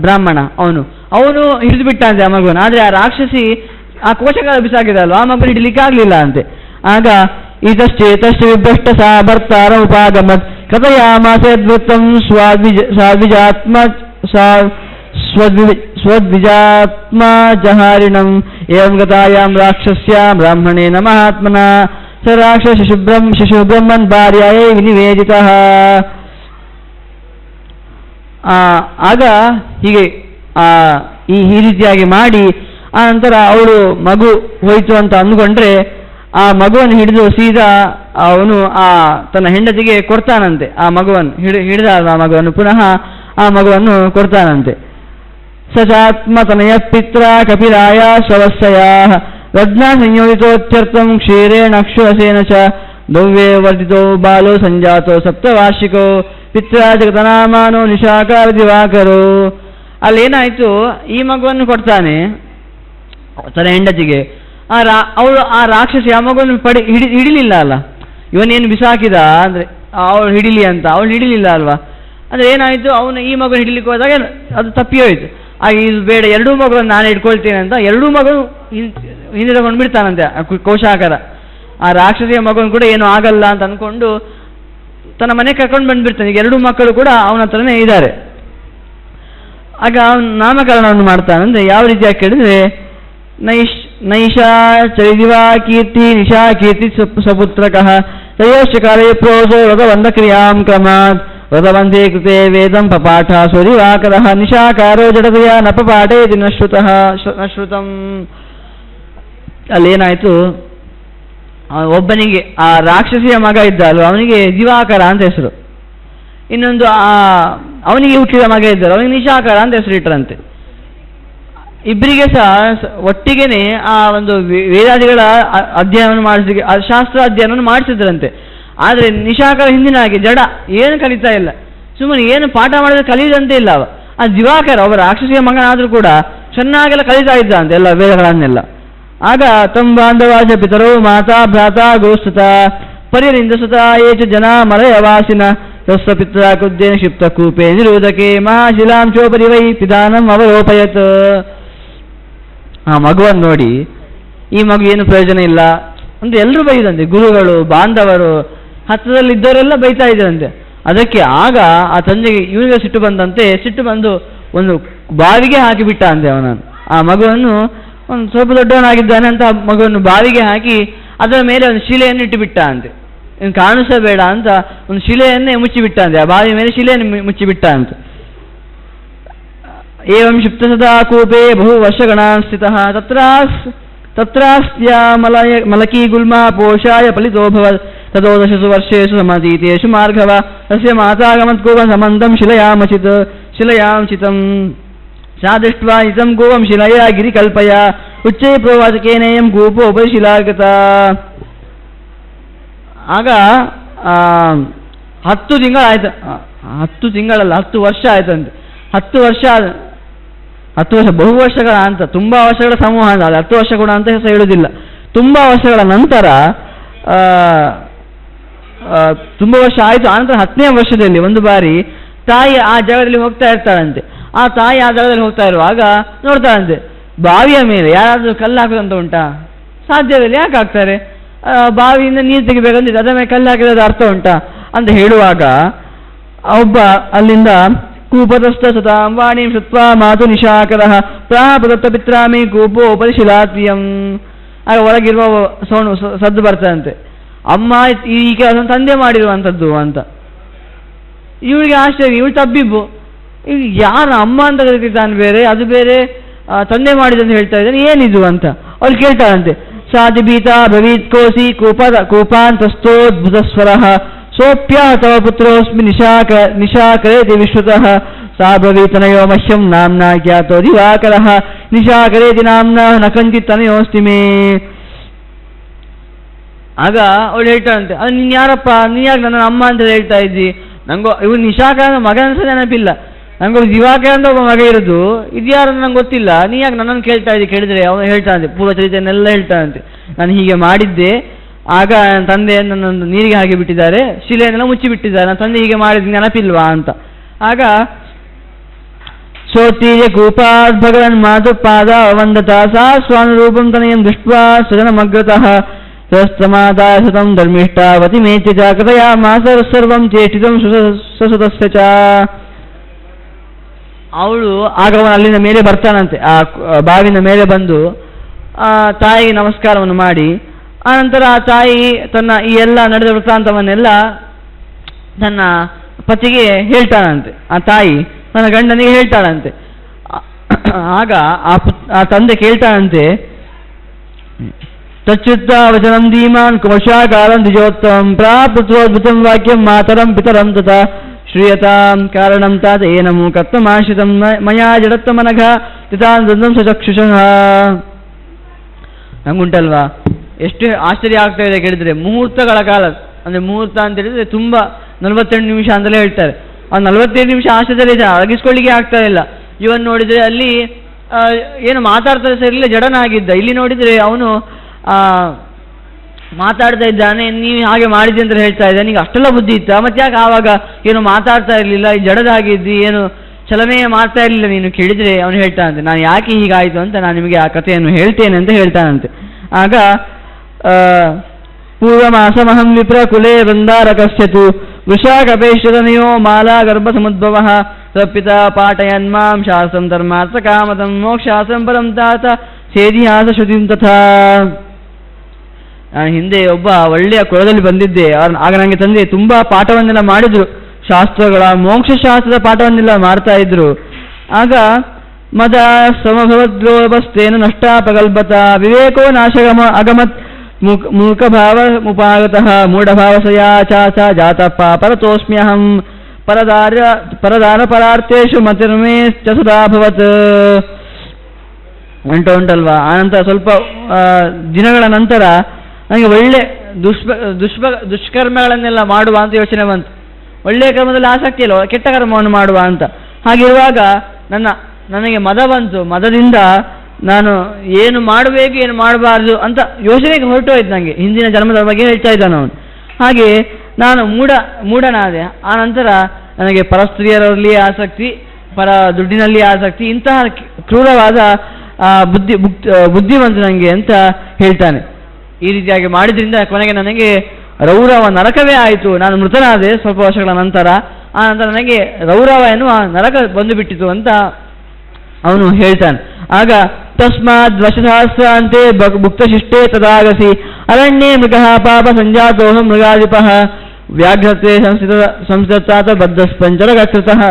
ಬ್ರಾಹ್ಮಣ, ಅವನು ಹಿಡಿದು ಬಿಟ್ಟಂತೆ ಆ ಮಗುವನ್ನು. ಆದರೆ ಆ ರಾಕ್ಷಸಿ ಆ ಕೋಶಕಾರ ಬಿಸಾಕಿದ ಅಲ್ವಾ, ಆ ಮಗು ಹಿಡಿಲಿಕ್ಕೆ ಆಗ್ಲಿಲ್ಲ ಅಂತೆ. ಆಗ ಇದಶ್ಚೇತಶ್ಚ ವಿಭ್ರಷ್ಟ ಸಾ ಭರ್ತಾರ ಉಪಾಗಮತ್ ಕಥಯಾಮಾಸದ್ವೃತ್ತಂ ಸ್ವದ್ವಿಜಾತ್ಮ ಜಹಾರಿಣಂ ಏವಂ ಗತಾಯಾಂ ರಾಕ್ಷಸ್ಯಾಂ ಬ್ರಾಹ್ಮಣೇನ ಮಹಾತ್ಮನ ಸ ರಾಕ್ಷಸ ಶಿಶು ಬ್ರಹ್ಮನ್ ಭಾರ್ಯಾಯೇ ವಿನಿವೇದಿತಃ. ಆಗ ಹೀಗೆ ಈ ರೀತಿಯಾಗಿ ಮಾಡಿ ಆ ನಂತರ ಅವಳು ಮಗು ಹೋಯ್ತು ಅಂತ ಅಂದುಕೊಂಡ್ರೆ ಆ ಮಗುವನ್ನು ಹಿಡಿದು ಸೀದಾ ಅವನು ತನ್ನ ಹೆಂಡತಿಗೆ ಕೊಡ್ತಾನಂತೆ. ಆ ಮಗುವನ್ನು ಹಿಡಿದ ಆ ಮಗುವನ್ನು ಪುನಃ ಆ ಮಗುವನ್ನು ಕೊಡ್ತಾನಂತೆ. ಸಚಾತ್ಮತನಯ ಪಿತ್ರ ಕಪಿರಾಯ ಸ್ವವಸ್ಸಯ ರಜ್ಞಾ ಸಂಯೋಜಿತೋತ್ಯರ್ಥಂ ಕ್ಷೀರೇಣ ಅಕ್ಷುರಸೇನ ಚ ದವ್ಯೇ ವರ್ಧಿತೋ ಬಾಲೋ ಸಂಜಾತೋ ಸಪ್ತವಾರ್ಷಿಕೋ ಪಿತ್ರ ಜಗತನಾಮಾನೋ ನಿಶಾಕಾರ ದಿವಾಕರೋ. ಅಲ್ಲೇನಾಯ್ತು, ಈ ಮಗುವನ್ನು ಕೊಡ್ತಾನೆ ತನ್ನ ಹೆಂಡತಿಗೆ. ಅವಳು ಆ ರಾಕ್ಷಸಿ ಆ ಮಗುವನ್ನು ಹಿಡಿಲಿಲ್ಲ ಅಲ್ಲ, ಇವನೇನು ಬಿಸಾಕಿದ ಅಂದ್ರೆ ಅವಳು ಹಿಡಿಲಿ ಅಂತ, ಅವಳು ಹಿಡಿಲಿಲ್ಲ ಅಲ್ವಾ. ಅಂದ್ರೆ ಏನಾಯ್ತು, ಅವನು ಈ ಮಗು ಹಿಡಿಲಿಕ್ಕೆ ಹೋದಾಗ ಅದು ತಪ್ಪಿ ಹೋಯ್ತು. ಇದು ಬೇಡ, ಎರಡೂ ಮಗುವನ್ನು ನಾನು ಇಟ್ಕೊಳ್ತೇನೆ ಅಂತ ಎರಡೂ ಮಗು ಹಿಂದೆ ತಗೊಂಡು ಬಿಡ್ತಾನಂತೆ ಕೋಶಾಕರ. ಆ ರಾಕ್ಷಸಿಯ ಮಗುವನ್ನು ಕೂಡ ಏನೂ ಆಗಲ್ಲ ಅಂತ ಅಂದ್ಕೊಂಡು ತನ್ನ ಮನೆ ಕರ್ಕೊಂಡು ಬಂದುಬಿಡ್ತಾನೆ. ಈಗ ಎರಡೂ ಮಕ್ಕಳು ಕೂಡ ಅವನ ಹತ್ರನೇ ಇದ್ದಾರೆ. ಆಗ ಅವನು ನಾಮಕರಣವನ್ನು ಮಾಡ್ತಾನಂದ್ರೆ ಯಾವ ರೀತಿಯಾಗಿ ಕೇಳಿದ್ರೆ, ನೈಷಾ ಚರಿದಿವಾ ಕೀರ್ತಿ ನಿಶಾ ಕೀರ್ತಿ ಸಪುತ್ರಕಃ ತಯೋಶ್ಚ ಕಾಲೇ ಪ್ರೋಸೋ ವ್ರತವಂದ ಕ್ರಿಯಾಂ ಕ್ರಮಾತ್ ವ್ರತವಂದೇ ಕೃತೆ ವೇದಂ ಪಪಾಠ ಸ್ವರಿವಾಕರಃ ನಿಶಾಕಾರೋ ಜಡತೆಯ ನ ಪಪಾಠೇತಿ ನ ಶ್ರುತಂ. ಅಲ್ಲೇನಾಯ್ತು, ಒಬ್ಬನಿಗೆ ಆ ರಾಕ್ಷಸಿಯ ಮಗ ಇದ್ದ ಅಲ್ವ, ಅವನಿಗೆ ದಿವಾಕರ ಅಂತ ಹೆಸರು. ಇನ್ನೊಂದು ಅವನಿಗೆ ಹುಟ್ಟಿದ ಮಗ ಇದ್ದರು, ಅವನಿಗೆ ನಿಶಾಕರ ಅಂತ ಹೆಸರು ಇಟ್ಟರಂತೆ. ಇಬ್ಬರಿಗೆ ಸಹ ಒಟ್ಟಿಗೆನೆ ಆ ಒಂದು ವೇದಾದಿಗಳ ಅಧ್ಯಯನವನ್ನು ಮಾಡಿಸಿ ಶಾಸ್ತ್ರ ಅಧ್ಯಯನವನ್ನು ಮಾಡಿಸಿದ್ರಂತೆ. ಆದರೆ ನಿಶಾಕರ ಹಿಂದಿನ ಹಾಗೆ ಜಡ, ಏನು ಕಲಿತಾ ಇಲ್ಲ, ಸುಮ್ಮನೆ ಏನು ಪಾಠ ಮಾಡಿದ್ರೆ ಕಲಿಯುದಂತೆ ಇಲ್ಲ ಅವ. ಆ ದಿವಾಕರ ಒಬ್ಬ ರಾಕ್ಷಸಿಯ ಮಗನಾದರೂ ಕೂಡ ಚೆನ್ನಾಗೆಲ್ಲ ಕಲಿತಾ ಇದ್ದ ಅಂತ ಎಲ್ಲ ವೇದಗಳನ್ನೆಲ್ಲ. ಆಗ ತಮ್ಮ ಬಾಂಧವಾಚ ಪಿತರೋ ಮಾತಾ ಭ್ರಾತ ಗೋಸ್ತುತ ಪರಿರಿಂದ ಸುತ ಏಚ ಜನ ಮಲಯವಾಸಿನ ತಸ್ವ ಪಿತ್ರ ಕುದ್ದೇನ ಕ್ಷಿಪ್ತ ಕೂಪೆ ನಿರೋಧಕೆ ಮಹಾಶಿಲಾಂಶೋಪರಿ ವೈ ಪಿದಾನಂ ಅವರೋಪಯತ್. ಆ ಮಗುವನ್ನು ನೋಡಿ, ಈ ಮಗು ಏನು ಪ್ರಯೋಜನ ಇಲ್ಲ, ಅಂತ ಎಲ್ಲರೂ ಬೈದಂತೆ, ಗುರುಗಳು, ಬಾಂಧವರು, ಹತ್ತಿರದಲ್ಲಿ ಇದ್ದವರೆಲ್ಲ ಬೈತಾ ಇದ್ದರಂತೆ. ಅದಕ್ಕೆ ಆಗ ಆ ತಂದೆಗೆ ಇವನಿಗೆ ಸಿಟ್ಟು ಬಂದಂತೆ. ಸಿಟ್ಟು ಬಂದು ಒಂದು ಬಾವಿಗೆ ಹಾಕಿಬಿಟ್ಟ ಅಂತೆ ಅವನನ್ನು. ಆ ಮಗುವನ್ನು, ಒಂದು ಸ್ವಲ್ಪ ದೊಡ್ಡವನಾಗಿದ್ದಾನೆ ಅಂತ ಮಗುವನ್ನು ಬಾವಿಗೆ ಹಾಕಿ ಅದರ ಮೇಲೆ ಒಂದು ಶಿಲೆಯನ್ನು ಇಟ್ಟುಬಿಟ್ಟ ಅಂತೆ. ಇನ್ನು ಕಾಣಿಸಬೇಡ ಅಂತ ಒಂದು ಶಿಲೆಯನ್ನೇ ಮುಚ್ಚಿಬಿಟ್ಟ ಅಂತೆ. ಆ ಬಾವಿಯ ಮೇಲೆ ಶಿಲೆಯನ್ನು ಮುಚ್ಚಿಬಿಟ್ಟ ಅಂತೆ. ಏವಂ ಕ್ಷಿಪ್ತ ಸದಾ ಕೂಪೆ ಬಹು ವರ್ಷಗಣಾನ್ ಸ್ಥಿತಃ ತತ್ರಾಸ್ಯ ಮಲಕೀ ಗುಲ್ಮಾ ಪೋಷಾಯ ಫಲಿತೋಭವತ್ ತದೋದಶಸು ವರ್ಷೇಷು ಸಮತೀತೇಷು ಮಾರ್ಗವ ತಸ್ಯ ಮಾತಾಗಮತ್ ಗೋವ ಸಮಂತಂ ಶಿಲಯಾಂ ಚಿತಂ ಸಾ ದೃಷ್ಟ್ವಾ ಇತಂ ಗೋವಂ ಶಿಲಯಾ ಗಿರಿಕಲ್ಪಯ ಉಚ್ಚೈ ಪ್ರೋವಾಚಕೇನೇಯಂ ಗೋಪೋ ಉಪರಿಶಿಲಾಗತ. ಆಗ 10 ತಿಂಗಳಾಯ್ತು. 10 ತಿಂಗಳಲ್ಲ, 10 ವರ್ಷ ಆಯ್ತಂತೆ. 10 ವರ್ಷ ಬಹು ವರ್ಷಗಳ ಅಂತ, ತುಂಬಾ ವರ್ಷಗಳ ಸಮೂಹ ಅಂತ, 10 ವರ್ಷ ಕೂಡ ಅಂತ ಹೆಸರು ಹೇಳುವುದಿಲ್ಲ. ತುಂಬಾ ವರ್ಷಗಳ ನಂತರ, ತುಂಬ ವರ್ಷ ಆಯಿತು. ಆನಂತರ 10ನೇ ವರ್ಷದಲ್ಲಿ ಒಂದು ಬಾರಿ ತಾಯಿ ಆ ಜಾಗದಲ್ಲಿ ಹೋಗ್ತಾ ಇರ್ತಾಳಂತೆ. ಆ ತಾಯಿ ಆ ಜಾಗದಲ್ಲಿ ಹೋಗ್ತಾ ಇರುವಾಗ ನೋಡ್ತಾಳಂತೆ, ಬಾವಿಯ ಮೇಲೆ ಯಾರಾದರೂ ಕಲ್ಲು ಹಾಕೋದಂತ ಉಂಟಾ? ಸಾಧ್ಯವಿಲ್ಲ. ಯಾಕೆ ಹಾಕ್ತಾರೆ? ಬಾವಿಯಿಂದ ನೀರು ತೆಗಿಬೇಕಂತಿದೆ, ಅದರ ಮೇಲೆ ಕಲ್ಲು ಹಾಕಿರೋದು ಅರ್ಥ ಉಂಟಾ ಅಂತ ಹೇಳುವಾಗ ಒಬ್ಬ ಅಲ್ಲಿಂದ ಕೂಪತಸ್ಥ ಸತಾಂ ವಾಣಿಂ ಶುತ್ವಾ ಮಾತು ನಿಶಾಕರಃ ಪ್ರಾಪದತ್ತ ಪಿತ್ರಾಮಿ ಕೂಪೋ ಪರಿಶಿಲಾತ್ರಿಯಂ. ಆಗ ಒಳಗಿರುವ ಸದ್ದು ಬರ್ತದಂತೆ, ಅಮ್ಮ ಈ ಕೆಲಸ ತಂದೆ ಮಾಡಿರುವಂಥದ್ದು ಅಂತ. ಇವಳಿಗೆ ಆಶ್ಚರ್ಯ, ಇವಳು ತಬ್ಬಿಬ್ಬು. ಈಗ ಯಾರು ಅಮ್ಮ ಅಂತ ಕರೀತಾನೆ ಬೇರೆ, ಅದು ಬೇರೆ ತಂದೆ ಮಾಡಿದಂತ ಹೇಳ್ತಾ ಇದ್ದಾನೆ, ಏನಿದು ಅಂತ ಅವ್ಳು ಕೇಳ್ತಾಳಂತೆ. ಸಾಧಿ ಭೀತಾ ಭವೀತ್ ಕೋಸಿ ಕೂಪಾಂತಸ್ಥೋದ್ಭುತ ಸ್ವರ ಸೋಪ್ಯ ತವ ಪುತ್ರೋಸ್ಮಿ ನಿಶಾಕರೇತಿ ವಿಶ್ರುತಃ ಸಾ ಬ್ರವೀತನಯೋ ಮಹ್ಯಂ ನಾಮ್ನಾ ಖ್ಯಾತೋ ದಿವಾಕರಃ ನಿಶಾಕರೇತಿ ನಾಮ್ನಾ ನ ಕಂಚಿತ್ ತನಯೋಸ್ತಿ ಮೇ. ಆಗ ಅವಳು ಹೇಳ್ತಾಳಂತೆ, ಅದು ನೀನು ಯಾರಪ್ಪ, ನೀನು ಯಾಕೆ ನನ್ನ ಅಮ್ಮ ಅಂತ ಹೇಳ್ತಾ ಇದ್ದಿ? ನಂಗೋ ಇವ್ರು ನಿಶಾಕರ ಮಗ ಅನ್ಸ ನೆನಪಿಲ್ಲ, ನಂಗೊಂದು ದಿವಾಕರ ಅಂತ ಒಬ್ಬ ಮಗ ಇರೋದು, ಇದು ಯಾರು ನಂಗೆ ಗೊತ್ತಿಲ್ಲ, ನೀ ಯಾಕೆ ನನ್ನನ್ನು ಕೇಳ್ತಾ ಇದ್ದಿ? ಕೇಳಿದ್ರೆ ಅವನು ಹೇಳ್ತಾನಂತೆ, ಪೂರ್ವಚರಿತೆಯನ್ನೆಲ್ಲ ಹೇಳ್ತಾನಂತೆ. ನಾನು ಹೀಗೆ ಮಾಡಿದ್ದೆ, ಆಗ ನನ್ನ ತಂದೆ ನನ್ನೊಂದು ನೀರಿಗೆ ಹಾಕಿ ಬಿಟ್ಟಿದ್ದಾರೆ, ಶಿಲೆಯನ್ನೆಲ್ಲ ಮುಚ್ಚಿಬಿಟ್ಟಿದ್ದಾರೆ, ನನ್ನ ತಂದೆ ಹೀಗೆ ಮಾಡಿದ ನೆನಪಿಲ್ವಾ ಅಂತ. ಆಗ ಸೋತ್ತೀಯ ಕೂಪಾತ್ ಭಗವನ್ ಮಾತು ಪಾದ ವಂದತ ಸಾ ಸ್ವಾನುರೂಪಂ ತನಯಂ ದೃಷ್ಟ್ವಾ ಸಜನಮಗ್ರತಃ ಸಹಸ್ರಮಾದಾ ಶತಂ ಧರ್ಮಿಷ್ಠಾವತಿ ಮೇತ್ಯ ಚ ಕಥಯಾಮಾಸ ಸರ್ವಂ ಚೇಷ್ಟಿತಂ ಸ್ವಸುತಸ್ಯ ಚ. ಅವಳು ಆಗ ಅವನು ಅಲ್ಲಿಂದ ಮೇಲೆ ಬರ್ತಾನಂತೆ, ಆ ಬಾವಿನ ಮೇಲೆ ಬಂದು ತಾಯಿಗೆ ನಮಸ್ಕಾರವನ್ನು ಮಾಡಿ, ಆನಂತರ ಆ ತಾಯಿ ತನ್ನ ಈ ಎಲ್ಲ ನಡೆದ ವೃತ್ತಾಂತವನ್ನೆಲ್ಲ ತನ್ನ ಪತಿಗೆ ಹೇಳ್ತಾಳಂತೆ. ಆ ತಾಯಿ ತನ್ನ ಗಂಡನಿಗೆ ಹೇಳ್ತಾಳಂತೆ. ಆಗ ಆ ತಂದೆ ಕೇಳ್ತಾಳಂತೆ, ತಚ್ಚುತ್ತ ವಚನಂ ಧೀಮಾನ್ ವರ್ಷಾಕಾಲಂ ದ್ವಿಜೋತ್ತಮಂ ಪ್ರಾಪುತ್ರೋದ್ಭುತಂ ವಾಕ್ಯಂ ಮಾತರಂ ಪಿತರಂ ತಥಾ ಶ್ರೀಯತಾಂ ಕಾರಣಂ ತಾತ ಏನಮು ಕರ್ತಮಾಶ್ರಿತಂ ಮಯಾ ಜಡತ್ತಮನಘ ತಿತಾಂದಂ ಸಚಕ್ಷುಷಃ. ನಂಗುಂಟಲ್ವಾ ಎಷ್ಟು ಆಶ್ಚರ್ಯ ಆಗ್ತಾ ಇದೆ ಕೇಳಿದ್ರೆ. ಮುಹೂರ್ತಗಳ ಕಾಲ, ಅಂದರೆ ಮುಹೂರ್ತ ಅಂತ ಹೇಳಿದ್ರೆ ತುಂಬ 48 ನಿಮಿಷ ಅಂತಲೇ ಹೇಳ್ತಾರೆ. ಆ 45 ನಿಮಿಷ ಆಶ್ಚರ್ಯದಲ್ಲಿ ಅರಗಿಸ್ಕೊಳ್ಳಿಕ್ಕೆ ಆಗ್ತಾ ಇಲ್ಲ. ಇವನ್ ನೋಡಿದರೆ ಅಲ್ಲಿ ಏನು ಮಾತಾಡ್ತಾ ಸರಿಯಿಲ್ಲ, ಜಡನಾಗಿದ್ದ. ಇಲ್ಲಿ ನೋಡಿದರೆ ಅವನು ಮಾತಾಡ್ತಾ ಇದ್ದಾನೆ, ನೀವು ಹಾಗೆ ಮಾಡಿದ್ದೆ ಅಂತ ಹೇಳ್ತಾ ಇದ್ದಾನೆ. ಈಗ ಅಷ್ಟೆಲ್ಲ ಬುದ್ಧಿ ಇತ್ತ, ಮತ್ತೆ ಯಾಕೆ ಆವಾಗ ಏನು ಮಾತಾಡ್ತಾ ಇರಲಿಲ್ಲ, ಈ ಜಡದಾಗಿದ್ದಿ, ಏನು ಚಲನೆ ಮಾಡ್ತಾ ಇರಲಿಲ್ಲ ನೀನು ಕೇಳಿದರೆ ಅವನು ಹೇಳ್ತಾನಂತೆ, ನಾನು ಯಾಕೆ ಹೀಗಾಯಿತು ಅಂತ ನಾನು ನಿಮಗೆ ಆ ಕಥೆಯನ್ನು ಹೇಳ್ತೇನೆ ಅಂತ ಹೇಳ್ತಾನಂತೆ. ಆಗ ಪೂರ್ವಮಾಸಮಹಂ ವಿಪ್ರ ಕುಲೇ ವೃಂದಾರಕಸ್ಯತು ವೃಷಾಕಪೇಶ್ವರನಯೋ ಮಾಲಾ ಗರ್ಭ ಸಮುದ್ಭವ ತಪ್ಪಿತ ಪಾಠಯನ್ಮಾಂ ಶಾಸ್ತ್ರಂ ಧರ್ಮಾರ್ಥ ಕಾಮತಂ ಮೋಕ್ಷಾಸ್ತ್ರಂ ಪರಂ ತಾತ ಸೇದಿಹಾಸ ಶ್ರುತಿಂ ತಥಾ. ನಾನು ಹಿಂದೆ ಒಬ್ಬ ಒಳ್ಳೆಯ ಕುಲದಲ್ಲಿ ಬಂದಿದ್ದೆ. ಆಗ ನನಗೆ ತಂದೆ ತುಂಬ ಪಾಠವನ್ನೆಲ್ಲ ಮಾಡಿದ್ರು, ಶಾಸ್ತ್ರಗಳ ಮೋಕ್ಷಶಾಸ್ತ್ರದ ಪಾಠವನ್ನೆಲ್ಲ ಮಾಡ್ತಾ ಇದ್ರು. ಆಗ ಮದ ಸಮಭವದ್ರೋಪಸ್ಥೇನ ನಷ್ಟಾಪಕಲ್ಪತ ವಿವೇಕೋ ನಾಶಗಮ ಅಗಮತ್ ಮೂಕಭಾವ ಮುಪಾಗತಃ ಮೂಢಭಾವಸಯಾ ಚಾಸ ಜಾತಪ್ಪ ಪರತೋಸ್ಮ್ಯಹಂ ಪರದಾನ ಪರಾರ್ಥೇಶು ಮತಿರ್ಮೇ ಚ ಸದಾಭವತ್. ಉಂಟಲ್ವಾ. ಆನಂತರ ಸ್ವಲ್ಪ ದಿನಗಳ ನಂತರ ನನಗೆ ಒಳ್ಳೆ ದುಷ್ಕರ್ಮಗಳನ್ನೆಲ್ಲ ಮಾಡುವ ಅಂತ ಯೋಚನೆ ಬಂತು. ಒಳ್ಳೆಯ ಕರ್ಮದಲ್ಲಿ ಆಸಕ್ತಿ ಇಲ್ಲ, ಕೆಟ್ಟ ಕರ್ಮವನ್ನು ಮಾಡುವ ಅಂತ. ಹಾಗಿರುವಾಗ ನನಗೆ ಮದ ಬಂತು. ಮದದಿಂದ ನಾನು ಏನು ಮಾಡಬೇಕು ಏನು ಮಾಡಬಾರ್ದು ಅಂತ ಯೋಚನೆಗೆ ಹೊರಟೋಯ್ತು. ನನಗೆ ಹಿಂದಿನ ಜನ್ಮದ ಬಗ್ಗೆ ಹೇಳ್ತಾ ಇದ್ದಾನೆ ಅವನು. ಹಾಗೆ ನಾನು ಮೂಢನಾದೆ. ಆ ನಂತರ ನನಗೆ ಪರಸ್ತ್ರೀಯರಲ್ಲಿ ಆಸಕ್ತಿ, ಪರ ದುಡ್ಡಿನಲ್ಲಿ ಆಸಕ್ತಿ, ಇಂತಹ ಕ್ರೂರವಾದ ಬುದ್ಧಿವಂತ ನನಗೆ ಅಂತ ಹೇಳ್ತಾನೆ. ಈ ರೀತಿಯಾಗಿ ಮಾಡಿದ್ರಿಂದ ಕೊನೆಗೆ ನನಗೆ ರೌರವ ನರಕವೇ ಆಯಿತು, ನಾನು ಮೃತನಾದೆ ಸ್ವಲ್ಪ ವರ್ಷಗಳ ನಂತರ. ಆ ನಂತರ ನನಗೆ ರೌರವ ಎನ್ನುವ ನರಕ ಬಂದು ಬಿಟ್ಟಿತು ಅಂತ ಅವನು ಹೇಳ್ತಾನೆ. ಆಗ ತಸ್ಮಾದ್ ವರ್ಷಸಹಸ್ರಾಂತೆ ಭುಕ್ತಶಿಷ್ಟೇ ತದಾಗಸಿ ಅರಣ್ಯೇ ಮೃಗಃ ಪಾಪ ಸಂಜಾತೋಹಂ ಮೃಗಾಧಿಪಃ ವ್ಯಾಘ್ರತೆ ಸಂಸ್ಥಾತ ಬದ್ಧಸ್ಪಂಚರಗಕೃತಃ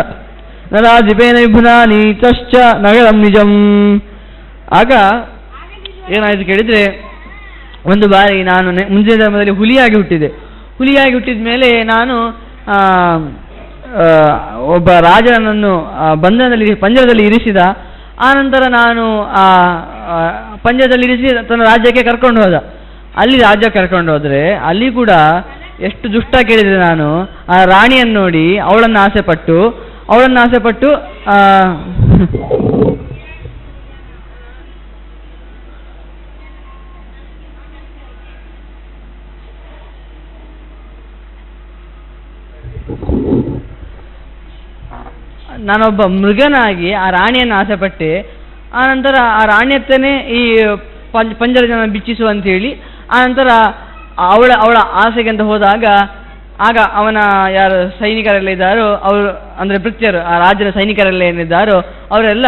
ನರಾಧಿಪೇನ ವಿಭುನಾನಿ ತಶ್ಚ ನಗರಂ ನಿಜಂ. ಆಗ ಏನಾಯಿತು ಕೇಳಿದರೆ, ಒಂದು ಬಾರಿ ನಾನು ಮುಂದಿನ ಜನ್ಮದಲ್ಲಿ ಹುಲಿಯಾಗಿ ಹುಟ್ಟಿದೆ. ಹುಲಿಯಾಗಿ ಹುಟ್ಟಿದ ಮೇಲೆ ನಾನು ಒಬ್ಬ ರಾಜನನ್ನು ಪಂಜರದಲ್ಲಿ ಇರಿಸಿದ. ಆನಂತರ ನಾನು ಪಂಜರದಲ್ಲಿ ಇರಿಸಿ ತನ್ನ ರಾಜ್ಯಕ್ಕೆ ಕರ್ಕೊಂಡು ಹೋದ. ಅಲ್ಲಿ ರಾಜ್ಯ ಕರ್ಕೊಂಡು ಹೋದರೆ ಅಲ್ಲಿ ಕೂಡ ಎಷ್ಟು ದುಷ್ಟ ಕೇಳಿದರೆ, ನಾನು ಆ ರಾಣಿಯನ್ನು ನೋಡಿ ಅವಳನ್ನು ಆಸೆಪಟ್ಟು ನಾನೊಬ್ಬ ಮೃಗನಾಗಿ ಆ ರಾಣಿಯನ್ನು ಆಸೆಪಟ್ಟೆ. ಆನಂತರ ಆ ರಾಣಿಯತ್ತನೇ ಈ ಪಂಜರ ಜನ ಬಿಚ್ಚಿಸುವಂತೇಳಿ ಆನಂತರ ಅವಳ ಆಸೆಗೆ ಅಂತ ಹೋದಾಗ ಆಗ ಅವನ ಯಾರು ಸೈನಿಕರೆಲ್ಲ ಇದ್ದಾರೋ ಅವರು, ಅಂದರೆ ಭೃತ್ಯರು, ಆ ರಾಜನ ಸೈನಿಕರೆಲ್ಲ ಏನಿದ್ದಾರೋ ಅವರೆಲ್ಲ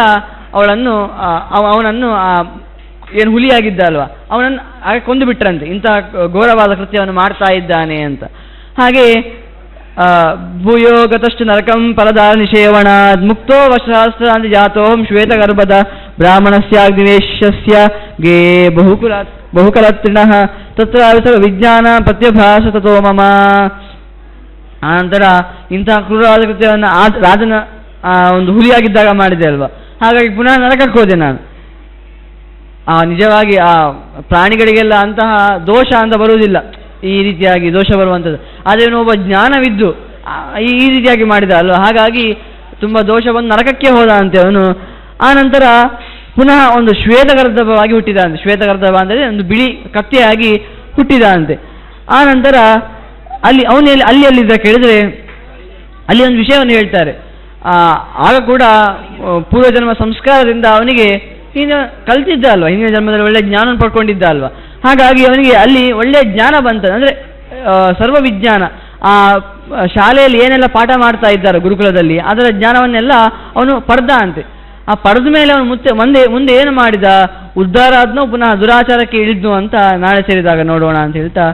ಅವನನ್ನು ಏನು ಹುಲಿಯಾಗಿದ್ದ ಅಲ್ವಾ ಅವನನ್ನು ಹಾಗೆ ಕೊಂದು ಬಿಟ್ರಂತೆ, ಇಂತಹ ಘೋರವಾದ ಕೃತ್ಯವನ್ನು ಮಾಡ್ತಾ ಇದ್ದಾನೆ ಅಂತ. ಹಾಗೆ ಭೂಯೋ ಗತಶ್ಚ ನರಕಂ ಫಲದಾರ ನಿಷೇವಣಾದ್ ಮುಕ್ತೋ ವರ್ಷಸಹಸ್ರಾಂತ ಜಾತೋಹಂ ಶ್ವೇತಗರ್ಭದ ಬ್ರಾಹ್ಮಣಸ್ಯಾಗ್ನಿವೇಶ್ಯಸ್ಯ ಗೇ ಬಹುಕಲತ್ರಿಣಃ ತತ್ರ ವಿಜ್ಞಾನ ಪ್ರತ್ಯಭಾಸ ತಥೋ ಮಮ. ಆನಂತರ ಇಂತಹ ಕ್ರೂರವಾದ ಕೃತ್ಯವನ್ನು ರಾಜನ ಒಂದು ಹುಲಿಯಾಗಿದ್ದಾಗ ಮಾಡಿದೆ ಅಲ್ವಾ, ಹಾಗಾಗಿ ಪುನಃ ನರಕಕ್ಕೆ ಹೋದೆ ನಾನು. ನಿಜವಾಗಿ ಆ ಪ್ರಾಣಿಗಳಿಗೆಲ್ಲ ಅಂತಹ ದೋಷ ಅಂತ ಬರುವುದಿಲ್ಲ, ಈ ರೀತಿಯಾಗಿ ದೋಷ ಬರುವಂಥದ್ದು. ಆದರೆ ಒಬ್ಬ ಜ್ಞಾನವಿದ್ದು ಈ ರೀತಿಯಾಗಿ ಮಾಡಿದ ಅಲ್ವ, ಹಾಗಾಗಿ ತುಂಬ ದೋಷ ಬಂದು ನರಕಕ್ಕೆ ಹೋದ ಅಂತೆ ಅವನು. ಆನಂತರ ಪುನಃ ಒಂದು ಶ್ವೇತಗರ್ಧವಾಗಿ ಹುಟ್ಟಿದ ಅಂತೆ. ಶ್ವೇತಗರ್ಧವ ಅಂದರೆ ಒಂದು ಬಿಳಿ ಕತ್ತೆಯಾಗಿ ಹುಟ್ಟಿದ ಅಂತೆ. ಆನಂತರ ಅಲ್ಲಿದ್ದ ಕೇಳಿದರೆ ಅಲ್ಲಿ ಒಂದು ವಿಷಯವನ್ನು ಹೇಳ್ತಾರೆ. ಆಗ ಕೂಡ ಪೂರ್ವಜನ್ಮ ಸಂಸ್ಕಾರದಿಂದ ಅವನಿಗೆ ನೀನು ಕಲ್ತಿದ್ದ ಅಲ್ವಾ, ಹಿಂದಿನ ಜನ್ಮದಲ್ಲಿ ಒಳ್ಳೆಯ ಜ್ಞಾನವನ್ನು ಪಡ್ಕೊಂಡಿದ್ದ ಅಲ್ವಾ, ಹಾಗಾಗಿ ಅವನಿಗೆ ಅಲ್ಲಿ ಒಳ್ಳೆಯ ಜ್ಞಾನ ಬಂತದೆ. ಅಂದರೆ ಸರ್ವ ವಿಜ್ಞಾನ, ಆ ಶಾಲೆಯಲ್ಲಿ ಏನೆಲ್ಲ ಪಾಠ ಮಾಡ್ತಾ ಇದ್ದಾರೆ ಗುರುಕುಲದಲ್ಲಿ ಅದರ ಜ್ಞಾನವನ್ನೆಲ್ಲ ಅವನು ಪಡೆದ ಅಂತೆ. ಆ ಪಡೆದ ಮೇಲೆ ಅವನು ಮುಂದೆ ಏನು ಮಾಡಿದ, ಉದ್ಧಾರ ಆದ್ನೋ ಪುನಃ ದುರಾಚಾರಕ್ಕೆ ಇಳಿದ್ನು ಅಂತ ನಾಳೆ ಸೇರಿದಾಗ ನೋಡೋಣ ಅಂತ ಹೇಳ್ತಾ